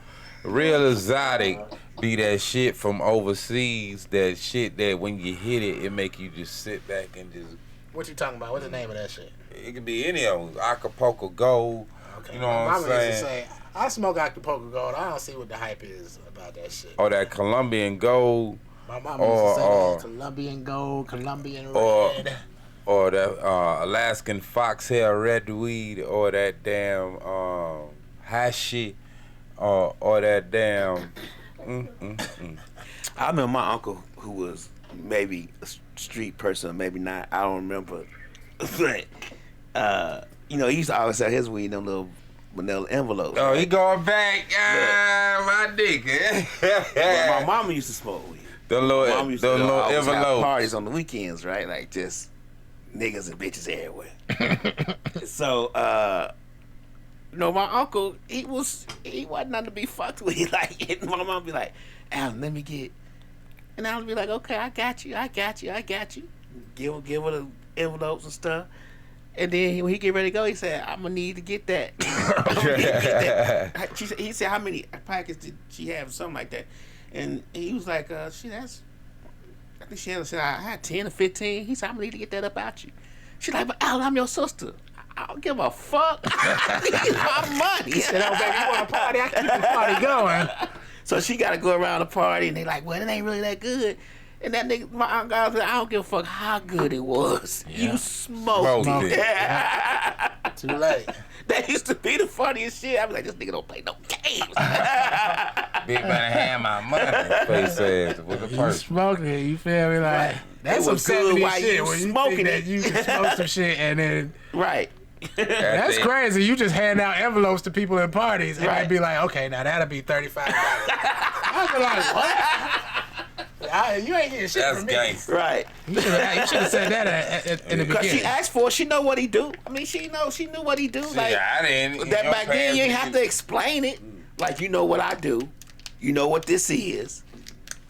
[SPEAKER 3] Real exotic be that shit from overseas. That shit that when you hit it, it make you just sit back and just.
[SPEAKER 2] What you talking about? What's the name of that shit?
[SPEAKER 3] It could be any of them. Acapulco Gold.
[SPEAKER 2] Okay.
[SPEAKER 3] You know what I'm
[SPEAKER 2] Mama used to
[SPEAKER 3] saying?
[SPEAKER 2] say, I smoke Acapulco Gold. I don't see what the hype is about that shit.
[SPEAKER 3] Or that Colombian gold.
[SPEAKER 2] My mom used to say that. Colombian Gold, Colombian Red.
[SPEAKER 3] Or that Alaskan Foxtail red weed, or that damn hashi, or that damn.
[SPEAKER 4] I remember my uncle, who was maybe a street person, maybe not. I don't remember. But he used to always sell his weed in them little vanilla envelopes.
[SPEAKER 3] Oh, he going back, my dick.
[SPEAKER 4] But my mama used to smoke weed.
[SPEAKER 3] The little
[SPEAKER 4] Have
[SPEAKER 3] envelope
[SPEAKER 4] parties on the weekends, right? Like just niggas and bitches everywhere. So, my uncle, he wasn't nothing to be fucked with. Like, my mom be like, Alan, let me get, and Alan be like, okay, I got you. Give her the envelopes and stuff. And then when he get ready to go, he said, I'm gonna need to get that. He said, how many packets did she have? Something like that. And he was like, I think she said, I had 10 or 15. He said, I'm gonna need to get that up out you. She's like, but Alan, I'm your sister. I don't give a fuck. I need my money.
[SPEAKER 2] He said, oh, baby, you want a party? I keep the party going.
[SPEAKER 4] So she got to go around the party, and they like, well, it ain't really that good. And that nigga, my uncle, said, I don't give a fuck how good it was. Yeah. You smoked it.
[SPEAKER 2] Yeah. Too late.
[SPEAKER 4] That used to be the funniest shit. I was like, this nigga don't play no games.
[SPEAKER 3] Big better have my money. Face ass with a
[SPEAKER 2] You
[SPEAKER 3] purse.
[SPEAKER 2] smoked it, you feel me? Like,
[SPEAKER 4] Right.
[SPEAKER 2] that's
[SPEAKER 4] It
[SPEAKER 2] some
[SPEAKER 4] was good
[SPEAKER 2] 70s
[SPEAKER 4] while
[SPEAKER 2] shit
[SPEAKER 4] you
[SPEAKER 2] when you
[SPEAKER 4] smoking
[SPEAKER 2] think that
[SPEAKER 4] it.
[SPEAKER 2] you can smoke some shit and then...
[SPEAKER 4] Right.
[SPEAKER 2] That's crazy. You just hand out envelopes to people in parties and they'd be like, okay, now that'll be $35. I'd be like, what? You ain't getting shit
[SPEAKER 3] That's
[SPEAKER 2] from me.
[SPEAKER 3] gangster.
[SPEAKER 4] Right.
[SPEAKER 2] You should have said that in the
[SPEAKER 4] Because
[SPEAKER 2] beginning.
[SPEAKER 4] she asked for it, she know what he do. I mean, she knew what he do. Like,
[SPEAKER 3] I didn't.
[SPEAKER 4] that back then, you ain't have to explain it. Like, you know what I do. You know what this is.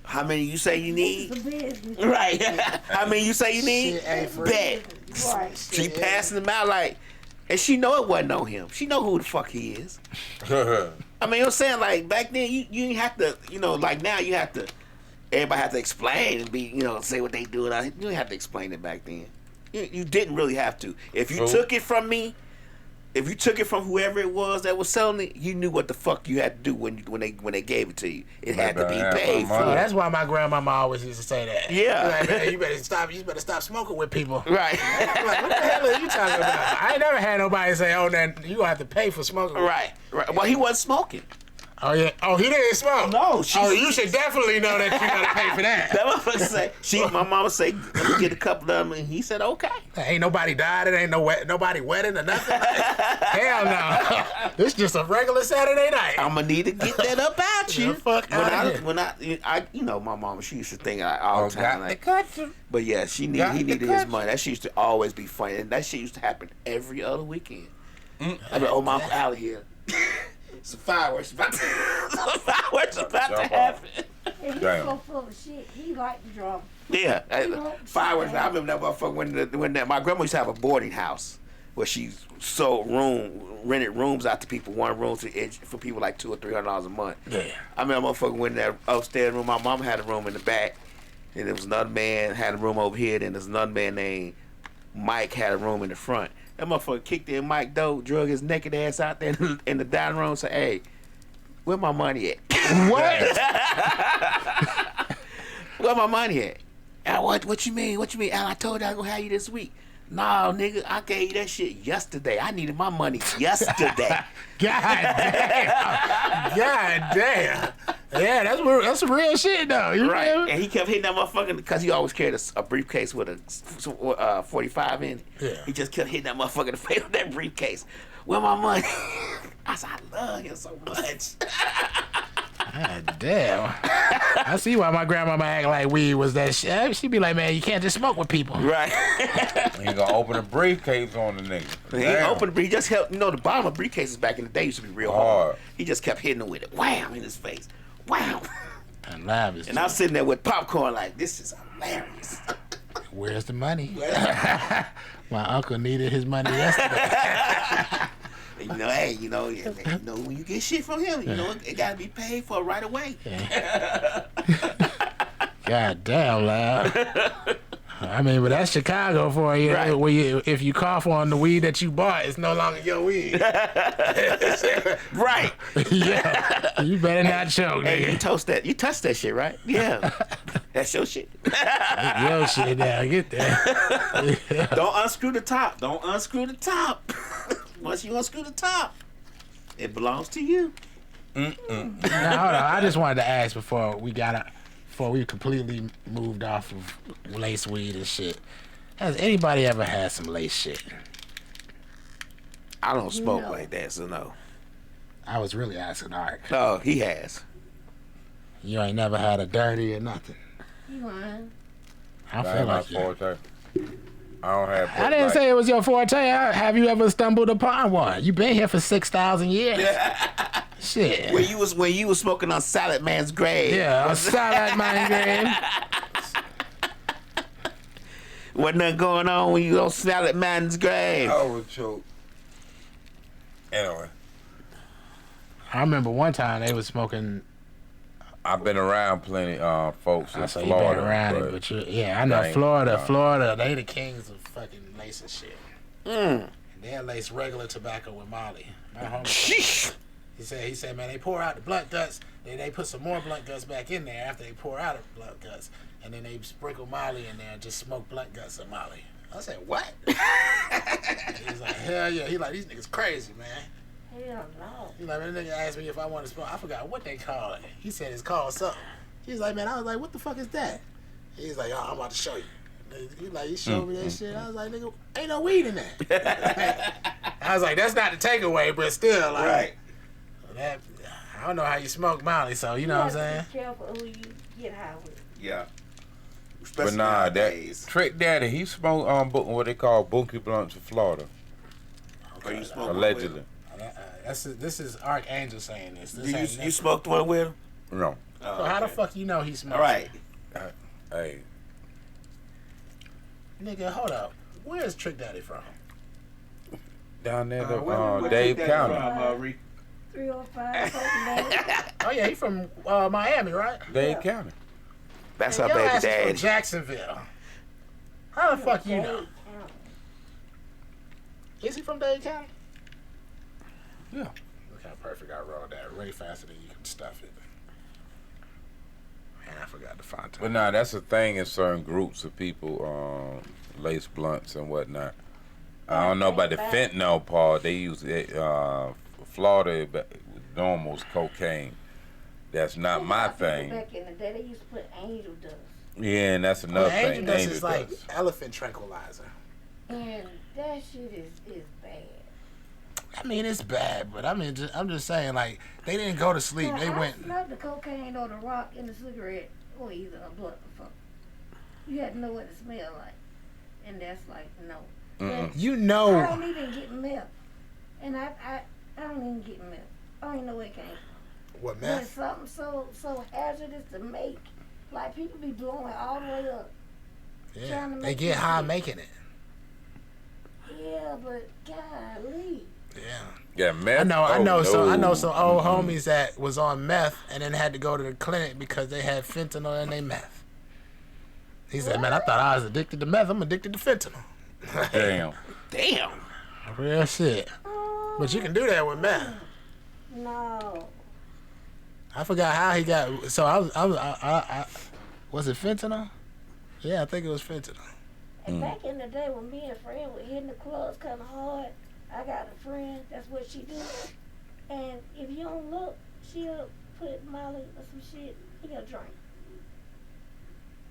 [SPEAKER 4] How many you say you need?
[SPEAKER 5] It's a business.
[SPEAKER 4] Right. How many you say you need?
[SPEAKER 2] Shit ain't free.
[SPEAKER 4] Bet.
[SPEAKER 5] Right.
[SPEAKER 4] She passing them out like, and she know it wasn't on him. She know who the fuck he is. I mean, you know what I'm saying? Like, back then, you didn't have to, like now you have to, everybody have to explain and be, say what they do. You didn't have to explain it back then. You didn't really have to. If you took it from me, if you took it from whoever it was that was selling it, you knew what the fuck you had to do when they gave it to you. It had to be paid
[SPEAKER 2] Oh,
[SPEAKER 4] for.
[SPEAKER 2] that's why my grandmama always used to say that.
[SPEAKER 4] Yeah.
[SPEAKER 2] Like, man, you better stop smoking with people.
[SPEAKER 4] Right.
[SPEAKER 2] I'm like, what the hell are you talking about? I ain't never had nobody say, oh, then you gonna have to pay for smoking.
[SPEAKER 4] Right. Well, he wasn't smoking.
[SPEAKER 2] Oh, yeah. Oh, he didn't smoke?
[SPEAKER 4] No.
[SPEAKER 2] You should definitely know that you gotta pay for that.
[SPEAKER 4] That motherfucker say, my mama say, let me get a couple of them, and he said, okay.
[SPEAKER 2] Ain't nobody died. It ain't nobody wedding or nothing. Hell no. This just a regular Saturday night.
[SPEAKER 4] I'm gonna need to get that up out you.
[SPEAKER 2] The fuck outta here.
[SPEAKER 4] When I my mama, she used to think all the time, like,
[SPEAKER 3] cut.
[SPEAKER 4] but yeah, he needed his money. That shit used to always be funny, and that shit used to happen every other weekend. I mean, my uncle out here. Some fireworks about to happen.
[SPEAKER 5] And he's
[SPEAKER 3] Damn.
[SPEAKER 5] so full of shit. He liked the drama.
[SPEAKER 4] Yeah, fireworks. I remember that motherfucker when my grandma used to have a boarding house where she rented rooms out to people, one room for people like $200 or $300 a month.
[SPEAKER 2] Yeah.
[SPEAKER 4] I remember motherfucker went in that upstairs room. My mom had a room in the back, and there was another man had a room over here. Then there's another man named Mike had a room in the front. That motherfucker kicked in Mike Doe, drug his naked ass out there in the dining room, and said, hey, where my money at?
[SPEAKER 2] What?
[SPEAKER 4] Where my money at? Al, what you mean? What you mean? Al, I told you I was going to have you this week. No, nigga, I gave you that shit yesterday. I needed my money yesterday.
[SPEAKER 2] God damn. God damn. Yeah, that's some real shit, though. You
[SPEAKER 4] Right.
[SPEAKER 2] feel me?
[SPEAKER 4] And he kept hitting that motherfucker because he always carried a briefcase with a 45 in it.
[SPEAKER 2] Yeah.
[SPEAKER 4] He just kept hitting that motherfucker in the face with that briefcase. Where my money? I said, I love him so much.
[SPEAKER 2] God damn. I see why my grandmama act like weed was that shit. She'd be like, man, you can't just smoke with people.
[SPEAKER 4] Right.
[SPEAKER 3] He ain't gonna open a briefcase on the nigga.
[SPEAKER 4] He opened he just helped, the bottom of briefcases back in the day used to be real hard. He just kept hitting him with it. Wham! In his face. Wham!
[SPEAKER 2] And live is
[SPEAKER 4] And I'm sitting there with popcorn like, this is hilarious.
[SPEAKER 2] where's the money? My uncle needed his money yesterday.
[SPEAKER 4] Hey, when you get shit from him, it gotta be paid for right away.
[SPEAKER 2] God damn, loud. I mean, but that's Chicago for you.
[SPEAKER 4] Right.
[SPEAKER 2] Where if you cough on the weed that you bought, it's no longer your weed.
[SPEAKER 4] Right.
[SPEAKER 2] Yeah. You better not choke,
[SPEAKER 4] Hey, you
[SPEAKER 2] nigga.
[SPEAKER 4] touch that shit, right? Yeah. That's your shit.
[SPEAKER 2] Yo, shit, now get that.
[SPEAKER 4] Don't unscrew the top. Don't unscrew the top. Once you unscrew the top, it belongs to you.
[SPEAKER 2] Now, hold on. I just wanted to ask before we completely moved off of lace weed and shit. Has anybody ever had some lace shit?
[SPEAKER 4] I don't smoke
[SPEAKER 5] No.
[SPEAKER 4] like that, so no.
[SPEAKER 2] I was really asking Ark.
[SPEAKER 4] No, he has.
[SPEAKER 2] You ain't never had a dirty or nothing.
[SPEAKER 5] You lying?
[SPEAKER 2] I
[SPEAKER 3] That
[SPEAKER 2] feel
[SPEAKER 3] ain't my
[SPEAKER 2] like you.
[SPEAKER 3] forte. I don't have.
[SPEAKER 2] I didn't say it was your forte. Have you ever stumbled upon one? You been here for 6,000 years. Shit.
[SPEAKER 4] When you was smoking on Salad Man's grave.
[SPEAKER 2] Yeah, a salad man game.
[SPEAKER 4] Wasn't nothing going on when you was on Salad Man's grave.
[SPEAKER 3] I was choked. Anyway,
[SPEAKER 2] I remember one time they was smoking.
[SPEAKER 3] I've been around plenty folks in
[SPEAKER 2] I say you
[SPEAKER 3] Florida.
[SPEAKER 2] been around it, but yeah, I know
[SPEAKER 3] Dang,
[SPEAKER 2] Florida, they the kings of fucking lacing shit.
[SPEAKER 4] Mm.
[SPEAKER 2] And they'll lace regular tobacco with Molly. My homie.
[SPEAKER 4] Sheesh.
[SPEAKER 2] He said, man, they pour out the blunt guts, then they put some more blunt guts back in there after they pour out the blunt guts, and then they sprinkle Molly in there and just smoke blunt guts of Molly. I said, what? He's like, hell yeah. He like, these niggas crazy, man.
[SPEAKER 5] Hell no.
[SPEAKER 2] He like, man, the nigga asked me if I wanted to smoke. I forgot what they call it. He said it's called something. He's like, man, I was like, what the fuck is that? He's like, oh, I'm about to show you. He showed me that shit. I was like, nigga, ain't no weed in there. I was like, that's not the takeaway, but still, like,
[SPEAKER 4] Right.
[SPEAKER 2] that, I don't know how you smoke Molly, so you know what I'm saying?
[SPEAKER 5] Be careful who you get high with.
[SPEAKER 4] Yeah.
[SPEAKER 3] But
[SPEAKER 4] Especially
[SPEAKER 3] nah,
[SPEAKER 4] nowadays.
[SPEAKER 3] that Trick Daddy, he smoked what they call bunkie blunts in Florida,
[SPEAKER 4] Or you smoke
[SPEAKER 3] allegedly.
[SPEAKER 2] This is Archangel saying this. This
[SPEAKER 4] You,
[SPEAKER 2] ain't
[SPEAKER 4] you
[SPEAKER 2] nothing.
[SPEAKER 4] smoked one with him?
[SPEAKER 3] No,
[SPEAKER 2] So how the fuck you know he smoked?
[SPEAKER 4] All right.
[SPEAKER 3] hey,
[SPEAKER 2] Nigga, hold up. Where's Trick Daddy from?
[SPEAKER 3] down there,
[SPEAKER 8] Where
[SPEAKER 3] Dave
[SPEAKER 8] that
[SPEAKER 3] County.
[SPEAKER 8] from, Rick?
[SPEAKER 5] 305 Copenhagen.
[SPEAKER 2] Oh yeah, he from Miami, right?
[SPEAKER 3] Dade County.
[SPEAKER 4] That's
[SPEAKER 2] And
[SPEAKER 4] our
[SPEAKER 2] your
[SPEAKER 4] baby
[SPEAKER 2] ass is from
[SPEAKER 4] daddy.
[SPEAKER 2] Jacksonville. How the fuck you know? Is he from Dade County?
[SPEAKER 3] Yeah.
[SPEAKER 2] Look how perfect I rolled that. Way faster than you can stuff it. Man, I forgot to find time.
[SPEAKER 3] But nah, that's a thing in certain groups of people, lace blunts and whatnot. I don't know about the fentanyl part. They use it, Florida, almost cocaine. That's not my thing.
[SPEAKER 5] Back in the day, they used to put angel dust.
[SPEAKER 3] Yeah, and that's another
[SPEAKER 2] Angel
[SPEAKER 3] thing.
[SPEAKER 2] dust
[SPEAKER 3] Angel
[SPEAKER 2] is like
[SPEAKER 3] dust.
[SPEAKER 2] elephant tranquilizer.
[SPEAKER 5] And that shit is bad.
[SPEAKER 2] I mean, it's bad, but I'm just saying, like, they didn't go to sleep.
[SPEAKER 5] Now,
[SPEAKER 2] They
[SPEAKER 5] I
[SPEAKER 2] went.
[SPEAKER 5] smelled the cocaine or the rock in the cigarette, or either a blunt or something. You had to know what it smelled like. And that's like, no. But
[SPEAKER 2] You
[SPEAKER 5] I
[SPEAKER 2] know.
[SPEAKER 5] don't even get meth. And I don't even get meth. I don't even know where it came from.
[SPEAKER 2] What,
[SPEAKER 5] But it's something so hazardous to make. Like, people be blowing all the way up.
[SPEAKER 2] Yeah.
[SPEAKER 5] trying to
[SPEAKER 2] They
[SPEAKER 5] make
[SPEAKER 2] get
[SPEAKER 5] this
[SPEAKER 2] high
[SPEAKER 5] shit.
[SPEAKER 2] making it.
[SPEAKER 5] Yeah, but golly.
[SPEAKER 2] Yeah.
[SPEAKER 3] Yeah, meth.
[SPEAKER 2] I know
[SPEAKER 3] Oh,
[SPEAKER 2] some old homies that was on meth and then had to go to the clinic because they had fentanyl in their meth. He said, man, I thought I was addicted to meth. I'm addicted to fentanyl.
[SPEAKER 3] Damn.
[SPEAKER 4] Damn.
[SPEAKER 2] Real shit. But you can do that with meth.
[SPEAKER 5] No.
[SPEAKER 2] I forgot how he got. So I was it fentanyl? Yeah, I think it was fentanyl.
[SPEAKER 5] And back in the day when me and friend were hitting the clubs kind of hard, I got a friend, that's what she do. And if you don't look, she'll put Molly or some shit in your drink.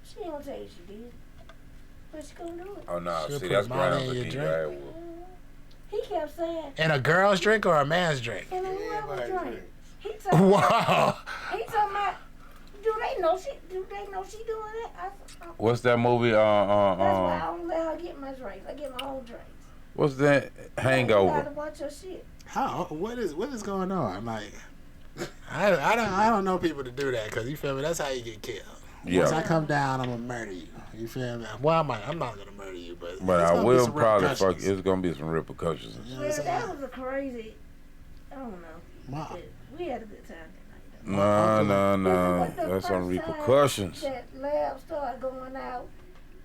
[SPEAKER 5] She ain't gonna tell you she did. But she gonna do it.
[SPEAKER 3] Oh no,
[SPEAKER 2] She'll
[SPEAKER 3] see
[SPEAKER 2] put
[SPEAKER 3] that's
[SPEAKER 2] Molly
[SPEAKER 3] ground
[SPEAKER 2] in
[SPEAKER 3] for
[SPEAKER 2] your
[SPEAKER 3] D.
[SPEAKER 2] drink.
[SPEAKER 3] Radwood.
[SPEAKER 5] He kept saying,
[SPEAKER 2] In a girl's drink or a man's drink?
[SPEAKER 5] in a whoever drink. He talking
[SPEAKER 2] Wow.
[SPEAKER 5] about, do they know she doing that?
[SPEAKER 3] What's that movie?
[SPEAKER 5] That's why I don't let her get my drinks. I get my own drinks.
[SPEAKER 3] What's that?
[SPEAKER 5] You gotta
[SPEAKER 3] Hangover.
[SPEAKER 5] watch your shit.
[SPEAKER 2] How? What is going on? Like, I don't know people to do that because you feel me. That's how you get killed. Once I
[SPEAKER 3] Yeah,
[SPEAKER 2] come down, I'm gonna murder you. You feel me? Well, I'm not gonna murder you, but
[SPEAKER 3] but
[SPEAKER 2] it's
[SPEAKER 3] I
[SPEAKER 2] gonna be
[SPEAKER 3] will
[SPEAKER 2] some
[SPEAKER 3] probably fuck.
[SPEAKER 2] repercussions.
[SPEAKER 3] It's gonna be some repercussions.
[SPEAKER 2] You know what
[SPEAKER 5] Well,
[SPEAKER 2] I'm saying?
[SPEAKER 5] that was a crazy, I don't know.
[SPEAKER 2] Wow.
[SPEAKER 5] But we had a good time that night, though.
[SPEAKER 3] No.
[SPEAKER 5] But the
[SPEAKER 3] That's some
[SPEAKER 5] first time
[SPEAKER 3] repercussions.
[SPEAKER 5] That lab started going out,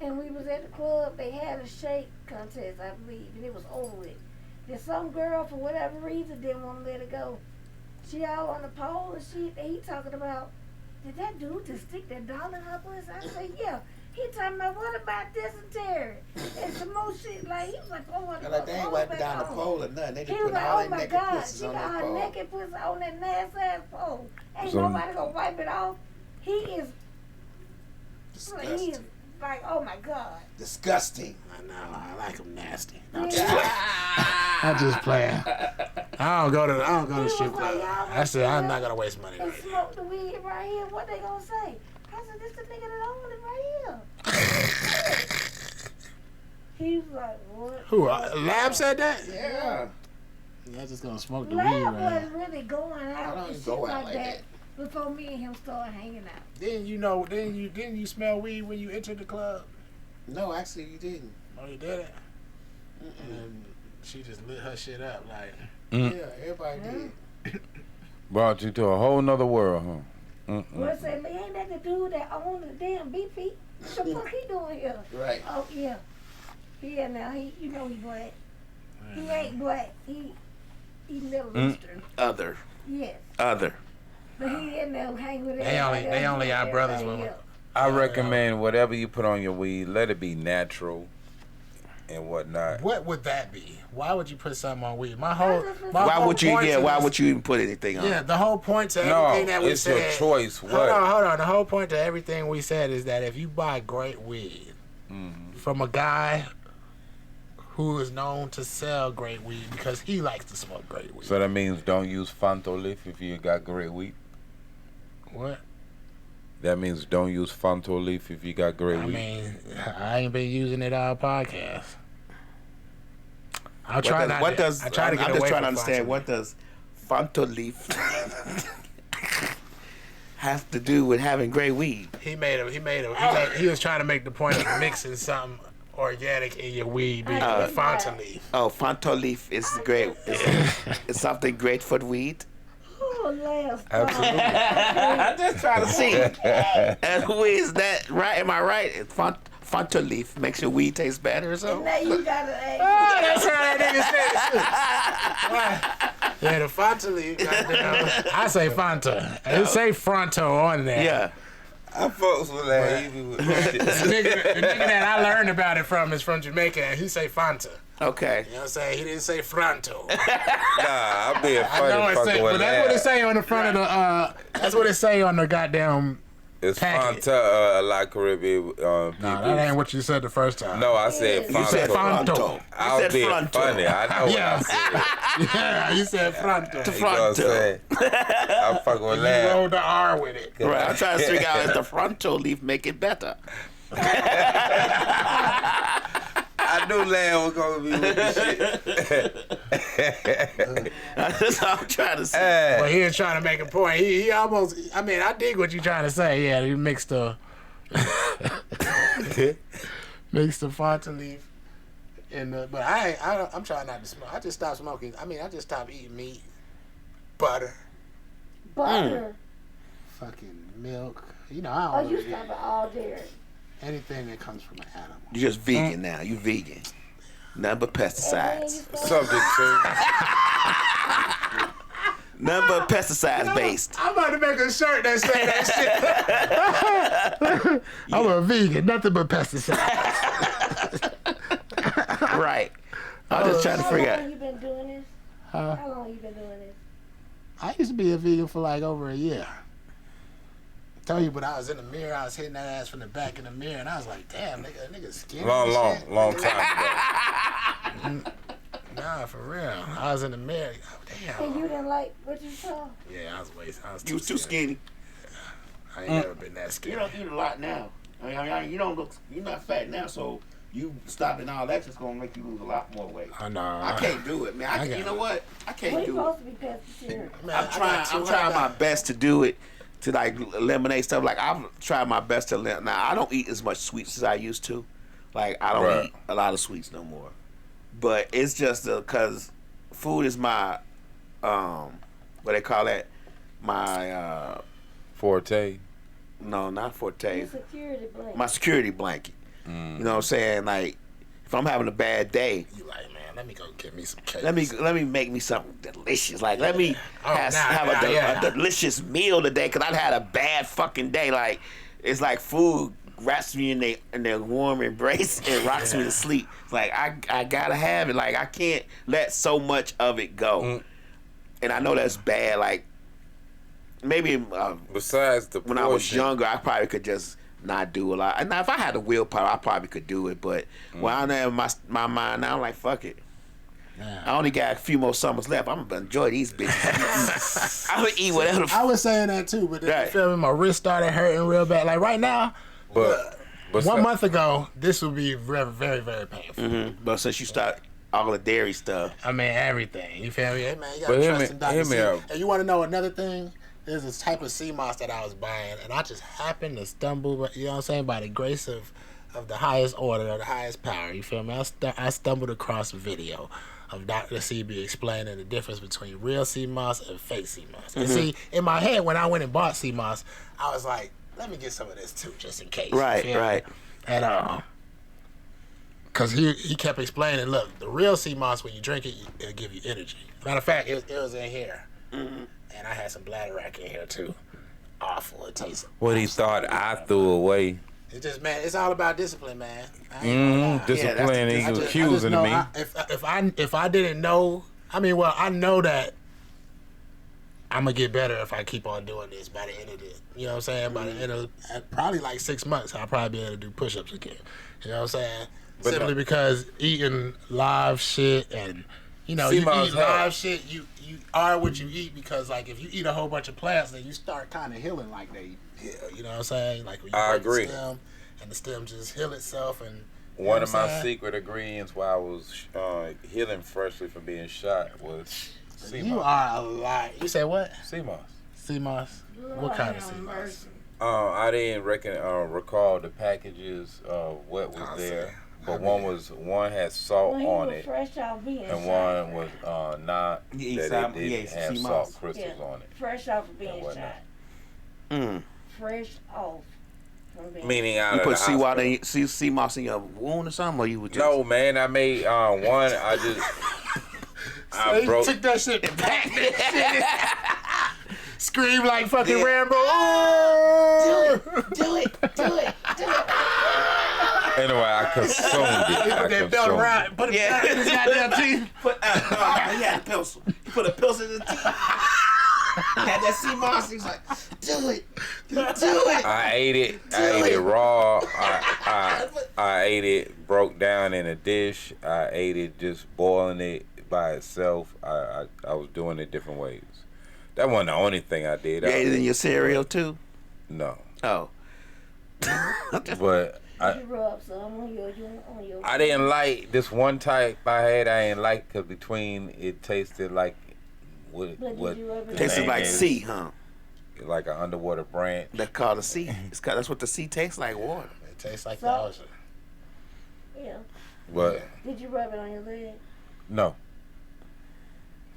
[SPEAKER 5] and we was at the club. They had a shake contest, I believe, and it was over with. Then some girl, for whatever reason, didn't want to let it go. She all on the pole and shit. And he talking about, did that dude just stick that dollar in her pussy? I said, yeah. He talking about, what about dysentery? And some more shit. Like, he was like, oh, what
[SPEAKER 4] Like they ain't wiping down the pole or nothing. They
[SPEAKER 5] He
[SPEAKER 4] just
[SPEAKER 5] was
[SPEAKER 4] putting
[SPEAKER 5] like,
[SPEAKER 4] all
[SPEAKER 5] oh
[SPEAKER 4] their
[SPEAKER 5] my
[SPEAKER 4] naked
[SPEAKER 5] God,
[SPEAKER 4] pussies
[SPEAKER 5] she
[SPEAKER 4] on
[SPEAKER 5] got
[SPEAKER 4] that
[SPEAKER 5] her
[SPEAKER 4] pole.
[SPEAKER 5] naked pussy on that nasty ass pole. Ain't
[SPEAKER 3] So-
[SPEAKER 5] nobody gonna wipe it off. He is
[SPEAKER 4] Disgusting.
[SPEAKER 5] like, oh my God.
[SPEAKER 4] Disgusting.
[SPEAKER 2] I know. I like them nasty.
[SPEAKER 5] Yeah.
[SPEAKER 2] I'm just playing. I don't go to
[SPEAKER 5] He was
[SPEAKER 2] strip
[SPEAKER 5] like,
[SPEAKER 2] club.
[SPEAKER 5] y'all
[SPEAKER 2] I said I'm
[SPEAKER 5] want
[SPEAKER 2] not gonna waste money.
[SPEAKER 5] and
[SPEAKER 2] Right
[SPEAKER 5] smoke the weed right here. What they gonna say? I said, this the nigga that own it right here. He was like, what?
[SPEAKER 2] Who? Lab said that?
[SPEAKER 4] Yeah.
[SPEAKER 7] Y'all just gonna smoke the weed
[SPEAKER 5] Lab
[SPEAKER 7] right
[SPEAKER 5] wasn't really going out
[SPEAKER 4] don't
[SPEAKER 5] and
[SPEAKER 4] even
[SPEAKER 5] shit
[SPEAKER 4] go out
[SPEAKER 5] like
[SPEAKER 4] like
[SPEAKER 5] that before me and him started hanging out.
[SPEAKER 2] Didn't you smell weed when you entered the club?
[SPEAKER 4] No, actually, you didn't.
[SPEAKER 2] Oh, you did it. And she just lit her shit up like.
[SPEAKER 4] Yeah, everybody did.
[SPEAKER 3] Brought you to a whole nother world, huh?
[SPEAKER 5] Well, say, ain't that the dude that owned the damn BP? What the fuck he doing here?
[SPEAKER 4] Right.
[SPEAKER 5] Oh, yeah. Yeah, now, he black. He ain't black. He Middle Eastern.
[SPEAKER 4] Other.
[SPEAKER 5] Yes.
[SPEAKER 4] Other.
[SPEAKER 5] But he in there hanging with
[SPEAKER 2] They only our brothers when we-
[SPEAKER 3] I recommend whatever you put on your weed, let it be natural and whatnot.
[SPEAKER 2] What would that be? Why would you put something on weed? Why
[SPEAKER 4] Why would you? Yeah. Why would you even put anything on?
[SPEAKER 2] Yeah, the whole point to
[SPEAKER 3] No,
[SPEAKER 2] everything that we
[SPEAKER 3] it's
[SPEAKER 2] said.
[SPEAKER 3] your choice.
[SPEAKER 2] Hold
[SPEAKER 3] What?
[SPEAKER 2] on. The whole point to everything we said is that if you buy great weed from a guy who is known to sell great weed because he likes to smoke great weed.
[SPEAKER 3] So that means don't use Fanto leaf if you got great weed.
[SPEAKER 2] What?
[SPEAKER 3] That means don't use Fanto leaf if you got great
[SPEAKER 2] I
[SPEAKER 3] weed.
[SPEAKER 2] mean, I ain't been using it all podcast. I'll
[SPEAKER 4] What
[SPEAKER 2] try
[SPEAKER 4] does,
[SPEAKER 2] not
[SPEAKER 4] what
[SPEAKER 2] to,
[SPEAKER 4] does
[SPEAKER 2] I try to get
[SPEAKER 4] I'm just
[SPEAKER 2] away
[SPEAKER 4] trying to
[SPEAKER 2] from
[SPEAKER 4] understand
[SPEAKER 2] Fontaine.
[SPEAKER 4] what does Fanto leaf have to do with having great weed?
[SPEAKER 2] He was trying to make the point of mixing something organic in your weed being Fontaine leaf.
[SPEAKER 4] Oh, Fanto leaf is great. It's something great for the weed.
[SPEAKER 5] Oh, last
[SPEAKER 3] Absolutely.
[SPEAKER 4] I'm just trying to see. Who is that? Right? Am I right? Fanto leaf makes your weed taste better or
[SPEAKER 5] And
[SPEAKER 4] something?
[SPEAKER 5] now you gotta ask.
[SPEAKER 2] Oh, that's how that nigga said it. Yeah, the Fontaine leaf. Goddamn. I say Fanta. It say Fronto on there.
[SPEAKER 4] Yeah.
[SPEAKER 3] I fucks with that. Even with
[SPEAKER 2] The nigga that I learned about it from is from Jamaica, and he say Fanta.
[SPEAKER 4] Okay.
[SPEAKER 2] You know what I'm saying? He didn't say Fronto.
[SPEAKER 3] Nah, I'm being
[SPEAKER 2] I
[SPEAKER 3] funny
[SPEAKER 2] know it
[SPEAKER 3] fucking
[SPEAKER 2] say,
[SPEAKER 3] with
[SPEAKER 2] but that's what it
[SPEAKER 3] that.
[SPEAKER 2] say on the front of the. That's what it say on the goddamn.
[SPEAKER 3] It's
[SPEAKER 2] packet.
[SPEAKER 3] Fanta La Caribbean.
[SPEAKER 2] No, that ain't what you said the first time.
[SPEAKER 3] No, I said Fanta.
[SPEAKER 4] You said
[SPEAKER 2] Fronto.
[SPEAKER 4] Fronto.
[SPEAKER 3] I was
[SPEAKER 4] You said
[SPEAKER 3] being
[SPEAKER 4] Fronto.
[SPEAKER 3] funny. I know what
[SPEAKER 2] Yeah.
[SPEAKER 3] I said.
[SPEAKER 2] Yeah, you said Fronto.
[SPEAKER 3] You know what I'm saying? I'm fucking with
[SPEAKER 2] You
[SPEAKER 3] that.
[SPEAKER 2] rolled the R with it.
[SPEAKER 4] Right. I'm trying to figure out if the Fronto leaf make it better.
[SPEAKER 3] I knew Land was gonna be with this shit.
[SPEAKER 4] That's all I'm trying to say.
[SPEAKER 2] But he was trying to make a point. He almost. I mean, I dig what you're trying to say. Yeah, he mixed the Fontaine leaf in the. But I'm trying not to smoke. I just stopped smoking. I mean, I just stopped eating meat, butter,
[SPEAKER 5] Butter.
[SPEAKER 7] Fucking milk. You know, I
[SPEAKER 5] Oh,
[SPEAKER 7] don't
[SPEAKER 5] you
[SPEAKER 7] eat
[SPEAKER 5] stop at all dairy.
[SPEAKER 7] anything that comes from an animal.
[SPEAKER 4] You just vegan now. You vegan. Nothing but
[SPEAKER 5] And then you
[SPEAKER 4] pesticides.
[SPEAKER 5] start-
[SPEAKER 3] Subject to.
[SPEAKER 4] Nothing but pesticides based.
[SPEAKER 2] I'm about to make a shirt that say that shit. I'm a vegan, nothing but pesticides.
[SPEAKER 4] Right. I'm just trying to figure
[SPEAKER 5] How
[SPEAKER 4] out.
[SPEAKER 5] long you been doing this?
[SPEAKER 7] Huh?
[SPEAKER 5] How long you been doing this?
[SPEAKER 7] I used to be a vegan for like over a year.
[SPEAKER 2] Tell you, but I was in the mirror, I was hitting that ass from the back in the mirror, and I was like, damn, nigga skinny. and shit.
[SPEAKER 3] Long time ago.
[SPEAKER 2] Nah, for real. I was in the mirror. Oh, damn.
[SPEAKER 5] And you didn't like what you saw?
[SPEAKER 2] Yeah, I was
[SPEAKER 4] You was too skinny.
[SPEAKER 2] I ain't never been that
[SPEAKER 4] You
[SPEAKER 2] skinny.
[SPEAKER 4] don't eat a lot now. I mean, you don't look. You're not fat now, so you stopping all that just gonna make you lose a lot more weight.
[SPEAKER 2] I know.
[SPEAKER 4] I can't do it, man.
[SPEAKER 2] I got
[SPEAKER 4] You know what? I can't
[SPEAKER 5] We
[SPEAKER 4] do it.
[SPEAKER 5] supposed to be pescatarian.
[SPEAKER 2] Man,
[SPEAKER 4] I'm trying my best to do it, to like eliminate stuff. Like I've tried my best to now. I don't eat as much sweets as I used to. Like I don't
[SPEAKER 3] Right.
[SPEAKER 4] eat a lot of sweets no more. But it's just because food is my what they call that, my
[SPEAKER 3] Forte.
[SPEAKER 4] no, not forte,
[SPEAKER 5] Your security blanket.
[SPEAKER 4] my security blanket. You know what I'm saying? Like, if I'm having a bad day,
[SPEAKER 2] You like, man, let me go get me some cake.
[SPEAKER 4] let me make me something delicious. Like, let me have
[SPEAKER 2] yeah.
[SPEAKER 4] a delicious meal today, because I've had a bad fucking day. Like, it's like food wraps me in their warm embrace and rocks me to sleep. It's like, I gotta have it. Like, I can't let so much of it go. And I know that's bad. Like, maybe
[SPEAKER 3] Besides the
[SPEAKER 4] when I was
[SPEAKER 3] portion,
[SPEAKER 4] younger, I probably could just not do a lot. Now, if I had the willpower, I probably could do it. But when I have my mind now, I'm like, fuck it. I only got a few more summers left. I'm gonna enjoy these bitches. I'm gonna eat whatever.
[SPEAKER 2] I was saying that too, but then
[SPEAKER 4] Right.
[SPEAKER 2] you feel me? My wrist started hurting real bad. Like right now,
[SPEAKER 3] but
[SPEAKER 2] 1 month ago, this would be very, very, very painful.
[SPEAKER 4] But since you start all the dairy stuff,
[SPEAKER 2] I mean, everything. You feel me? Hey, man, you
[SPEAKER 3] But
[SPEAKER 2] gotta
[SPEAKER 3] hear
[SPEAKER 2] trust
[SPEAKER 3] me-
[SPEAKER 2] in Dr.
[SPEAKER 3] hear me
[SPEAKER 2] C.
[SPEAKER 3] out.
[SPEAKER 2] And you want to know another thing? There's this type of sea moss that I was buying, and I just happened to stumble, you know what I'm saying, by the grace of the highest order, of the highest power. You feel me? I stumbled across a video of Dr. CB explaining the difference between real sea moss and fake sea moss. And see, in my head, when I went and bought sea moss, I was like, let me get some of this too, just in case. You
[SPEAKER 4] Right,
[SPEAKER 2] feel me?
[SPEAKER 4] right.
[SPEAKER 2] And because he kept explaining, look, the real sea moss, when you drink it, it'll give you energy. Matter of fact, it was in here. And I had some bladder rack in here too. Awful. It tastes.
[SPEAKER 3] what he thought I threw away.
[SPEAKER 2] It's just, man, it's all about discipline, man. I ain't gonna lie.
[SPEAKER 3] Discipline.
[SPEAKER 4] Yeah,
[SPEAKER 3] He
[SPEAKER 2] I
[SPEAKER 3] was
[SPEAKER 2] just
[SPEAKER 3] accusing
[SPEAKER 2] know
[SPEAKER 3] me.
[SPEAKER 2] if I didn't know, I mean, well, I know that I'm gonna get better if I keep on doing this by the end of this. You know what I'm saying? By the end of probably like 6 months, I'll probably be able to do push-ups again. You know what I'm saying?
[SPEAKER 3] But
[SPEAKER 2] Simply
[SPEAKER 3] no-
[SPEAKER 2] because eating live shit and you know, you
[SPEAKER 3] Sea-moss
[SPEAKER 2] eat
[SPEAKER 3] help.
[SPEAKER 2] live shit, you are what you eat, because like if you eat a whole bunch of plants, then you start kind of healing like they heal. You know what I'm saying? Like when you
[SPEAKER 3] I
[SPEAKER 2] break
[SPEAKER 3] agree.
[SPEAKER 2] the stem and the stem just heal itself and. You
[SPEAKER 3] One
[SPEAKER 2] know
[SPEAKER 3] of
[SPEAKER 2] what I'm
[SPEAKER 3] my
[SPEAKER 2] saying?
[SPEAKER 3] secret ingredients while I was healing freshly from being shot was sea
[SPEAKER 2] You
[SPEAKER 3] moss.
[SPEAKER 2] are a lie. You say what?
[SPEAKER 3] Sea moss.
[SPEAKER 2] Sea moss? What kind of sea moss?
[SPEAKER 3] I didn't recall the packages of what was there, but one had salt
[SPEAKER 5] When he
[SPEAKER 3] on
[SPEAKER 5] was
[SPEAKER 3] it,
[SPEAKER 5] fresh off being
[SPEAKER 3] and
[SPEAKER 5] shot.
[SPEAKER 3] one was not.
[SPEAKER 4] He ate
[SPEAKER 3] That
[SPEAKER 4] some-
[SPEAKER 3] it
[SPEAKER 4] he
[SPEAKER 3] didn't
[SPEAKER 4] ate
[SPEAKER 3] have
[SPEAKER 4] sea
[SPEAKER 3] salt
[SPEAKER 4] moss.
[SPEAKER 3] crystals
[SPEAKER 5] Yeah.
[SPEAKER 3] on it.
[SPEAKER 5] Fresh off of being
[SPEAKER 3] wasn't
[SPEAKER 5] shot. Fresh off from being
[SPEAKER 3] Meaning out
[SPEAKER 4] you
[SPEAKER 3] of
[SPEAKER 4] put
[SPEAKER 3] the
[SPEAKER 4] seawater,
[SPEAKER 3] hospital.
[SPEAKER 4] sea moss in your wound or something, or you would just
[SPEAKER 3] No, man, I made one. I just I broke.
[SPEAKER 2] Took that shit and packed that shit. Scream like fucking
[SPEAKER 4] Yeah.
[SPEAKER 2] Rambo.
[SPEAKER 5] Do it.
[SPEAKER 3] Anyway, I consumed it. I
[SPEAKER 2] Put that belt
[SPEAKER 3] consumed it.
[SPEAKER 2] around. Put it back in his goddamn teeth.
[SPEAKER 4] he had a pencil. He put a pencil in his teeth. He had that sea moss. He was like, do it.
[SPEAKER 3] I ate it. I ate it raw. I ate it broke down in a dish. I ate it just boiling it by itself. I was doing it different ways. That wasn't the only thing I did.
[SPEAKER 4] You ate it in your cereal too?
[SPEAKER 3] No,
[SPEAKER 4] Oh.
[SPEAKER 3] but
[SPEAKER 5] You rub some on your
[SPEAKER 3] I didn't like this one type I had. I didn't like because between it tasted like what
[SPEAKER 5] But did
[SPEAKER 3] what
[SPEAKER 5] you ever
[SPEAKER 3] the
[SPEAKER 4] Tastes
[SPEAKER 3] name
[SPEAKER 4] like
[SPEAKER 3] is,
[SPEAKER 4] sea, huh?
[SPEAKER 3] like an underwater branch.
[SPEAKER 4] That's called a sea. That's what the sea tastes like, water.
[SPEAKER 2] It tastes like the
[SPEAKER 5] Salt.
[SPEAKER 2] ocean.
[SPEAKER 5] Yeah.
[SPEAKER 3] But
[SPEAKER 5] Did you rub it on your leg?
[SPEAKER 3] no,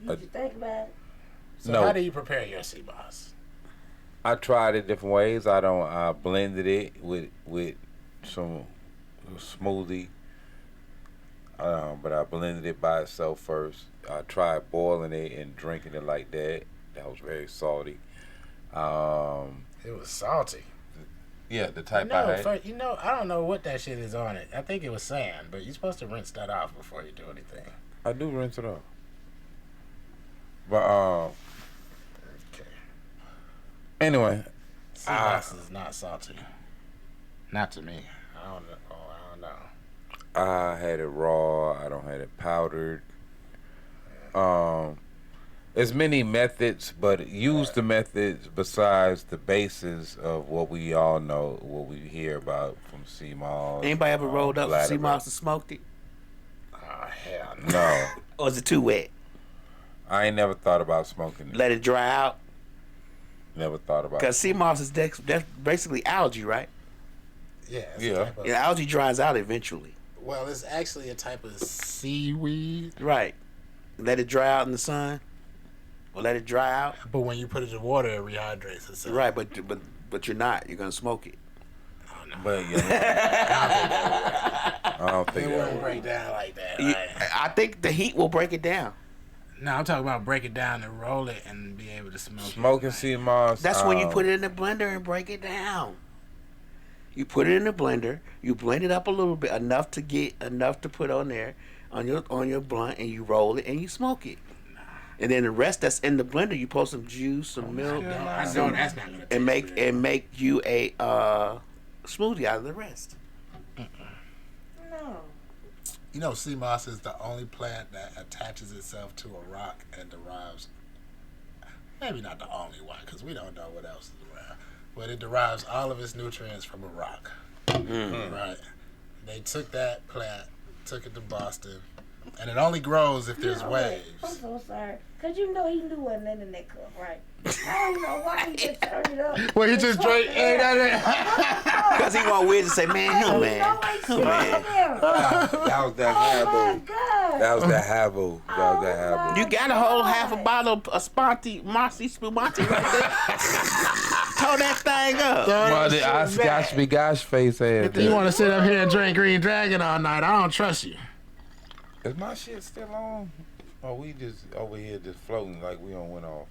[SPEAKER 5] Did you think about it?
[SPEAKER 2] So
[SPEAKER 3] No.
[SPEAKER 2] how do you prepare your sea moss?
[SPEAKER 3] I tried it different ways. I blended it with some smoothie, but I blended it by itself first. I tried boiling it and drinking it like that. That was very salty.
[SPEAKER 2] It was salty.
[SPEAKER 3] Yeah, the type I
[SPEAKER 2] No,
[SPEAKER 3] had.
[SPEAKER 2] first, I don't know what that shit is on it. I think it was sand, but you're supposed to rinse that off before you do anything.
[SPEAKER 3] I do rinse it off. But
[SPEAKER 2] Okay.
[SPEAKER 3] anyway,
[SPEAKER 2] Sea moss is not salty. Not to me. I don't know. I don't know.
[SPEAKER 3] I had it raw. I don't have it powdered. There's many methods, but use the methods besides the basis of what we all know, what we hear about from sea moss.
[SPEAKER 4] Anybody ever rolled up some
[SPEAKER 3] bladder
[SPEAKER 4] sea moss
[SPEAKER 3] wrack.
[SPEAKER 4] and smoked it?
[SPEAKER 2] Oh, hell no.
[SPEAKER 3] No,
[SPEAKER 4] Or is it too wet?
[SPEAKER 3] I ain't never thought about smoking it.
[SPEAKER 4] Let it dry out?
[SPEAKER 3] Never thought about.
[SPEAKER 4] Because sea moss is that's basically algae, right?
[SPEAKER 2] Yeah. It's
[SPEAKER 3] Yeah.
[SPEAKER 2] A type of,
[SPEAKER 4] Yeah, algae dries out eventually.
[SPEAKER 2] Well, it's actually a type of seaweed,
[SPEAKER 4] Right. Let it dry out in the sun. Or let it dry out.
[SPEAKER 2] but when you put it in water, it rehydrates itself.
[SPEAKER 4] Right, but you're not. You're gonna smoke it.
[SPEAKER 2] Oh,
[SPEAKER 3] But yeah, I don't think
[SPEAKER 2] It
[SPEAKER 3] that
[SPEAKER 2] wouldn't
[SPEAKER 3] would.
[SPEAKER 2] break down like that.
[SPEAKER 4] You-
[SPEAKER 2] Right?
[SPEAKER 4] I think the heat will break it down.
[SPEAKER 2] No, I'm talking about break it down and roll it and be able to smoke.
[SPEAKER 3] Smoking sea moss.
[SPEAKER 4] That's when you put it in the blender and break it down. You put it in the blender. You blend it up a little bit, enough to put on there on your blunt, and you roll it and you smoke it. And then the rest that's in the blender, you put some juice, some milk,
[SPEAKER 2] I know that's not gonna
[SPEAKER 4] and
[SPEAKER 2] taste good.
[SPEAKER 4] make you a smoothie out of the rest.
[SPEAKER 5] No.
[SPEAKER 7] You know, sea moss is the only plant that attaches itself to a rock and derives. Maybe not the only one, because we don't know what else is around. But it derives all of its nutrients from a rock. Right. They took that plant, took it to Boston, and it only grows if there's
[SPEAKER 5] No,
[SPEAKER 7] waves.
[SPEAKER 5] I'm so sorry. Because you know he knew wasn't in that cup, right? I don't know why he just turned it up.
[SPEAKER 7] Well, he just drank.
[SPEAKER 4] Because he want Wiz to say, man, him, man.
[SPEAKER 5] Oh
[SPEAKER 3] That was that
[SPEAKER 5] my
[SPEAKER 3] Havo.
[SPEAKER 5] God.
[SPEAKER 3] That was that Havo. That was that Havo.
[SPEAKER 4] You got a whole half a bottle of Marcy Spumante right there. Tow that thing up.
[SPEAKER 3] Well, the Gosh be gosh face ass.
[SPEAKER 2] You want to sit up here and drink Green Dragon all night? I don't trust you.
[SPEAKER 3] Is my shit still on? Or we just over here just floating like we don't went off?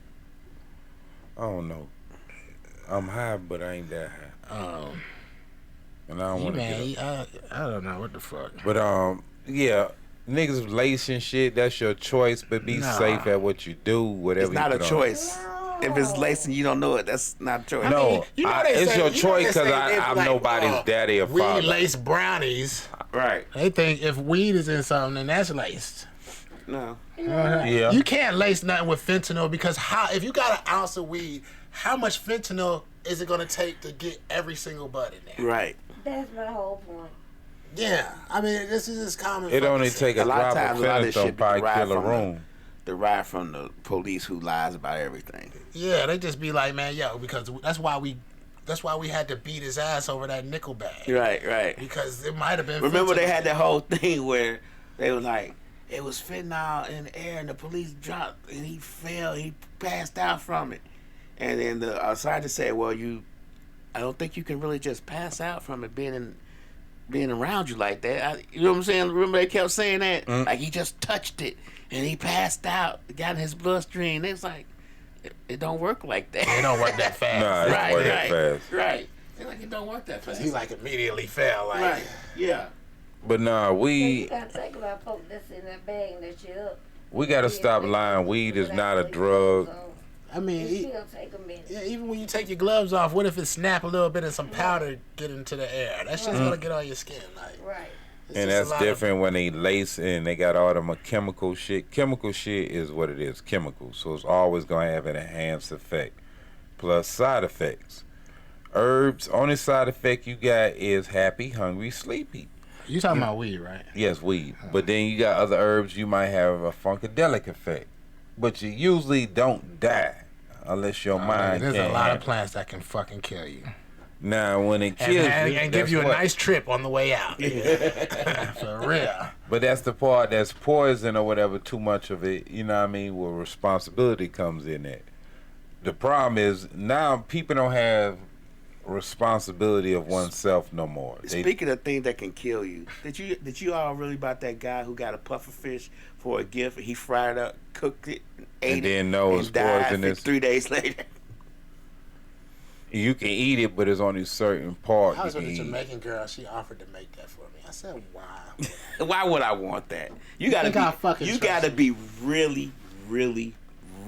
[SPEAKER 3] I don't know. I'm high, but I ain't that high. And I don't want to get up.
[SPEAKER 2] I don't know what the fuck.
[SPEAKER 3] But yeah, niggas lacing shit. That's your choice, but be
[SPEAKER 2] Nah.
[SPEAKER 3] safe at what you do. Whatever.
[SPEAKER 4] It's not
[SPEAKER 3] you
[SPEAKER 4] a
[SPEAKER 3] put on.
[SPEAKER 4] choice. If it's lacing, you don't know it. That's not a choice.
[SPEAKER 3] No,
[SPEAKER 2] you know they
[SPEAKER 3] it's
[SPEAKER 2] say-
[SPEAKER 3] your
[SPEAKER 2] you know
[SPEAKER 3] choice
[SPEAKER 2] they say
[SPEAKER 3] because
[SPEAKER 2] they
[SPEAKER 3] I'm
[SPEAKER 2] like,
[SPEAKER 3] nobody's daddy or
[SPEAKER 2] Weed
[SPEAKER 3] father.
[SPEAKER 2] laced brownies.
[SPEAKER 4] Right.
[SPEAKER 2] They think if weed is in something, then that's laced.
[SPEAKER 4] No.
[SPEAKER 3] Yeah.
[SPEAKER 2] You can't lace nothing with fentanyl because if you got an ounce of weed, how much fentanyl is it gonna take to get every single bud in there?
[SPEAKER 4] Right.
[SPEAKER 5] That's my whole point.
[SPEAKER 2] Yeah, I mean this is just common.
[SPEAKER 3] It only
[SPEAKER 2] fucking
[SPEAKER 3] take
[SPEAKER 2] sense.
[SPEAKER 3] a
[SPEAKER 4] A lot of
[SPEAKER 3] drop of
[SPEAKER 4] times, a lot of this
[SPEAKER 3] fentanyl
[SPEAKER 4] shit be
[SPEAKER 3] probably
[SPEAKER 4] derived
[SPEAKER 3] kill a
[SPEAKER 4] from
[SPEAKER 3] room.
[SPEAKER 4] derived from the police who lies about everything.
[SPEAKER 2] Yeah, they just be like, man, yo, because that's why we had to beat his ass over that nickel bag.
[SPEAKER 4] Right. Right.
[SPEAKER 2] Because it might have been.
[SPEAKER 4] Remember, they
[SPEAKER 2] fentanyl.
[SPEAKER 4] had that whole thing where they were like, it was fentanyl in the air, and the police dropped, and he fell, he passed out from it. And then the scientist said, well, I don't think you can really just pass out from it being around you like that. You know what I'm saying? Remember they kept saying that? Like he just touched it, and he passed out, got in his bloodstream. It's like, it don't work like that.
[SPEAKER 2] It don't work that fast.
[SPEAKER 3] Nah, it don't work that fast.
[SPEAKER 4] Right. It's like it don't work that fast.
[SPEAKER 2] He like immediately fell. Like,
[SPEAKER 4] Right. Yeah.
[SPEAKER 3] But nah,
[SPEAKER 5] You
[SPEAKER 3] we
[SPEAKER 5] gotta think about folks that's in that bag and that shit up.
[SPEAKER 3] gotta stop lying. Weed is not a drug.
[SPEAKER 2] I mean,
[SPEAKER 5] It still take a minute.
[SPEAKER 2] yeah, even when you take your gloves off, what if it snap a little bit and some powder get into the air? That shit's gonna get on your skin. Like,
[SPEAKER 5] Right.
[SPEAKER 2] it's
[SPEAKER 3] And
[SPEAKER 2] just a
[SPEAKER 3] that's
[SPEAKER 2] lot
[SPEAKER 3] different when they lace and they got all them chemical shit. Chemical shit is what it is, chemical. So it's always gonna have an enhanced effect. Plus side effects. Herbs, only side effect you got is happy, hungry, sleepy.
[SPEAKER 2] You talking about weed, right?
[SPEAKER 3] Yes, weed. But then you got other herbs, you might have a funkadelic effect. But you usually don't die unless your mind
[SPEAKER 2] There's a
[SPEAKER 3] can't
[SPEAKER 2] lot of
[SPEAKER 3] handle it.
[SPEAKER 2] plants that can fucking kill you.
[SPEAKER 3] Now, when it kills
[SPEAKER 2] And
[SPEAKER 3] you,
[SPEAKER 2] give
[SPEAKER 3] that's
[SPEAKER 2] you a
[SPEAKER 3] what-
[SPEAKER 2] nice trip on the way out. For real.
[SPEAKER 3] But that's the part that's poison or whatever, too much of it, you know what I mean, where responsibility comes in it. The problem is now people don't have responsibility of oneself no more.
[SPEAKER 4] Speaking of things that can kill you, did you all really about that guy who got a puffer fish for a gift? He fried it up, cooked it, ate
[SPEAKER 3] And
[SPEAKER 4] it,
[SPEAKER 3] then know it's
[SPEAKER 4] and died
[SPEAKER 3] poisonous.
[SPEAKER 4] 3 days later.
[SPEAKER 3] You can eat it, but it's only certain part
[SPEAKER 2] I
[SPEAKER 3] you
[SPEAKER 2] was
[SPEAKER 3] can
[SPEAKER 2] with a
[SPEAKER 3] eat.
[SPEAKER 2] Jamaican girl. She offered to make that for me. I said, "Why?"
[SPEAKER 4] Why would I want that? You gotta
[SPEAKER 2] think I fucking
[SPEAKER 4] be. You
[SPEAKER 2] trust
[SPEAKER 4] gotta
[SPEAKER 2] you.
[SPEAKER 4] be really, really,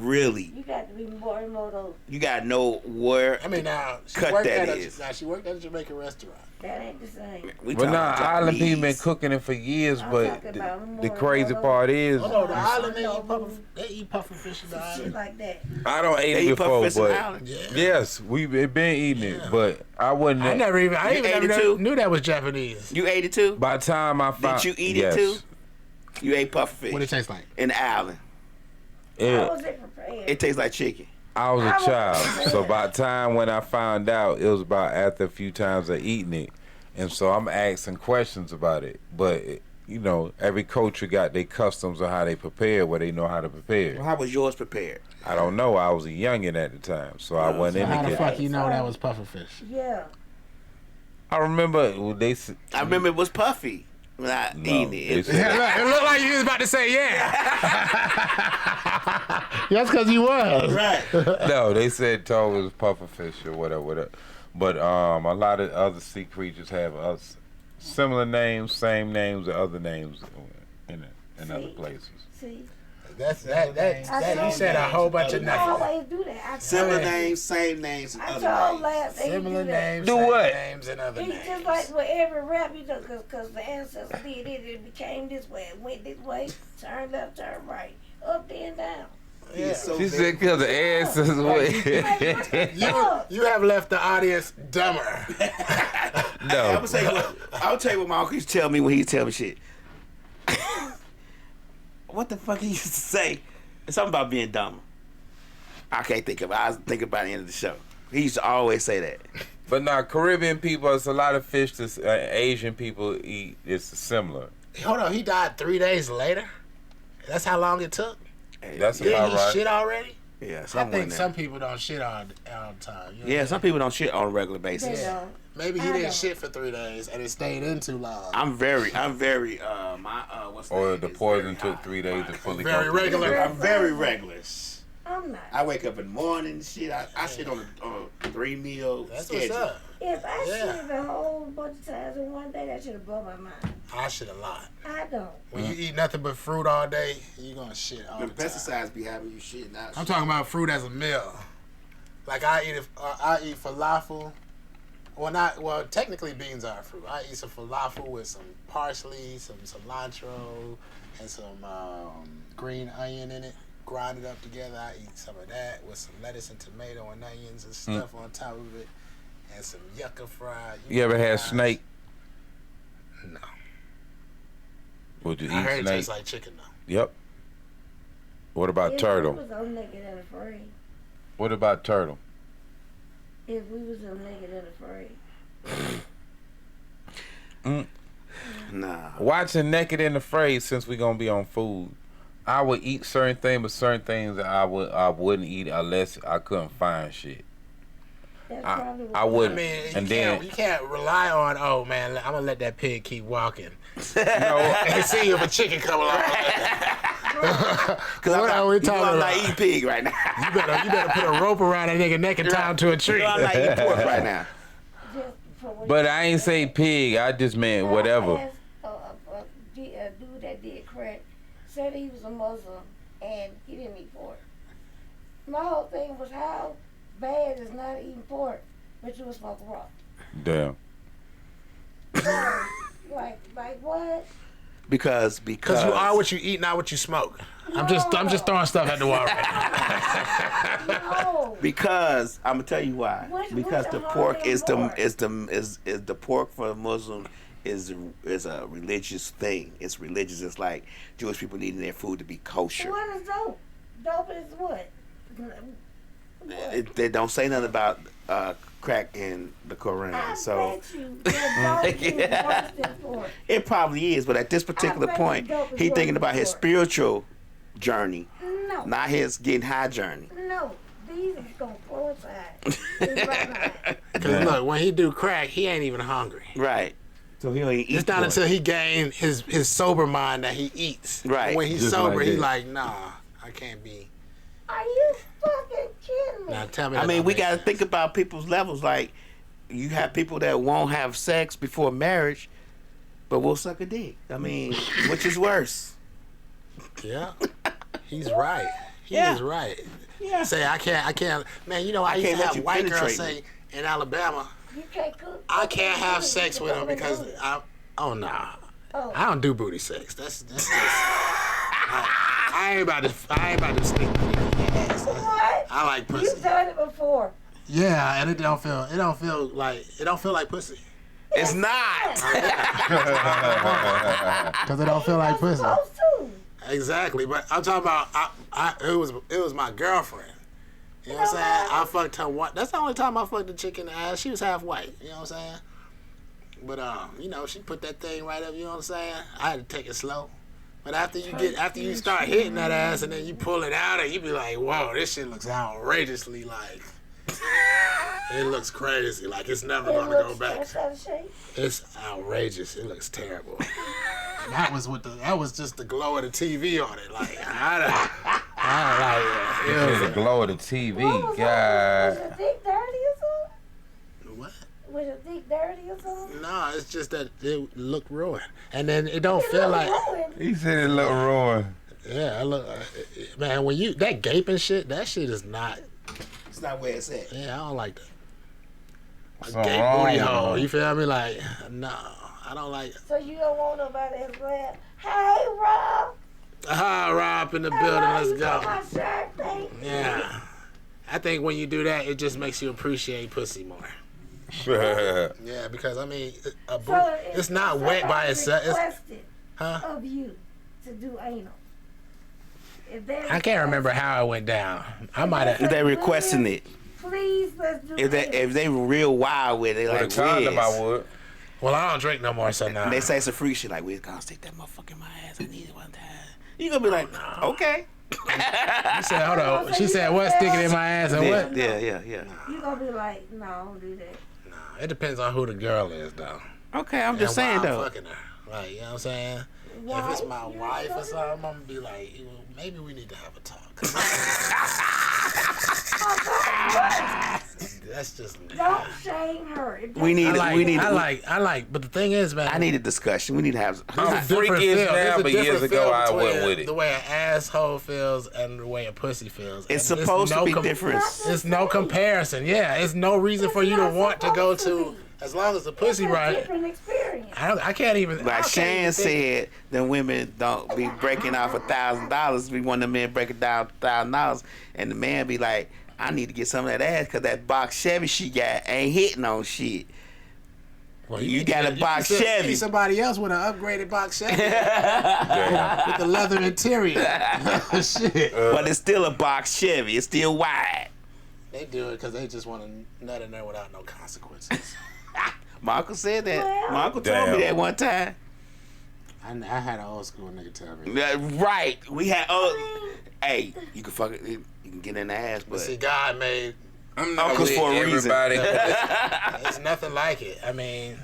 [SPEAKER 4] really.
[SPEAKER 5] You got to be more and more those.
[SPEAKER 4] You gotta know where.
[SPEAKER 2] I mean, now she
[SPEAKER 4] Cut
[SPEAKER 2] worked
[SPEAKER 4] that
[SPEAKER 2] at
[SPEAKER 4] is.
[SPEAKER 2] she worked at a Jamaican restaurant.
[SPEAKER 5] That ain't the same.
[SPEAKER 4] We
[SPEAKER 3] But
[SPEAKER 4] talking
[SPEAKER 3] nah, island people been
[SPEAKER 4] Japanese.
[SPEAKER 3] cooking it for years,
[SPEAKER 5] I'm
[SPEAKER 3] but
[SPEAKER 5] talking about
[SPEAKER 3] the
[SPEAKER 5] more
[SPEAKER 3] crazy
[SPEAKER 5] of
[SPEAKER 3] part is,
[SPEAKER 2] Oh no, the
[SPEAKER 5] I
[SPEAKER 2] island
[SPEAKER 5] know.
[SPEAKER 2] they eat puffer fish in the
[SPEAKER 5] Shit
[SPEAKER 2] island.
[SPEAKER 5] like that.
[SPEAKER 3] I don't
[SPEAKER 4] They
[SPEAKER 3] eat
[SPEAKER 4] eat
[SPEAKER 3] it before,
[SPEAKER 4] puffer fish in
[SPEAKER 3] but
[SPEAKER 4] Ireland?
[SPEAKER 2] Yeah.
[SPEAKER 3] yes, we've been eating it,
[SPEAKER 2] Yeah.
[SPEAKER 3] but I wouldn't.
[SPEAKER 2] I
[SPEAKER 3] You
[SPEAKER 2] even
[SPEAKER 4] ate it
[SPEAKER 2] never
[SPEAKER 4] too?
[SPEAKER 2] knew that was Japanese.
[SPEAKER 4] You ate it too?
[SPEAKER 3] By the time I found,
[SPEAKER 4] Did you eat
[SPEAKER 3] yes,
[SPEAKER 4] it too? You ate puffer fish
[SPEAKER 2] What it tastes like?
[SPEAKER 4] in the island.
[SPEAKER 5] How
[SPEAKER 3] It,
[SPEAKER 5] was it prepared?
[SPEAKER 4] It tastes like chicken.
[SPEAKER 3] I was a child, so by the time when I found out, it was about after a few times of eating it, and so I'm asking questions about it. But you know, every culture got their customs of how they prepare, where they know how to prepare.
[SPEAKER 4] Well, how was yours prepared?
[SPEAKER 3] I don't know. I was a youngin at the time, so I wasn't
[SPEAKER 2] So
[SPEAKER 3] in
[SPEAKER 2] how
[SPEAKER 3] the
[SPEAKER 2] the
[SPEAKER 3] kitchen.
[SPEAKER 2] fuck you know that was puffer fish?
[SPEAKER 5] Yeah.
[SPEAKER 3] I remember they.
[SPEAKER 4] I remember it was puffy when I eating it.
[SPEAKER 2] It looked like you was about to say yeah. That's because you was.
[SPEAKER 4] Right.
[SPEAKER 3] No, they said toe was pufferfish or whatever. But a lot of other sea creatures have similar names, same names, or other names in other places.
[SPEAKER 5] See?
[SPEAKER 2] That you said a whole bunch of
[SPEAKER 5] I
[SPEAKER 2] nothing.
[SPEAKER 5] always do that.
[SPEAKER 4] Similar names, same names, and
[SPEAKER 5] I
[SPEAKER 4] other
[SPEAKER 5] told
[SPEAKER 4] names.
[SPEAKER 5] Lance that he
[SPEAKER 2] Similar
[SPEAKER 5] do that.
[SPEAKER 2] names,
[SPEAKER 3] Do
[SPEAKER 2] same
[SPEAKER 3] what?
[SPEAKER 2] names, and other
[SPEAKER 5] It's
[SPEAKER 2] names.
[SPEAKER 5] just like with every rap, you know, because the ancestors did it, it became this way, it went this way, turn left, turn right, up, then down.
[SPEAKER 2] Yeah.
[SPEAKER 4] So
[SPEAKER 3] She said because the ancestors way.
[SPEAKER 2] You have left the audience dumber.
[SPEAKER 3] No.
[SPEAKER 4] I'll tell you what my uncle used to tell me when he tell me shit. What the fuck he used to say? It's something about being dumb. I can't think of it. I was thinking about the end of the show. He used to always say that.
[SPEAKER 3] But now Caribbean people, it's a lot of fish that Asian people eat. It's similar.
[SPEAKER 2] Hold on, he died 3 days later? That's how long it took?
[SPEAKER 3] That's
[SPEAKER 2] Did
[SPEAKER 3] about
[SPEAKER 2] he
[SPEAKER 3] right.
[SPEAKER 2] shit already?
[SPEAKER 4] Yeah,
[SPEAKER 2] I
[SPEAKER 4] somewhere in
[SPEAKER 2] think
[SPEAKER 4] there.
[SPEAKER 2] some people don't shit all the time. You know
[SPEAKER 4] Yeah,
[SPEAKER 2] what I'm
[SPEAKER 4] some people don't shit on a regular basis.
[SPEAKER 5] They don't.
[SPEAKER 2] Maybe he
[SPEAKER 5] I
[SPEAKER 2] didn't
[SPEAKER 5] don't.
[SPEAKER 2] shit for 3 days and it stayed in too long.
[SPEAKER 4] I'm very, what's the
[SPEAKER 3] Or
[SPEAKER 4] name?
[SPEAKER 3] the
[SPEAKER 4] It's
[SPEAKER 3] poison
[SPEAKER 4] very
[SPEAKER 3] took
[SPEAKER 4] high.
[SPEAKER 3] 3 days to fully
[SPEAKER 2] Very
[SPEAKER 3] go through.
[SPEAKER 2] regular.
[SPEAKER 4] I'm very regular.
[SPEAKER 5] I'm not.
[SPEAKER 4] I wake up in the morning, shit. I shit on a 3-meal
[SPEAKER 2] That's
[SPEAKER 4] schedule.
[SPEAKER 2] what's up.
[SPEAKER 5] If I
[SPEAKER 2] Yeah.
[SPEAKER 5] shit a whole bunch of times in one day, that should have blown my mind.
[SPEAKER 2] I shit a lot.
[SPEAKER 5] I don't.
[SPEAKER 2] When you eat nothing but fruit all day, you gonna shit all
[SPEAKER 4] The
[SPEAKER 2] the time.
[SPEAKER 4] pesticides be having you shitting out.
[SPEAKER 2] I'm talking about fruit as a meal. Like I eat falafel. Well, technically beans are fruit. I eat some falafel with some parsley, some cilantro, and some green onion in it. Grind it up together. I eat some of that with some lettuce and tomato and onions and stuff on top of it, and some yucca fried.
[SPEAKER 3] You ever had
[SPEAKER 2] guys-
[SPEAKER 3] snake?
[SPEAKER 2] No.
[SPEAKER 3] Would you
[SPEAKER 2] I heard
[SPEAKER 3] eat
[SPEAKER 2] it
[SPEAKER 3] snake?
[SPEAKER 2] tastes like chicken though.
[SPEAKER 3] Yep. What about
[SPEAKER 5] If
[SPEAKER 3] turtle?
[SPEAKER 5] we was on naked and afraid.
[SPEAKER 3] What about turtle?
[SPEAKER 5] If we was on naked and afraid.
[SPEAKER 4] Nah.
[SPEAKER 3] Watching Naked and Afraid, since we gonna be on food, I would eat certain things, but certain things that I wouldn't eat unless I couldn't find shit.
[SPEAKER 5] That's probably what
[SPEAKER 3] I
[SPEAKER 2] I
[SPEAKER 3] wouldn't.
[SPEAKER 2] mean,
[SPEAKER 3] And
[SPEAKER 2] you can't rely on. Oh man, I'm gonna let that pig keep walking
[SPEAKER 3] No,
[SPEAKER 2] and see if a chicken come along.
[SPEAKER 4] Cause
[SPEAKER 2] What are we
[SPEAKER 4] you know
[SPEAKER 2] talking
[SPEAKER 4] I'm not
[SPEAKER 2] about?
[SPEAKER 4] eating pig right now.
[SPEAKER 2] You better put a rope around that nigga neck and tie him to a tree.
[SPEAKER 4] You know I'm not eating pork right now.
[SPEAKER 5] just for what
[SPEAKER 3] but
[SPEAKER 5] you
[SPEAKER 3] I ain't say pig. I just meant whatever.
[SPEAKER 5] I asked a dude that did crack, said he was a Muslim and he didn't eat pork. My whole thing was how bad is not eating pork, but you would smoke raw.
[SPEAKER 3] Damn.
[SPEAKER 5] Like what?
[SPEAKER 4] Because
[SPEAKER 2] Because you are what you eat, not what you smoke. I'm just throwing stuff at the wall right now.
[SPEAKER 5] No.
[SPEAKER 4] Because I'm gonna tell you why. Because the pork is the pork for a Muslim is a religious thing. It's religious. It's like Jewish people needing their food to be kosher.
[SPEAKER 5] What is dope? Dope is what?
[SPEAKER 4] They don't say nothing about crack in the Quran.
[SPEAKER 5] I
[SPEAKER 4] So
[SPEAKER 5] bet you that dope is worse than pork.
[SPEAKER 4] it probably is. But at this particular
[SPEAKER 5] bet
[SPEAKER 4] point,
[SPEAKER 5] you dope is
[SPEAKER 4] he
[SPEAKER 5] worse
[SPEAKER 4] thinking
[SPEAKER 5] than
[SPEAKER 4] about his
[SPEAKER 5] pork.
[SPEAKER 4] spiritual journey,
[SPEAKER 5] No.
[SPEAKER 4] not his getting high journey.
[SPEAKER 5] No. These is gonna coincide. It's right now.
[SPEAKER 2] Because look, when he do crack, he ain't even hungry.
[SPEAKER 4] Right. So he don't even eat
[SPEAKER 2] It's not
[SPEAKER 4] pork.
[SPEAKER 2] until he gain his sober mind that he eats.
[SPEAKER 4] Right.
[SPEAKER 2] When he's
[SPEAKER 3] Just
[SPEAKER 2] sober,
[SPEAKER 3] like
[SPEAKER 2] he
[SPEAKER 3] that.
[SPEAKER 2] like, nah, I can't be.
[SPEAKER 5] Are you fucking kidding me?
[SPEAKER 2] Now tell me.
[SPEAKER 4] I
[SPEAKER 2] that
[SPEAKER 4] mean,
[SPEAKER 2] don't
[SPEAKER 4] we
[SPEAKER 2] make
[SPEAKER 4] got to
[SPEAKER 2] sense.
[SPEAKER 4] think about people's levels. Like, you have people that won't have sex before marriage, but will suck a dick. I mean, which is worse?
[SPEAKER 2] Yeah, he's right. He
[SPEAKER 4] Yeah.
[SPEAKER 2] is right.
[SPEAKER 4] Yeah.
[SPEAKER 2] Say I can't. Man, you know I used
[SPEAKER 4] can't
[SPEAKER 2] to
[SPEAKER 4] let
[SPEAKER 2] have
[SPEAKER 4] you
[SPEAKER 2] white girls
[SPEAKER 4] penetrate
[SPEAKER 2] say in Alabama,
[SPEAKER 5] You can't cook.
[SPEAKER 2] I can't have sex with him because oh nah,
[SPEAKER 5] Oh.
[SPEAKER 2] I don't do booty sex. That's just. I ain't about to stick my dick in your ass.
[SPEAKER 5] What?
[SPEAKER 2] I like pussy.
[SPEAKER 5] You've done it before.
[SPEAKER 2] Yeah, and it don't feel like pussy.
[SPEAKER 4] It's not.
[SPEAKER 2] Cause it don't feel like pussy.
[SPEAKER 5] Supposed to.
[SPEAKER 2] Exactly, but I'm talking about it was my girlfriend. You know what I'm saying? I fucked her one. That's the only time I fucked a chick in the ass. She was half white. You know what I'm saying? But you know, she put that thing right up. You know what I'm saying? I had to take it slow. But after you start hitting that ass and then you pull it out and you be like, whoa, this shit looks outrageously like. It looks crazy. Like it's never
[SPEAKER 5] It
[SPEAKER 2] gonna go
[SPEAKER 5] looks
[SPEAKER 2] back.
[SPEAKER 5] just out of shape.
[SPEAKER 2] It's outrageous. It looks terrible. That was just the glow of the TV on it. Like I like
[SPEAKER 3] It was the glow of the TV. God.
[SPEAKER 5] Was your dick dirty or something?
[SPEAKER 2] what?
[SPEAKER 5] Was your dick dirty or something?
[SPEAKER 2] No, it's just that it looked ruined, and then it don't feel like.
[SPEAKER 3] He said it looked ruined.
[SPEAKER 2] Yeah, I look, man. When you that gaping shit, that shit is not.
[SPEAKER 4] It's not where it's at.
[SPEAKER 2] Yeah, I don't like that. A
[SPEAKER 3] Something
[SPEAKER 2] gay
[SPEAKER 3] wrong
[SPEAKER 2] booty
[SPEAKER 3] with
[SPEAKER 2] hole.
[SPEAKER 3] it.
[SPEAKER 2] You feel me? Like, no, I don't like it.
[SPEAKER 5] So you don't want nobody else going, hey, Rob.
[SPEAKER 2] Ah, Rob in the
[SPEAKER 5] Hey,
[SPEAKER 2] building.
[SPEAKER 5] Rob,
[SPEAKER 2] Let's
[SPEAKER 5] you got
[SPEAKER 2] go.
[SPEAKER 5] my shirt, thank you.
[SPEAKER 2] Yeah, I think when you do that, it just makes you appreciate pussy more. Yeah, because I mean,
[SPEAKER 5] So
[SPEAKER 2] it's not wet by itself. It's,
[SPEAKER 5] requested
[SPEAKER 2] huh?
[SPEAKER 5] of you to do anal. If they
[SPEAKER 2] I can't remember how it went down. I might
[SPEAKER 4] If
[SPEAKER 2] have.
[SPEAKER 4] they requesting it,
[SPEAKER 5] Please, let's do
[SPEAKER 4] if
[SPEAKER 5] anal.
[SPEAKER 4] they real wild with it,
[SPEAKER 3] With
[SPEAKER 4] like
[SPEAKER 3] a condom, I
[SPEAKER 4] Wiz.
[SPEAKER 3] would.
[SPEAKER 2] Well, I don't drink no more, so now.
[SPEAKER 4] They say some free shit like Wiz gonna stick that motherfucker in my ass. I need it one time. You gonna be like, okay.
[SPEAKER 2] She said, hold on. She said, what? Stick it in my ass and what?
[SPEAKER 4] Yeah.
[SPEAKER 5] You gonna be like, no, don't do that.
[SPEAKER 2] It depends on who the girl is, though.
[SPEAKER 4] Okay, I'm just
[SPEAKER 2] And why
[SPEAKER 4] saying
[SPEAKER 2] I'm
[SPEAKER 4] though.
[SPEAKER 2] fucking her. Like, you know what I'm saying?
[SPEAKER 5] Why?
[SPEAKER 2] If it's my
[SPEAKER 5] You
[SPEAKER 2] wife
[SPEAKER 5] know
[SPEAKER 2] or something, I'm gonna be like, maybe we need to have a talk. That's just.
[SPEAKER 5] Don't shame her. If
[SPEAKER 4] We need.
[SPEAKER 2] I like, but the thing is, man.
[SPEAKER 4] I need a discussion. We need to have.
[SPEAKER 3] I'm
[SPEAKER 2] There's a different
[SPEAKER 3] freaky as
[SPEAKER 2] feel.
[SPEAKER 3] now,
[SPEAKER 2] There's a
[SPEAKER 3] but years
[SPEAKER 2] different
[SPEAKER 3] ago
[SPEAKER 2] feel
[SPEAKER 3] I went
[SPEAKER 2] between
[SPEAKER 3] with it.
[SPEAKER 2] The way an asshole feels and the way a pussy feels.
[SPEAKER 4] It's
[SPEAKER 2] And
[SPEAKER 4] supposed to
[SPEAKER 2] no
[SPEAKER 4] be different.
[SPEAKER 2] It's no comparison. Yeah, it's no reason for you to want to go to as long as the pussy
[SPEAKER 5] it's a
[SPEAKER 2] right.
[SPEAKER 5] different experience.
[SPEAKER 2] I can't even. I
[SPEAKER 4] Like
[SPEAKER 2] can't
[SPEAKER 4] Shan
[SPEAKER 2] even think-
[SPEAKER 4] said, the women don't be breaking off $1,000. We want the men breaking down $1,000, and the man be like, I need to get some of that ass because that box Chevy she got ain't hitting on shit.
[SPEAKER 2] Well,
[SPEAKER 4] You got a box
[SPEAKER 2] you
[SPEAKER 4] Chevy.
[SPEAKER 2] need somebody else with an upgraded box Chevy with the leather interior. Shit.
[SPEAKER 4] But it's still a box Chevy. It's still wide.
[SPEAKER 2] They do it because they just want to nut in there without no consequences.
[SPEAKER 4] My uncle said that.
[SPEAKER 5] Well-
[SPEAKER 4] My uncle told me
[SPEAKER 3] Damn.
[SPEAKER 4] that one time.
[SPEAKER 2] I had an old school nigga tell me.
[SPEAKER 4] Right. We had. Hey, you can fuck it. You can get in the ass, but
[SPEAKER 2] See, God made.
[SPEAKER 3] I'm not
[SPEAKER 4] Uncles
[SPEAKER 3] with
[SPEAKER 4] for a reason.
[SPEAKER 3] everybody.
[SPEAKER 2] It's nothing like it. I mean,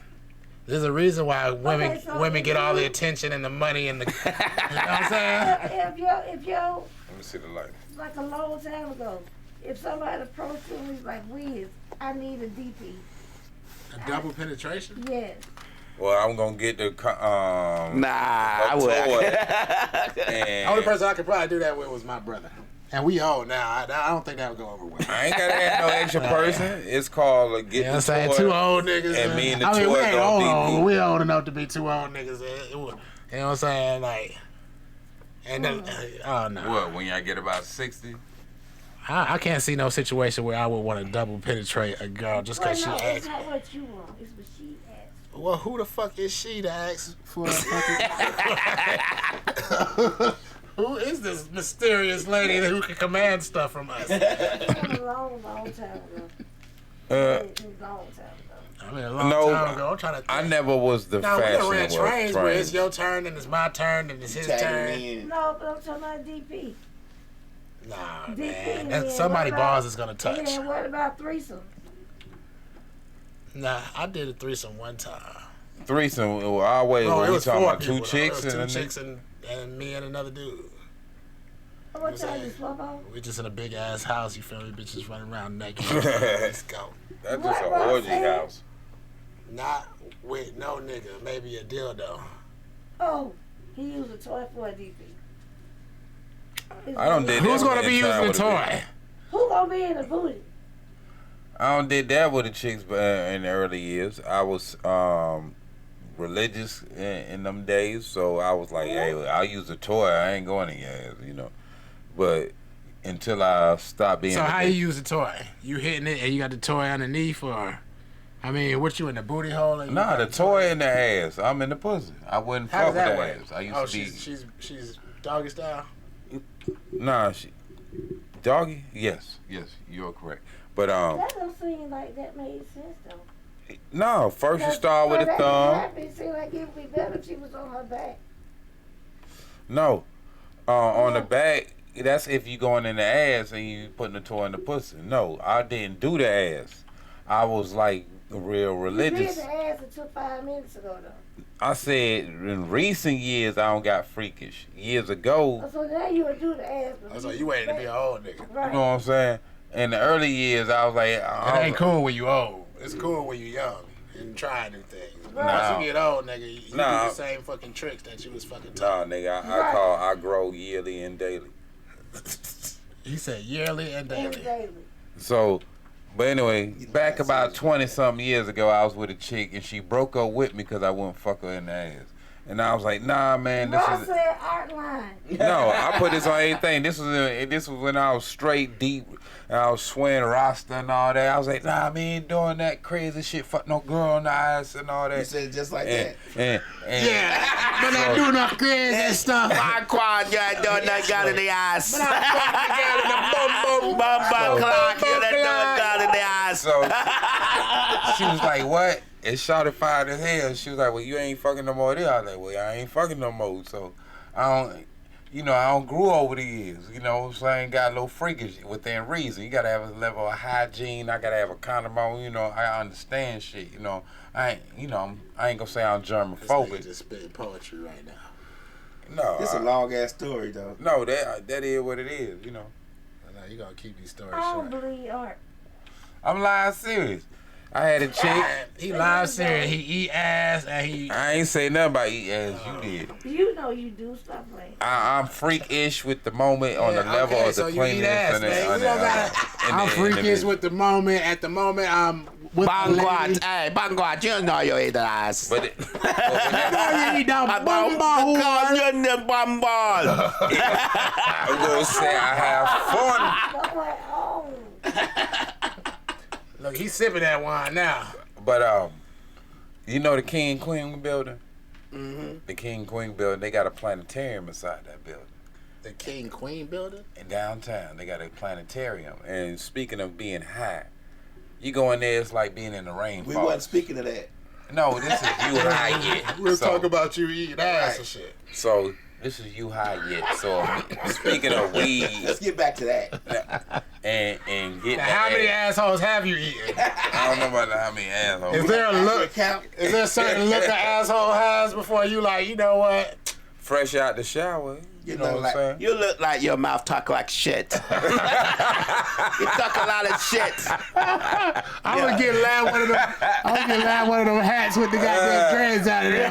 [SPEAKER 2] there's a reason why women
[SPEAKER 5] Okay, so
[SPEAKER 2] women
[SPEAKER 5] if
[SPEAKER 2] get all the
[SPEAKER 5] you-
[SPEAKER 2] attention and the money and the. You know what I'm saying?
[SPEAKER 5] If you're
[SPEAKER 3] Let me see the light.
[SPEAKER 5] like a long time ago, if somebody approached you and was like, Wiz, I need a DP.
[SPEAKER 2] A double penetration.
[SPEAKER 5] Yes.
[SPEAKER 3] Well, I'm gonna get the
[SPEAKER 4] nah, I
[SPEAKER 3] toy.
[SPEAKER 4] would.
[SPEAKER 3] And
[SPEAKER 2] Only person I could probably do that with was my brother. And we old now. I don't think that would go over well.
[SPEAKER 3] I ain't gotta have no extra person. It's called
[SPEAKER 2] You
[SPEAKER 3] get
[SPEAKER 2] know what I'm
[SPEAKER 3] the
[SPEAKER 2] saying?
[SPEAKER 3] toy.
[SPEAKER 2] Two old niggas.
[SPEAKER 3] and me and the
[SPEAKER 2] I mean, we
[SPEAKER 3] toy
[SPEAKER 2] ain't
[SPEAKER 3] gonna
[SPEAKER 2] old,
[SPEAKER 3] be
[SPEAKER 2] old,
[SPEAKER 3] cool.
[SPEAKER 2] but we old enough to be two old niggas. You know what I'm saying? Like, and then, oh no.
[SPEAKER 3] What, when y'all get about 60?
[SPEAKER 2] I can't see no situation where I would want to double penetrate a girl just
[SPEAKER 5] Well,
[SPEAKER 2] because
[SPEAKER 5] no,
[SPEAKER 2] she
[SPEAKER 5] it's
[SPEAKER 2] asks.
[SPEAKER 5] not what you want. It's what she asked.
[SPEAKER 2] Well, who the fuck is she to ask for a fucking... Who is this mysterious lady who can command stuff from us?
[SPEAKER 5] A long time ago. It was a long time ago.
[SPEAKER 2] I mean, a long
[SPEAKER 3] No,
[SPEAKER 2] time ago. I'm trying to think.
[SPEAKER 3] I never was the
[SPEAKER 2] Now, we done ran
[SPEAKER 3] fashionable
[SPEAKER 2] trains where it's
[SPEAKER 3] train.
[SPEAKER 2] your turn and it's my turn and it's his turn.
[SPEAKER 5] No, but I'm talking about DP.
[SPEAKER 2] Nah,
[SPEAKER 5] DP,
[SPEAKER 2] man.
[SPEAKER 5] and
[SPEAKER 2] That's
[SPEAKER 5] then
[SPEAKER 2] somebody
[SPEAKER 5] what about-
[SPEAKER 2] balls is going to touch.
[SPEAKER 5] And then what about threesome?
[SPEAKER 2] Nah, I did a threesome one time.
[SPEAKER 3] Threesome, well, always,
[SPEAKER 2] Oh,
[SPEAKER 3] what
[SPEAKER 2] it
[SPEAKER 3] we
[SPEAKER 2] was
[SPEAKER 3] talking
[SPEAKER 2] four
[SPEAKER 3] about? Two
[SPEAKER 2] people, though.
[SPEAKER 3] chicks
[SPEAKER 2] It was
[SPEAKER 3] and
[SPEAKER 2] two
[SPEAKER 3] a
[SPEAKER 2] chicks and me and another dude.
[SPEAKER 5] What
[SPEAKER 2] was
[SPEAKER 5] time
[SPEAKER 2] that?
[SPEAKER 5] you swap out?
[SPEAKER 2] We just in a big ass house, you feel me? Bitches running around naked. Let's go.
[SPEAKER 3] That's
[SPEAKER 5] What
[SPEAKER 3] just an
[SPEAKER 5] Ross
[SPEAKER 3] orgy
[SPEAKER 5] said?
[SPEAKER 3] house.
[SPEAKER 2] Not with no nigga, maybe a dildo.
[SPEAKER 5] Oh, he used a toy for a DP.
[SPEAKER 3] I don't did
[SPEAKER 2] Who's
[SPEAKER 3] that
[SPEAKER 2] gonna
[SPEAKER 3] with
[SPEAKER 2] be
[SPEAKER 3] a
[SPEAKER 2] using
[SPEAKER 3] time
[SPEAKER 2] the
[SPEAKER 3] with a
[SPEAKER 2] toy?
[SPEAKER 3] bitch.
[SPEAKER 5] Who gonna be in the booty?
[SPEAKER 3] I don't did that with the chicks in the early years. I was religious in them days, so I was like, hey, I'll use a toy. I ain't going in your ass, you know. But until I stopped being
[SPEAKER 2] So how you
[SPEAKER 3] religious.
[SPEAKER 2] use the toy? You hitting it and you got the toy underneath, or I mean, what you in the booty hole? And you
[SPEAKER 3] Nah,
[SPEAKER 2] got
[SPEAKER 3] the toy in the ass. I'm in the pussy. I wouldn't
[SPEAKER 2] How
[SPEAKER 3] fuck
[SPEAKER 2] does
[SPEAKER 3] with
[SPEAKER 2] that
[SPEAKER 3] the
[SPEAKER 2] work?
[SPEAKER 3] ass. I used
[SPEAKER 2] Oh,
[SPEAKER 3] to be.
[SPEAKER 2] she's doggy style.
[SPEAKER 3] Nah, doggy. Yes, you're correct. But
[SPEAKER 5] That don't seem like that made sense though.
[SPEAKER 3] no. First you start with a
[SPEAKER 5] that
[SPEAKER 3] thumb.
[SPEAKER 5] happened, it seemed like it would be better if she was on her back.
[SPEAKER 3] No, on the back. That's if you going in the ass and you putting the toy in the pussy. No, I didn't do the ass. I was like real
[SPEAKER 5] You
[SPEAKER 3] religious.
[SPEAKER 5] did the ass until 5 minutes ago, though.
[SPEAKER 3] I said in recent years I don't got freakish. Years ago,
[SPEAKER 5] So now you would do the ass.
[SPEAKER 7] So you waiting to be an old nigga.
[SPEAKER 5] Right.
[SPEAKER 3] you know what I'm saying? In the early years, I was like,
[SPEAKER 7] It ain't cool when you old. It's cool when you young and try new things.
[SPEAKER 5] Right.
[SPEAKER 7] Once you get old, nigga, you do
[SPEAKER 3] Nah.
[SPEAKER 7] the same fucking tricks that you was fucking
[SPEAKER 3] Nah,
[SPEAKER 7] taught.
[SPEAKER 3] nigga,
[SPEAKER 5] Right.
[SPEAKER 3] I grow yearly and daily.
[SPEAKER 7] He said yearly and daily.
[SPEAKER 5] Daily.
[SPEAKER 3] So, but anyway, back about 20-something years ago, I was with a chick and she broke up with me because I wouldn't fuck her in the ass. And I was like, nah, man, this
[SPEAKER 5] Ross
[SPEAKER 3] is.
[SPEAKER 5] said art line.
[SPEAKER 3] No, I put this on everything. This was when I was straight deep. And I was swearing Rasta and all that. I was like, nah, me ain't doing that crazy shit. Fuck no girl in the eyes and all that.
[SPEAKER 4] You said it just like
[SPEAKER 3] and,
[SPEAKER 4] that.
[SPEAKER 3] and,
[SPEAKER 7] Yeah, but I do not crazy stuff.
[SPEAKER 4] My quad, you ain't doing nothing got in the eyes.
[SPEAKER 7] But I fucking got in the bum
[SPEAKER 4] Bum clock, you done doing nothing in the eyes.
[SPEAKER 3] so she was like, what? And Shawty fired as hell. She was like, well, you ain't fucking no more there. I was like, well, I ain't fucking no more. So I don't grew over the years. You know what I'm saying? Got a little freakish within reason. You gotta have a level of hygiene. I gotta have a condom on. You know, I understand shit. You know, I ain't gonna say I'm germophobic.
[SPEAKER 7] Just spitting poetry right now.
[SPEAKER 3] No,
[SPEAKER 4] This a long ass story though.
[SPEAKER 3] no, that is what it is. You know,
[SPEAKER 7] No, you gonna keep these stories
[SPEAKER 5] I don't
[SPEAKER 7] short.
[SPEAKER 5] believe art.
[SPEAKER 3] I'm lying serious. I had a chick.
[SPEAKER 7] He lies serious. He eat ass and he.
[SPEAKER 3] I ain't say nothing about eat ass. You did.
[SPEAKER 5] You know you do stuff like that.
[SPEAKER 3] I'm freakish with the moment on the
[SPEAKER 7] Yeah,
[SPEAKER 3] level
[SPEAKER 7] okay,
[SPEAKER 3] of
[SPEAKER 7] so
[SPEAKER 3] the
[SPEAKER 7] you eat
[SPEAKER 3] cleanliness
[SPEAKER 7] ass,
[SPEAKER 3] and
[SPEAKER 7] man. We don't gotta- I'm freakish with the moment. At the moment, I'm with the
[SPEAKER 4] Bangwat,
[SPEAKER 7] lady.
[SPEAKER 4] hey, Bangwat, you know you eat the eyes.
[SPEAKER 3] But
[SPEAKER 7] You eat that bum ball.
[SPEAKER 4] You're the bamball.
[SPEAKER 3] I'm gonna say I have fun.
[SPEAKER 5] I'm like, oh.
[SPEAKER 7] Look, he's sipping that wine now.
[SPEAKER 3] But you know the King Queen building? Mm-hmm. The King Queen building, they got a planetarium inside that building.
[SPEAKER 7] The King Queen building?
[SPEAKER 3] In downtown, they got a planetarium. And speaking of being high, you go in there, it's like being in the rainforest.
[SPEAKER 4] We wasn't speaking of that.
[SPEAKER 3] No, this is you high yet.
[SPEAKER 7] We'll
[SPEAKER 3] So-
[SPEAKER 7] talk about you eating ass and shit.
[SPEAKER 3] So this is you high yet. So speaking of weed
[SPEAKER 4] Let's get back to that.
[SPEAKER 3] and getting
[SPEAKER 7] Now, how
[SPEAKER 3] that
[SPEAKER 7] many
[SPEAKER 3] ass,
[SPEAKER 7] assholes have you eaten?
[SPEAKER 3] I don't know about how many assholes.
[SPEAKER 7] Is there a look?
[SPEAKER 4] Count.
[SPEAKER 7] Is there a certain look an asshole has before you like, you know what?
[SPEAKER 3] Fresh out the shower. You know what I'm saying?
[SPEAKER 4] You look like your mouth talk like shit. You talk a lot of shit.
[SPEAKER 7] I'm gonna get one of them hats with the goddamn dreads out of there.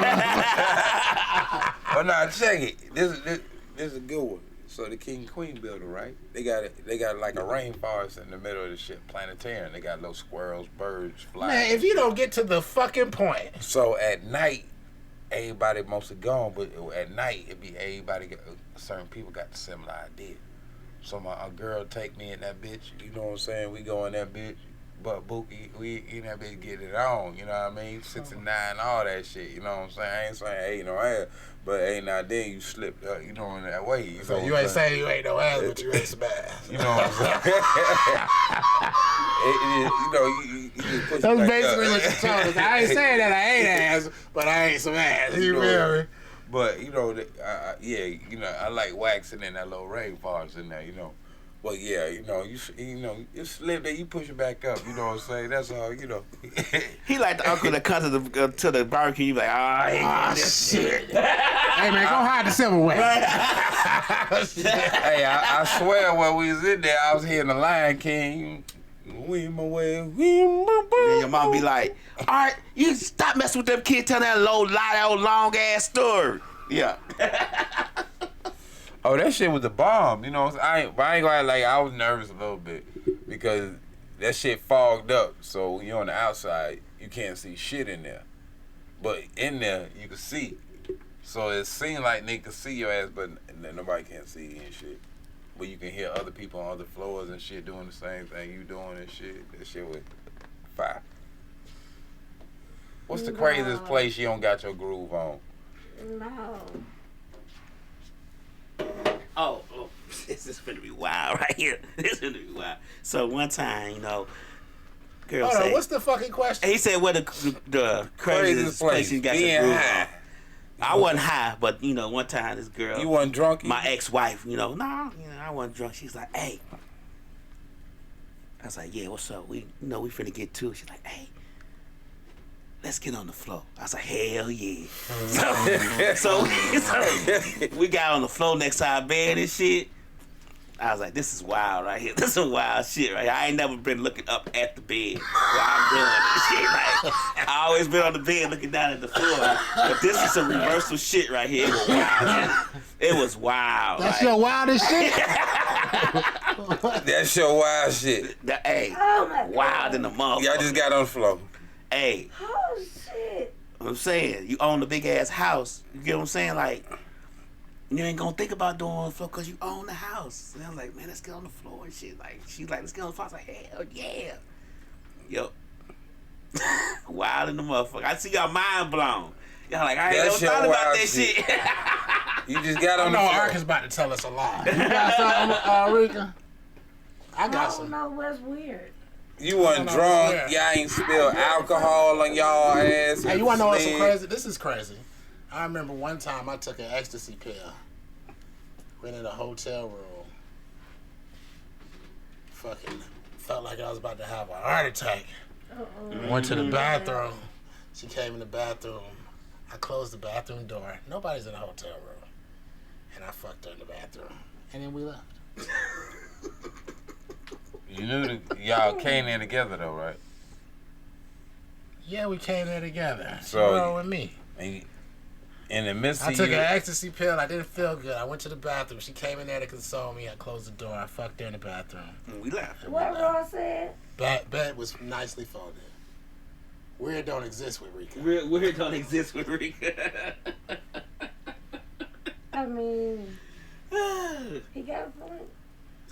[SPEAKER 3] But now check it. This is a good one. So the King Queen building, right? They got like a rainforest in the middle of the shit, planetarium. They got little squirrels, birds, flying.
[SPEAKER 7] Man, if you don't get to the fucking point.
[SPEAKER 3] So at night, everybody mostly gone, but at night it be everybody. Certain people got the similar idea. So a girl take me in that bitch. You know what I'm saying? We go in that bitch. But Bookie, we in that bitch get it on. You know what I mean? 69, all that shit. You know what I'm saying? I ain't saying ain't no ass, but ain't not then you slipped up. You know in that way. You
[SPEAKER 7] So
[SPEAKER 3] know
[SPEAKER 7] you
[SPEAKER 3] what I'm
[SPEAKER 7] ain't saying you ain't no ass, but you ain't some ass.
[SPEAKER 3] You know what I'm saying? You just push it
[SPEAKER 7] That's
[SPEAKER 3] back
[SPEAKER 7] basically
[SPEAKER 3] up.
[SPEAKER 7] what you told us. I ain't saying that I ain't ass, but I ain't some ass. You feel me?
[SPEAKER 3] But you know, yeah, you know, I like waxing in that little rainforest in there, you know. But yeah, you know, you slip there, you push it back up. You know what I'm saying? That's all, you know.
[SPEAKER 4] He like the uncle that comes to the barbecue. You be like, I ain't getting this shit.
[SPEAKER 7] Hey man, go hide the silverware.
[SPEAKER 3] Hey, I swear when we was in there, I was hearing the Lion King. Win my way, win my way.
[SPEAKER 4] Then your mom be like, all right, you stop messing with them kids telling that that old long ass story. Yeah.
[SPEAKER 3] Oh, that shit was a bomb. You know, I ain't gonna act like I was nervous a little bit because that shit fogged up. So when you're on the outside, you can't see shit in there. But in there, you can see. So it seemed like nigga could see your ass, but nobody can see you and shit. But you can hear other people on other floors and shit doing the same thing you doing and shit. That shit was fire. What's the craziest place you don't got your groove on?
[SPEAKER 5] No.
[SPEAKER 4] Oh, this is finna be wild right here. This is finna be wild. So one time, you know, girl
[SPEAKER 7] Hold on,
[SPEAKER 4] said,
[SPEAKER 7] what's the fucking question?
[SPEAKER 4] he said, what the craziest place you got your
[SPEAKER 3] being
[SPEAKER 4] groove
[SPEAKER 3] high.
[SPEAKER 4] on? I wasn't high, but you know, one time this girl,
[SPEAKER 3] You wasn't drunk?
[SPEAKER 4] my ex-wife, you know, I wasn't drunk. She's like, hey, I was like, yeah, what's up? We finna get to it. She's like, hey, let's get on the floor. I was like, hell yeah. So we got on the floor next to our bed and shit. I was like, this is wild right here. This is wild shit right here. I ain't never been looking up at the bed while I'm doing this shit. Like, I always been on the bed looking down at the floor. But this is some reversal shit right here. It was wild. It was wild.
[SPEAKER 2] That's
[SPEAKER 4] like,
[SPEAKER 2] your wildest shit?
[SPEAKER 3] That's your wild shit.
[SPEAKER 4] Hey, wild in the motherfucker.
[SPEAKER 3] Y'all just got on the floor.
[SPEAKER 4] Hey.
[SPEAKER 5] Oh, shit.
[SPEAKER 4] I'm saying, you own a big ass house. You get what I'm saying? Like, you ain't gonna think about doing on the floor because you own the house. And I was like, man, let's get on the floor and shit. Like, she's like, let's get on the floor. I was like, hell yeah. Yo. Wild in the motherfucker. I see y'all mind blown. Y'all like, I ain't never thought about that shit.
[SPEAKER 3] You just got on the
[SPEAKER 2] floor. I know
[SPEAKER 7] Ark is about to tell us a lie. You got something, Rika? I got some.
[SPEAKER 5] I don't know what's weird.
[SPEAKER 3] You wasn't drunk. Y'all ain't spilled alcohol on y'all ass.
[SPEAKER 7] Hey, you wanna know what's so crazy? This is crazy. I remember one time I took an ecstasy pill. Went in a hotel room. Fucking felt like I was about to have a heart attack. Went to the bathroom. She came in the bathroom. I closed the bathroom door. Nobody's in the hotel room. And I fucked her in the bathroom. And then we left.
[SPEAKER 3] You knew y'all came in together though, right?
[SPEAKER 7] Yeah, we came there together.
[SPEAKER 3] So
[SPEAKER 7] wrong with me.
[SPEAKER 3] In the midst
[SPEAKER 7] I
[SPEAKER 3] of
[SPEAKER 7] took
[SPEAKER 3] you,
[SPEAKER 7] an ecstasy pill. I didn't feel good. I went to the bathroom. She came in there to console me. I closed the door. I fucked her in the bathroom.
[SPEAKER 4] And we left.
[SPEAKER 5] What Ross said?
[SPEAKER 7] Bed was nicely folded. Weird don't exist with Rika.
[SPEAKER 4] Weird don't exist with Rika.
[SPEAKER 5] I mean, he got a point.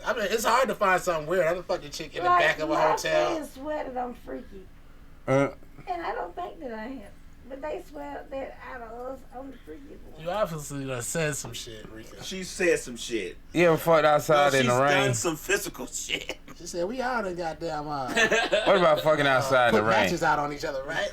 [SPEAKER 7] I mean, it's hard to find something weird. I done fucked a chick in the back of a hotel.
[SPEAKER 5] My friends swear that I'm freaky.
[SPEAKER 3] Uh,
[SPEAKER 5] And I don't think that I am. But they swear that out of us, I'm the freaky one.
[SPEAKER 7] You obviously done said some shit, Rika.
[SPEAKER 4] She said some shit.
[SPEAKER 3] you ever fucked outside in the rain?
[SPEAKER 4] She's done some physical shit.
[SPEAKER 7] She said, we all done goddamn
[SPEAKER 3] What about fucking outside in
[SPEAKER 7] put
[SPEAKER 3] the rain?
[SPEAKER 7] matches out on each other, right?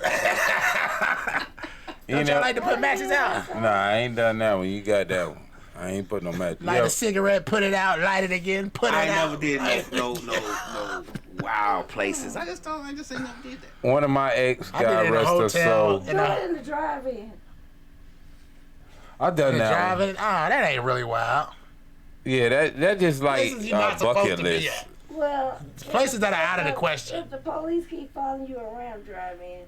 [SPEAKER 3] You
[SPEAKER 7] Don't y'all like to put matches out?
[SPEAKER 3] Nah, I ain't done that one. You got that one. I ain't put no matches.
[SPEAKER 2] Light a cigarette, put it out, light it again, put it out.
[SPEAKER 4] I never did no wild places. I just ain't never did that.
[SPEAKER 3] One of my ex
[SPEAKER 7] I did
[SPEAKER 3] got
[SPEAKER 7] it in a
[SPEAKER 3] arrested,
[SPEAKER 7] hotel.
[SPEAKER 3] so
[SPEAKER 5] Do it in the drive-in.
[SPEAKER 3] I done that one.
[SPEAKER 7] Driving? That ain't really wild.
[SPEAKER 3] Yeah, that just like
[SPEAKER 7] Places you're not supposed
[SPEAKER 3] bucket
[SPEAKER 7] to be
[SPEAKER 3] list.
[SPEAKER 7] at.
[SPEAKER 5] Well,
[SPEAKER 7] Places that are out of the question.
[SPEAKER 5] If the police keep following you around drive-in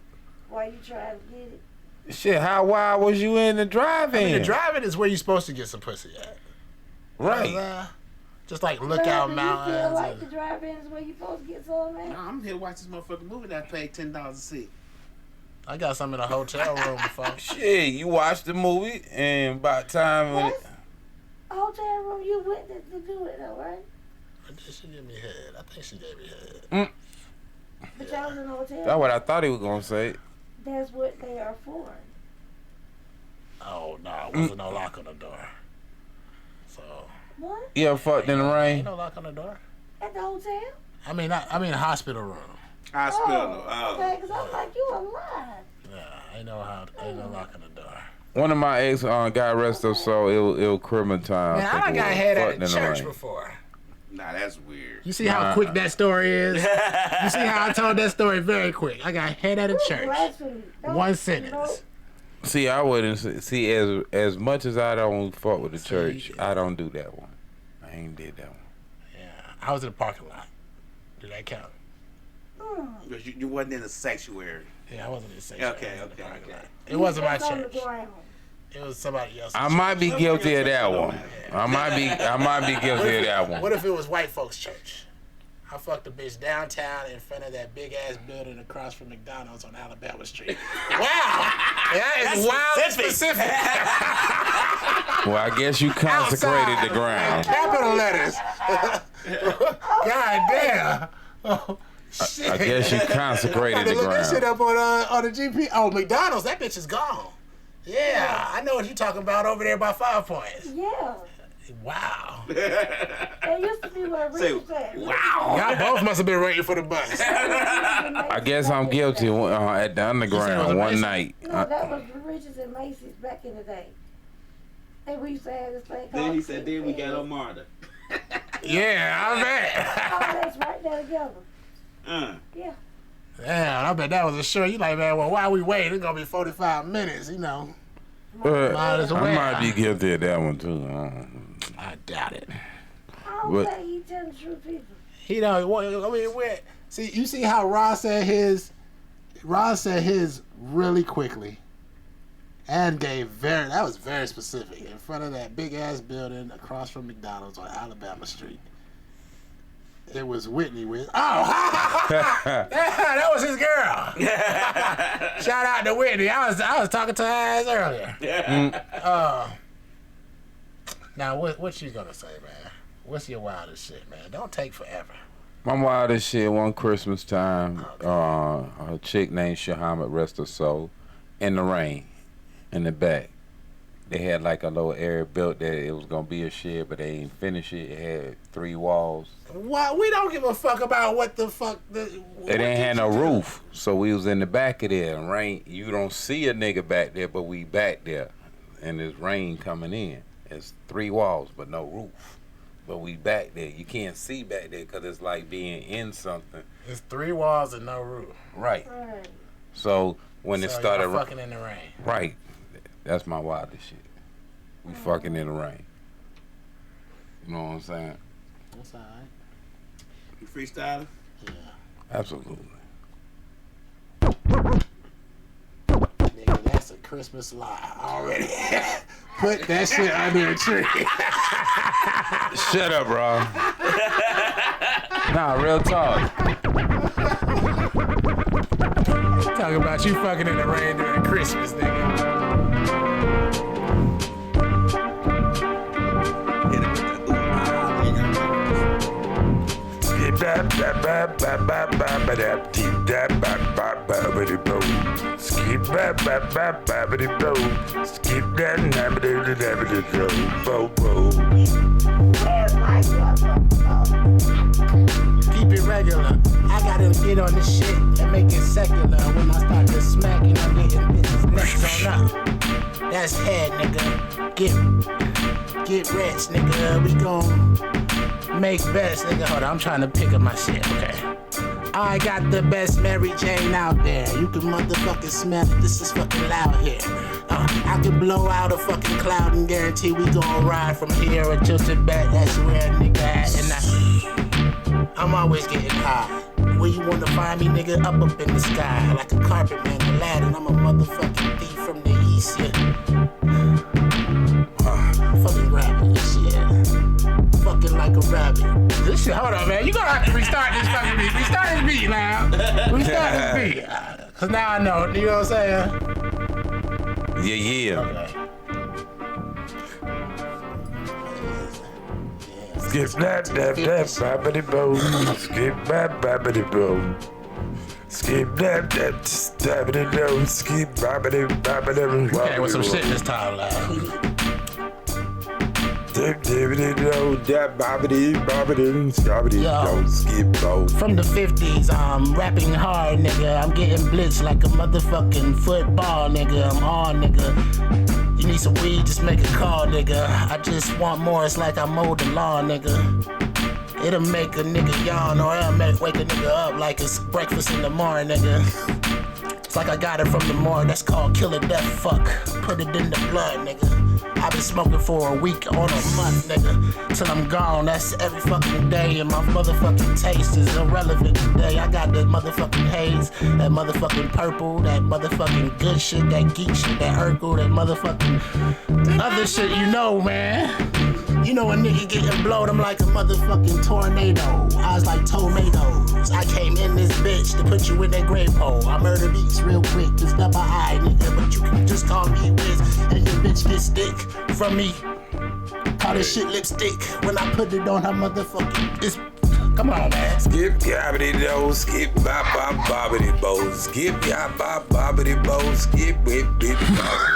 [SPEAKER 5] while you try to get it.
[SPEAKER 3] Shit, how wild was you in the drive-in?
[SPEAKER 7] I mean, the driving is where you're supposed to get some pussy at.
[SPEAKER 3] Right.
[SPEAKER 7] Just like Lookout Mountains.
[SPEAKER 5] You feel like the drive-in is where you're supposed to get some at?
[SPEAKER 4] No, I'm here to watch this motherfucking movie that I paid $10 a seat.
[SPEAKER 7] I got some in a hotel room before.
[SPEAKER 3] Shit, you watched the movie, and by the time when
[SPEAKER 5] What? A hotel room you went to do it though, right?
[SPEAKER 7] Did she give me head? I think she gave me head.
[SPEAKER 5] But y'all was in a hotel.
[SPEAKER 3] that's what I thought he was gonna say.
[SPEAKER 5] That's what they are for.
[SPEAKER 7] Oh, no, wasn't no lock on the door. So.
[SPEAKER 5] What?
[SPEAKER 3] You ever fucked in the
[SPEAKER 7] Ain't
[SPEAKER 3] rain?
[SPEAKER 7] no lock on the door?
[SPEAKER 5] At the hotel?
[SPEAKER 7] I mean, hospital room.
[SPEAKER 4] Hospital.
[SPEAKER 5] Okay, because I'm like, you alive.
[SPEAKER 7] Yeah, ain't no lock on the door.
[SPEAKER 3] One of my ex got arrested, so it was criminal time.
[SPEAKER 7] Man, I done got head at a church before.
[SPEAKER 4] Nah, that's weird.
[SPEAKER 2] You see how quick that story is? You see how I told that story very quick? I got head at a church.
[SPEAKER 5] Blasphemy.
[SPEAKER 2] One sentence.
[SPEAKER 3] See, I wouldn't see as much as I don't fuck with the church. I don't do that one. I ain't did that one.
[SPEAKER 7] Yeah, I was in the parking lot. Did that count?
[SPEAKER 4] Because you wasn't in the sanctuary.
[SPEAKER 7] Yeah, I wasn't in the sanctuary.
[SPEAKER 4] Okay,
[SPEAKER 7] I was in the
[SPEAKER 4] okay,
[SPEAKER 7] parking
[SPEAKER 4] okay.
[SPEAKER 7] lot. It wasn't my
[SPEAKER 5] Just on the
[SPEAKER 7] church.
[SPEAKER 5] ground.
[SPEAKER 7] It was somebody else's.
[SPEAKER 3] I might be guilty of that one. I might be guilty of that one.
[SPEAKER 7] What if it was white folks' church? I fucked a bitch downtown in front of that big ass building across from McDonald's on Alabama Street. Wow, that is wild and specific.
[SPEAKER 3] Well, I guess you consecrated the ground.
[SPEAKER 7] Capital letters. God damn. Oh, shit.
[SPEAKER 3] I guess you consecrated the
[SPEAKER 7] Look that shit
[SPEAKER 3] ground.
[SPEAKER 7] up on the GP. Oh, McDonald's. That bitch is gone. Yeah, I know what you're talking about over there by 5 Points.
[SPEAKER 5] Yeah.
[SPEAKER 7] Wow.
[SPEAKER 5] It used to be where Rich was at.
[SPEAKER 4] Wow.
[SPEAKER 7] Y'all both must have been waiting for the bus.
[SPEAKER 3] I guess I'm guilty at the underground one night.
[SPEAKER 5] No, that was Rich's and Macy's back in the day. And we used to have this thing called...
[SPEAKER 4] Then he said, then we got Marta.
[SPEAKER 7] Yeah, I bet.
[SPEAKER 5] Oh, that's right there together. Yeah.
[SPEAKER 2] Damn, I bet that was a sure. You like, man, well, while we wait, it's gonna be 45 minutes, you know. Might as well.
[SPEAKER 3] I might be guilty of that one too.
[SPEAKER 2] I doubt it.
[SPEAKER 5] I don't
[SPEAKER 3] But-
[SPEAKER 5] think he telling the truth either.
[SPEAKER 2] He don't. I mean, see, you see how Ross said his. Ross said his really quickly, and gave that was very specific in front of that big ass building across from McDonald's on Alabama Street. It was Whitney with. Oh, that was his girl. Shout out to Whitney. I was talking to her ass earlier. Now what you gonna say, man? What's your wildest shit, man? Don't take forever.
[SPEAKER 3] My wildest shit one Christmas time, a chick named Shahamet, rest her soul, in the rain, in the back. They had like a little area built that it was gonna be a shed, but they ain't finished it. It had 3 walls.
[SPEAKER 2] What? We don't give a fuck about what the fuck.
[SPEAKER 3] It ain't had no roof, so we was in the back of there. And rain, you don't see a nigga back there, but we back there, and there's rain coming in. It's 3 walls, but no roof. But we back there. You can't see back there because it's like being in something.
[SPEAKER 2] It's 3 walls and no roof.
[SPEAKER 3] Right.
[SPEAKER 5] Right.
[SPEAKER 3] So when it started,
[SPEAKER 2] y'all fucking in the rain.
[SPEAKER 3] right. That's my wildest shit. We fucking in the rain. You know what I'm saying?
[SPEAKER 2] That's all right.
[SPEAKER 4] You freestyling?
[SPEAKER 2] Yeah.
[SPEAKER 3] Absolutely.
[SPEAKER 2] Nigga, that's a Christmas lie already. Put that shit under a tree.
[SPEAKER 3] Shut up, bro. Nah, real talk.
[SPEAKER 2] Talking about you fucking in the rain during Christmas, nigga.
[SPEAKER 3] Skip that,
[SPEAKER 2] Keep it regular. I gotta get on this shit and make it secular. When I start to smacking, I'm getting bitches next on up. That's head, nigga. Get rich, nigga. We gon' make best, nigga. Hold on, I'm trying to pick up my shit, okay? I got the best Mary Jane out there. You can motherfucking smell it. This is fucking loud here. I can blow out a fucking cloud and guarantee we gon' ride from here until Tibet. That's where a nigga at. And I'm always getting high. Where you wanna find me, nigga? Up in the sky. Like a carpet man, Aladdin. I'm a motherfucking thief from the east, yeah. Fucking rabbit, shit. Fucking like a rabbit. This shit, hold on, man. You gonna have to restart this fucking beat. Restart this beat now. Restart this beat. Cause now I know, you know what I'm saying?
[SPEAKER 3] Yeah.
[SPEAKER 2] Okay.
[SPEAKER 3] Skip that, babbity boom. Skip that, babbity boom. Skip that, babbity boom. Skip babbity boom.
[SPEAKER 2] Okay, with some shit this time, loud. From the 50s, I'm rapping hard, nigga. I'm getting blitzed like a motherfucking football, nigga. I'm on, nigga. You need some weed, just make a call, nigga. I just want more, it's like I mowed the lawn, nigga. It'll make a nigga yawn, or it'll wake a nigga up like it's breakfast in the morning, nigga. It's like I got it from the morning, that's called kill or death, fuck. Put it in the blood, nigga. I've been smoking for a week on a month, nigga. Till I'm gone, that's every fucking day. And my motherfucking taste is irrelevant today. I got that motherfucking haze, that motherfucking purple, that motherfucking good shit, that geek shit, that Urkel, that motherfucking other shit, you know, man. You know a nigga getting blowed, I'm like a motherfucking tornado. I was like tomatoes. I came in this bitch to put you in that grave hole. I murder beats real quick, just up my eye, nigga. But you can just call me Wiz, and your bitch get stick from me. Call this shit lipstick when I put it on her motherfucking. It's, come on, man.
[SPEAKER 3] Skip yabbity do, skip bobbity bo, skip yabbity bobbity bo, skip whip bit bo.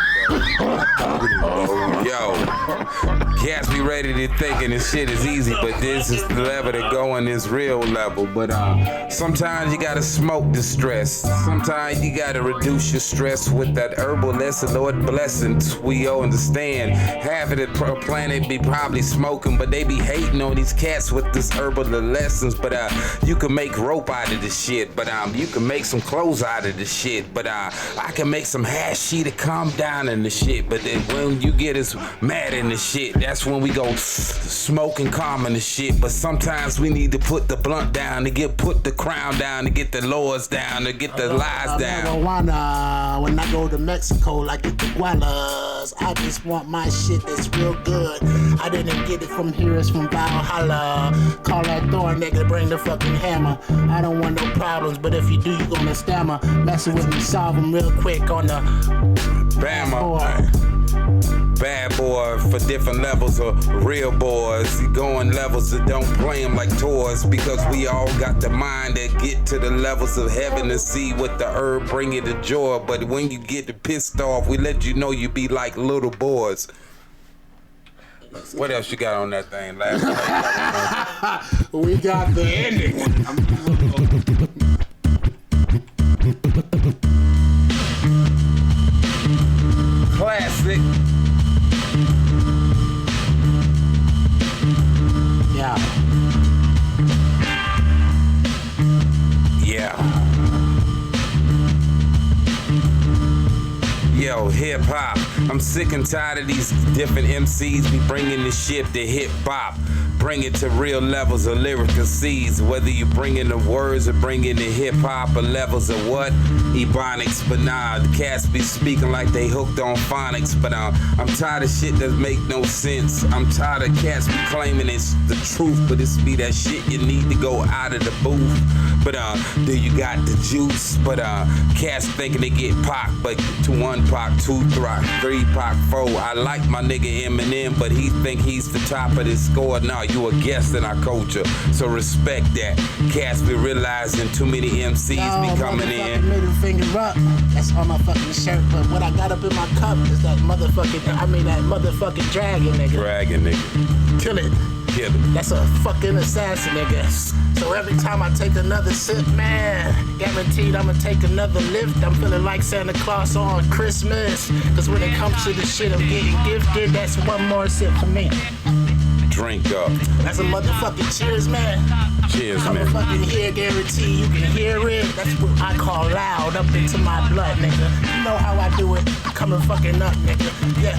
[SPEAKER 3] Yo, cats be ready to thinking this shit is easy, but this is the level to go on this real level. But sometimes you gotta smoke the stress. Sometimes you gotta reduce your stress with that herbal lesson. Lord blessings, we all understand. Half of the planet be probably smoking, but they be hating on these cats with this herbal lessons. But you can make rope out of this shit. But you can make some clothes out of this shit. But I can make some hash sheet to calm down in the shit. But then when you get us mad in the shit, that's when we go smoke and calm in the shit. But sometimes we need to put the blunt down to put the crown down, to get the laws down, to get the lies down.
[SPEAKER 2] Marijuana, when I go to Mexico, I get the guanas. I just want my shit that's real good. I didn't get it from here, it's from Valhalla. Call that Thor nigga, bring the fucking hammer. I don't want no problems, but if you do, you gonna stammer. Messing with me, solve them real quick on the
[SPEAKER 3] Bama. Bad boy for different levels of real boys. You going levels that don't play them like toys, because we all got the mind that get to the levels of heaven to see what the herb bring you the joy. But when you get pissed off, we let you know you be like little boys. What else you got on that thing? Last night?
[SPEAKER 2] We got the ending.
[SPEAKER 3] Classic.
[SPEAKER 2] Yeah.
[SPEAKER 3] Yeah. Yo, hip hop. I'm sick and tired of these different MCs be bringing the shit to hip hop. Bring it to real levels of lyrical seeds. Whether you bring in the words or bring in the hip hop or levels of what? Ebonics, but nah, the cats be speaking like they hooked on phonics. But I'm tired of shit that make no sense. I'm tired of cats be claiming it's the truth, but it's be that shit you need to go out of the booth. But do you got the juice? But cats thinking they get Pac, but 1 Pac, 2 3 Pac, 4. I like my nigga Eminem, but he think he's the top of this score. Nah, you a guest in our culture, so respect that. Cats be realizing too many MCs be coming in.
[SPEAKER 2] Middle finger up, that's on my fucking shirt. But what I got up in my cup is that motherfucking dragon, nigga.
[SPEAKER 3] Dragon, nigga.
[SPEAKER 2] Kill it.
[SPEAKER 3] Kill it.
[SPEAKER 2] That's a fucking assassin, nigga. So every time I take another sip, man, guaranteed I'ma take another lift. I'm feeling like Santa Claus on Christmas. Cause when it comes to the shit I'm getting gifted, that's one more sip for me.
[SPEAKER 3] Drink up.
[SPEAKER 2] That's a motherfucking cheers, man.
[SPEAKER 3] Cheers,
[SPEAKER 2] I'm
[SPEAKER 3] man.
[SPEAKER 2] fucking here, guarantee you can hear it. That's what I call loud up into my blood, nigga. You know how I do it. Coming fucking up, nigga. Yeah.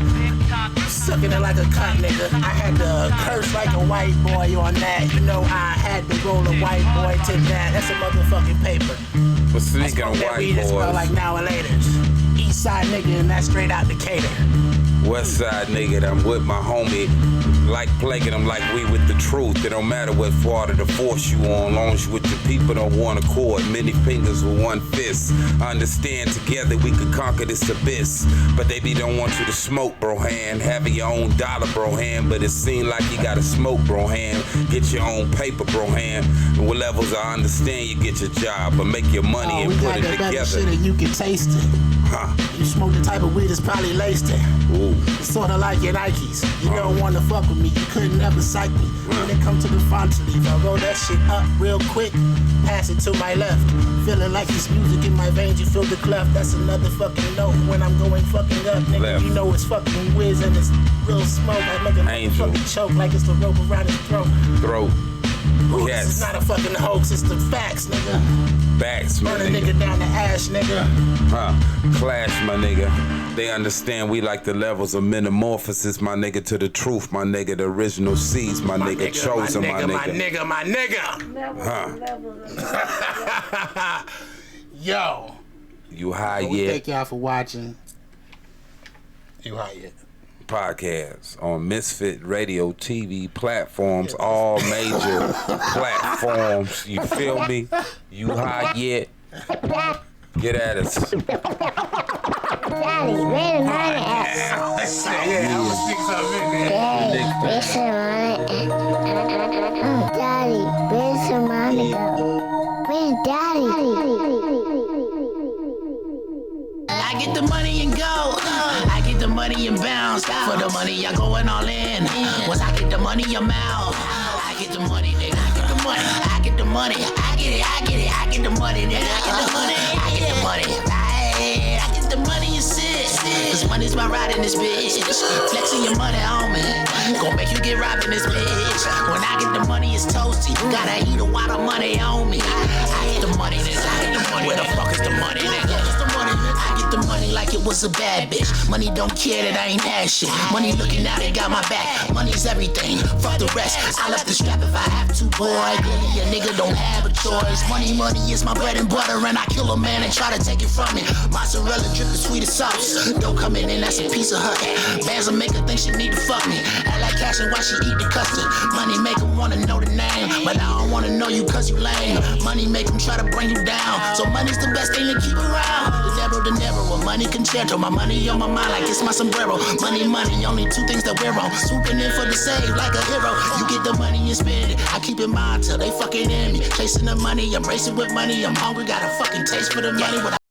[SPEAKER 2] Sucking it like a cunt, nigga. I had to curse like a white boy on that. You know I had to roll a white boy to that. That's a motherfucking paper.
[SPEAKER 3] But speaking of
[SPEAKER 2] that
[SPEAKER 3] white
[SPEAKER 2] weed that smell
[SPEAKER 3] boys,
[SPEAKER 2] like now and later. East side nigga, and that's straight out Decatur.
[SPEAKER 3] West side nigga, I'm with my homie. Like plaguing them like we with the truth. It don't matter what water to force you on, long as you with your people on one accord. Many fingers with one fist. Understand together we could conquer this abyss. But they don't want you to smoke, bro hand. Having your own dollar, bro hand. But it seems like you gotta smoke, bro hand. Get your own paper, bro hand. And what levels I understand you get your job, but make your money and put it together.
[SPEAKER 2] Shit and you can taste it.
[SPEAKER 3] Huh.
[SPEAKER 2] You smoke the type of weed that's probably laced it.
[SPEAKER 3] Ooh.
[SPEAKER 2] It's sorta like your Nikes. You don't wanna fuck with me, you couldn't ever psych me. When it come to the font leaf, I roll that shit up real quick, pass it to my left. Feeling like it's music in my veins, you feel the cleft. That's another fucking note when I'm going fucking up, nigga.
[SPEAKER 3] Left.
[SPEAKER 2] You know it's fucking Wiz and it's real smoke. I make a fucking choke like it's the rope around his throat. Ooh,
[SPEAKER 3] Yes.
[SPEAKER 2] This is not a fucking hoax, it's the facts, nigga.
[SPEAKER 3] Facts, my
[SPEAKER 2] Burn a nigga down the ash, nigga.
[SPEAKER 3] Clash, my nigga. They understand we like the levels of metamorphosis, my nigga, to the truth, my nigga, the original seeds, my nigga, chosen, my nigga.
[SPEAKER 2] My nigga. Yo.
[SPEAKER 3] You High
[SPEAKER 2] We
[SPEAKER 3] Yet
[SPEAKER 2] thank y'all for watching. You High Yet
[SPEAKER 3] podcast on Misfit Radio TV platforms, all major platforms. You feel me? You High Yet? Get at us.
[SPEAKER 9] Daddy, wait a minute.
[SPEAKER 2] Yeah, I'm gonna stick something in there.
[SPEAKER 9] Daddy, where's some money? Daddy, where's some money? Where's Daddy?
[SPEAKER 1] I get the money and go. I get money and bounce. For the money, I'm going all in. Once I get the money, I'm out. I get the money, nigga. I get the money. I get the money. I get it. I get it. I get the money, nigga. I get the money. I get the money. I get the money and sit. Cause money's my ride in this bitch. Flexing your money on me. Gonna make you get robbed in this bitch. When I get the money, it's toasty. Gotta eat a lot of money on me. I get the money, nigga. I get the money. Where the fuck is the money, nigga? I get the money like it was a bad bitch. Money don't care that I ain't had shit. Money looking out, they got my back. Money's everything. Fuck the rest. I left the strap if I have to, boy. Really, a nigga don't have a choice. Money is my bread and butter, and I kill a man and try to take it from me. Mozzarella drip the sweetest sauce. Don't come in and that's a piece of her. Bands will make her think she need to fuck me. I like cash and why she eat the custard. Money make her wanna know the name, but I don't wanna know you cause you lame. Money make them try to bring you down, so money's the best thing to keep around. The never, with money concerto. My money on my mind like it's my sombrero. Money, only two things that we're on. Swooping in for the save like a hero. You get the money and spend it. I keep it mine till they fucking end me. Chasing the money, I'm racing with money. I'm hungry, got a fucking taste for the money.